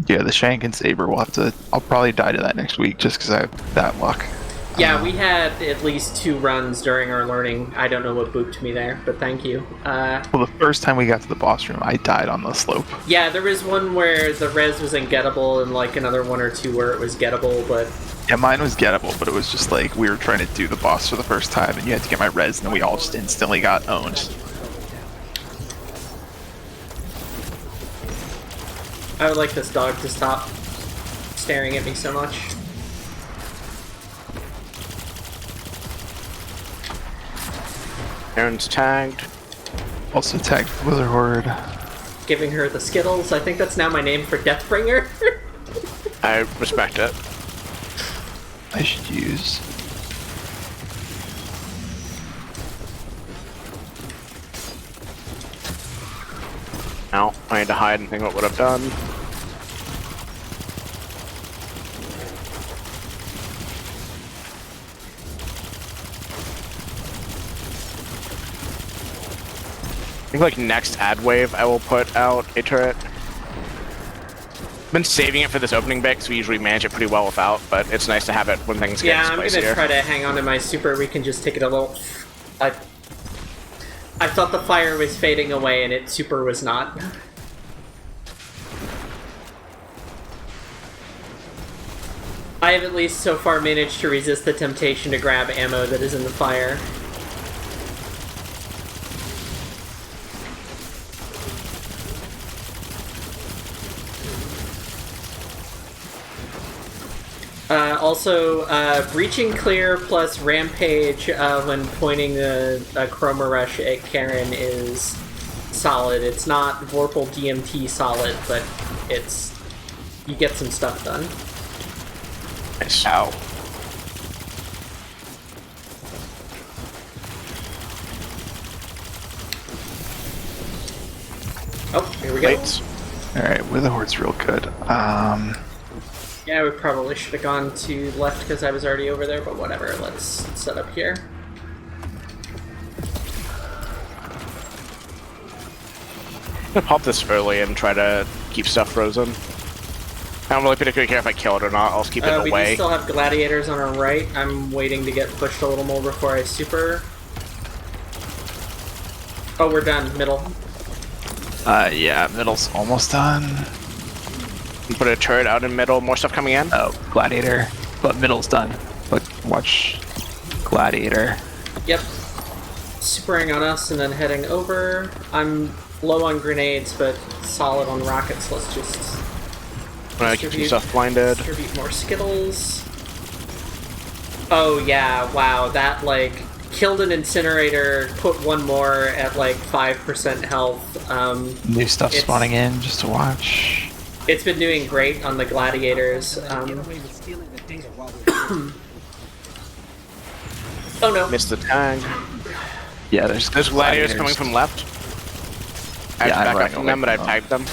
Yeah, the Shank and Saber. I'll probably die to that next week just because I have that luck. Yeah, we had at least 2 runs during our learning. I don't know what booped me there, but thank you. Well, the first time we got to the boss room, I died on the slope. Yeah, there was one where the res was ungettable, and like another 1 or 2 where it was gettable, but... Yeah, mine was gettable, but it was just like we were trying to do the boss for the first time, and you had to get my res, and then we all just instantly got owned. I would like this dog to stop staring at me so much. Aaron's tagged. Also tagged Wither Horde. Giving her the Skittles. I think that's now my name for Deathbringer. I respect it. I should use. Now, I need to hide and think what would have done. I think like next ad wave I will put out a turret. I've been saving it for this opening bit because we usually manage it pretty well without, but it's nice to have it when things get spicier. I'm gonna try to hang on to my super. We can just take it a little... I thought the fire was fading away and its super was not. I have at least so far managed to resist the temptation to grab ammo that is in the fire. Breaching clear plus rampage when pointing a Chroma Rush at Karen is solid. It's not Vorpal DMT solid, but you get some stuff done. Nice. Ow. Oh, here we go. Alright, Wither Horde's real good. Yeah, we probably should have gone to the left because I was already over there, but whatever. Let's set up here. I'm gonna pop this early and try to keep stuff frozen. I don't really particularly care if I kill it or not. I'll just keep it We away. do still have gladiators on our right. I'm waiting to get pushed a little more before I super. Oh, we're done. Middle. Yeah, middle's almost done. Put a turret out in middle. More stuff coming in. Oh, Gladiator. But middle's done. But watch Gladiator. Yep. Supering on us and then heading over. I'm low on grenades, but solid on rockets. Let's just I'm gonna keep some stuff blinded. Distribute more Skittles. Oh yeah, wow, that like killed an incinerator, put one more at like 5% health. New stuff spawning in just to watch. It's been doing great on the gladiators. Oh no. Missed the tag. Yeah, there's gladiators coming from left. I have to back up from them, but I've tagged them.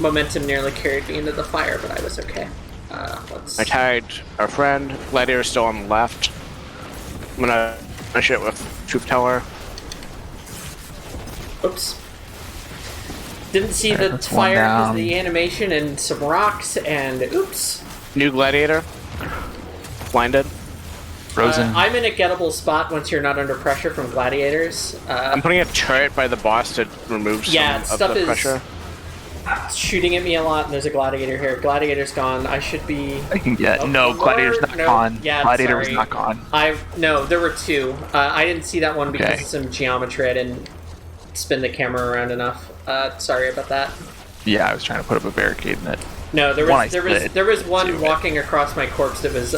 Momentum nearly carried me into the fire, but I was okay. I tagged our friend. Gladiator's still on the left. I'm gonna finish it with Truth Teller. Oops. Didn't see the fire because the animation and some rocks and oops. New gladiator. Blinded. Frozen. I'm in a gettable spot once you're not under pressure from gladiators. I'm putting a turret by the boss to remove some of the pressure. Shooting at me a lot, and there's a gladiator here. Gladiator's gone. I should be. I can get no. Gladiator's not gone. Yeah, Gladiator was not gone. No, there were 2. I didn't see that one because of some geometry. I didn't spin the camera around enough. Sorry about that. Yeah, I was trying to put up a barricade in it. No, there was one walking across my corpse that was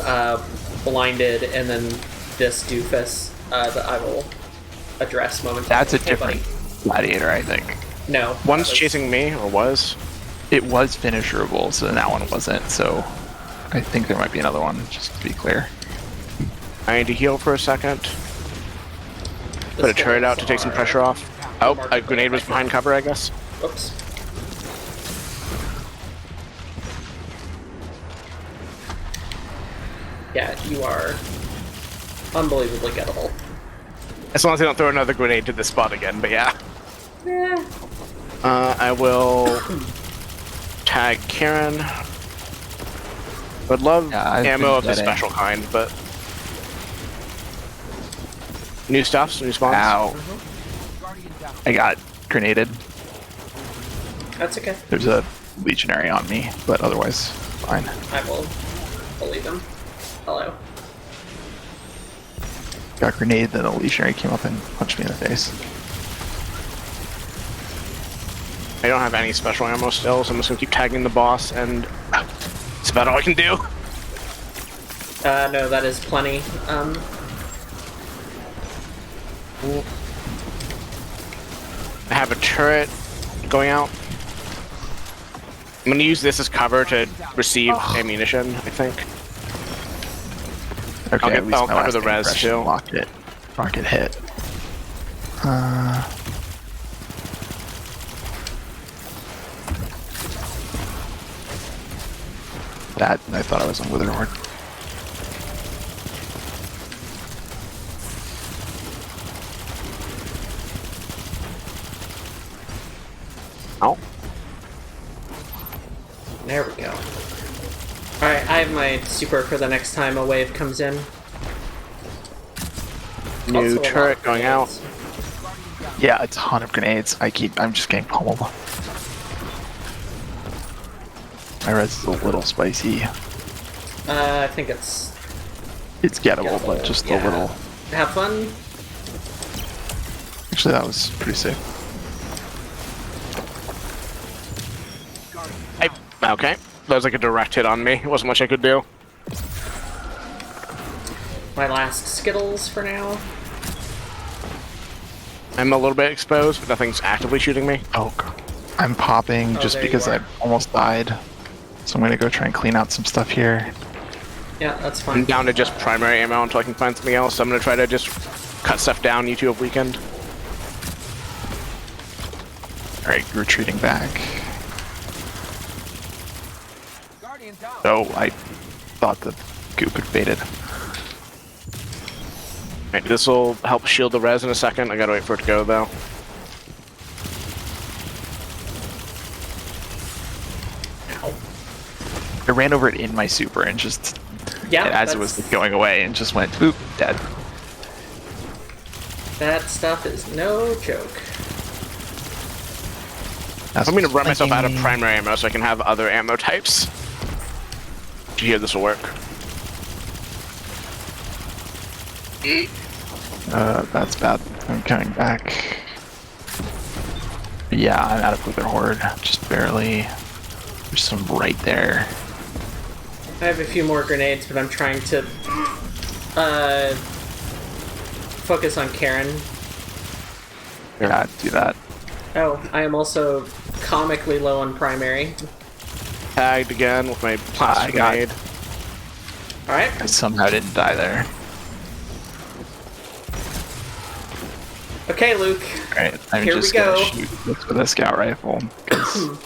blinded, and then this doofus that I will address momentarily. That's a different gladiator, I think. No. One's chasing me, or was? It was finisherable, so that one wasn't, so I think there might be another one, just to be clear. I need to heal for a second. Put a turret out to take some pressure off. Oh, a grenade was behind cover, I guess. Oops. Yeah, you are unbelievably gettable. As long as they don't throw another grenade to this spot again, but yeah. Yeah. I will tag Karen. Would love ammo of the special kind, but new stuffs, new spawns. Ow. I got grenaded. That's okay. There's a legionary on me, but otherwise, fine. I will believe him. Hello. Got grenaded, then a legionary came up and punched me in the face. I don't have any special ammo still, so I'm just gonna keep tagging the boss, and that's about all I can do. No, that is plenty. I have a turret going out. I'm gonna use this as cover to receive ammunition, I think. Okay, at least I'll my cover last the res impression too. Rocket hit. That, I thought I was on Witherhorde. Oh. There we go. Alright, I have my super for the next time a wave comes in. New Also a lot turret of going out. grenades. Yeah, a ton of grenades. I'm just getting pummeled. My res is a little spicy. I think it's... It's gettable, but just a little. Have fun. Actually, that was pretty sick. Okay. That was like a direct hit on me. It wasn't much I could do. My last Skittles for now. I'm a little bit exposed, but nothing's actively shooting me. Oh, I'm popping just there you because are. I almost died. So I'm gonna go try and clean out some stuff here. Yeah, that's fine. I'm down to just primary ammo until I can find something else. So I'm gonna try to just cut stuff down. You two have weekend. Alright, retreating back. Guardian down. Oh, I thought the goop had faded. Alright, this will help shield the res in a second. I gotta wait for it to go though. I ran over it in my super and just, Yeah, as it was going away, and just went, boop, dead. That stuff is no joke. I'm gonna run myself out of primary ammo so I can have other ammo types. Do you hear this will work? That's bad. I'm coming back. Yeah, I'm out of Witherhorde. Just barely. There's some right there. I have a few more grenades, but I'm trying to focus on Karen. Yeah, do that. Oh, I am also comically low on primary. Tagged again with my I plastic got- grenade. Alright. I somehow didn't die there. Okay, Luke. Alright, I'm Here we just go. gonna shoot this with a scout rifle. 'Cause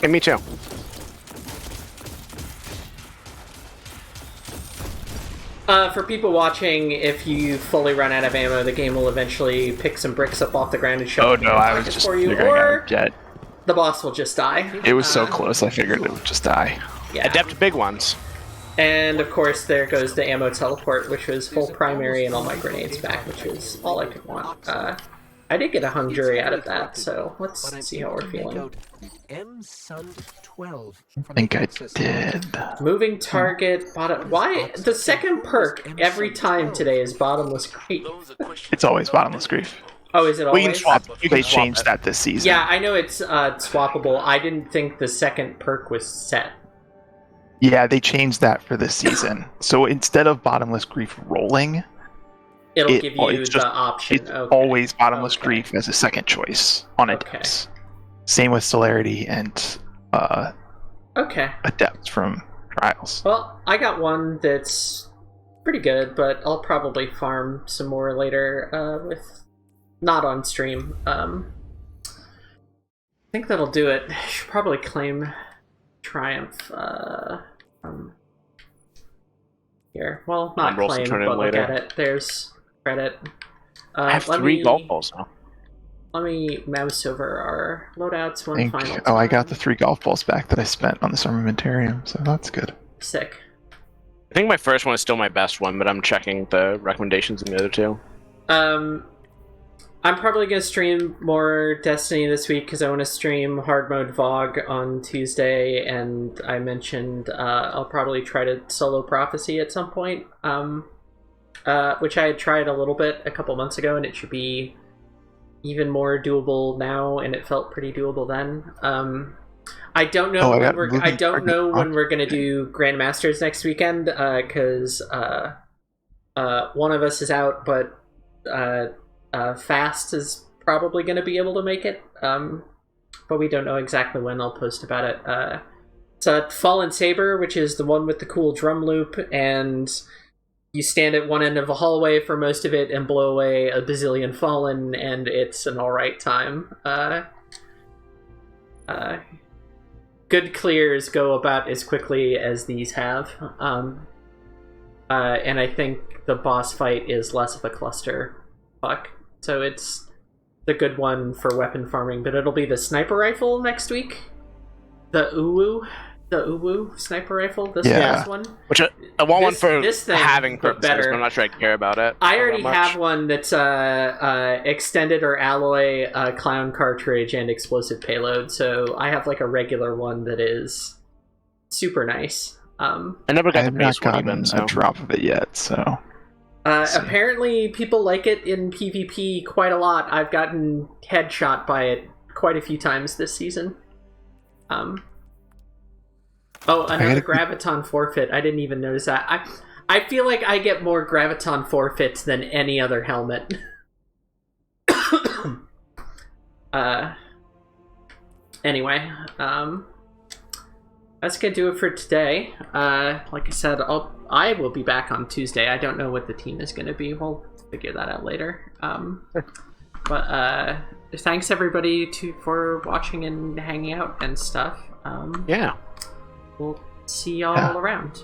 Hey, me too. For people watching, if you fully run out of ammo, the game will eventually pick some bricks up off the ground and shove oh them in no, your I was pockets just for you, figuring or out jet. the boss will just die. It was so close, I figured it would just die. Yeah. Adept big ones. And of course, there goes the ammo teleport, which was full primary and all my grenades back, which was all I could want. I did get a hung jury out of that, so let's see how we're feeling. M-Sun-12 I think I did. Moving target, bottom. Why? The second perk every time today is bottomless grief. Those are questions It's always bottomless grief. Oh, is it We always? can swap. You They can swap changed it. that this season. Yeah, I know it's swappable. I didn't think the second perk was set. Yeah, they changed that for this season. So instead of bottomless grief rolling, It'll It- give oh, you it's the just- option. it's Okay. always bottomless Okay. grief as a second choice on Okay. adepts. Same with celerity and Okay. adept from trials. Well, I got one that's pretty good, but I'll probably farm some more later with not on stream. I think that'll do it. Should probably claim triumph from here. Well, not Roll some claim, turn in but look later. at it. There's credit. I have 3 golf balls now. Let me mouse over our loadouts one Think, final oh, I got time. the 3 golf balls back that I spent on this armamentarium, so that's good. Sick. I think my first one is still my best one, but I'm checking the recommendations in the other 2. I'm probably going to stream more Destiny this week because I want to stream Hard Mode VOG on Tuesday, and I mentioned I'll probably try to solo Prophecy at some point, which I had tried a little bit a couple months ago, and it should be even more doable now, and it felt pretty doable then. I don't know when we're going to do Grandmasters next weekend because one of us is out, but Fast is probably going to be able to make it, but we don't know exactly when. I'll post about it. It's a Fallen Saber, which is the one with the cool drum loop, and you stand at one end of a hallway for most of it and blow away a bazillion Fallen, and it's an alright time. Good clears go about as quickly as these have, and I think the boss fight is less of a cluster fuck. So it's the good one for weapon farming, but it'll be the sniper rifle next week. The Uwu sniper rifle. This one. Which I want one for this thing, having but purposes, better. but I'm not sure I care about it. I already that much. have one that's extended or alloy clown cartridge and explosive payload, so I have like a regular one that is super nice. I never got I the have not base one gotten even, so. a drop of it yet, so... Apparently people like it in PvP quite a lot. I've gotten headshot by it quite a few times this season. Oh, another Graviton forfeit. I didn't even notice that. I feel like I get more Graviton forfeits than any other helmet. Anyway, that's gonna do it for today. Like I said, I will be back on Tuesday. I don't know what the team is gonna be. We'll figure that out later. But thanks everybody for watching and hanging out and stuff. Yeah. We'll see y'all around.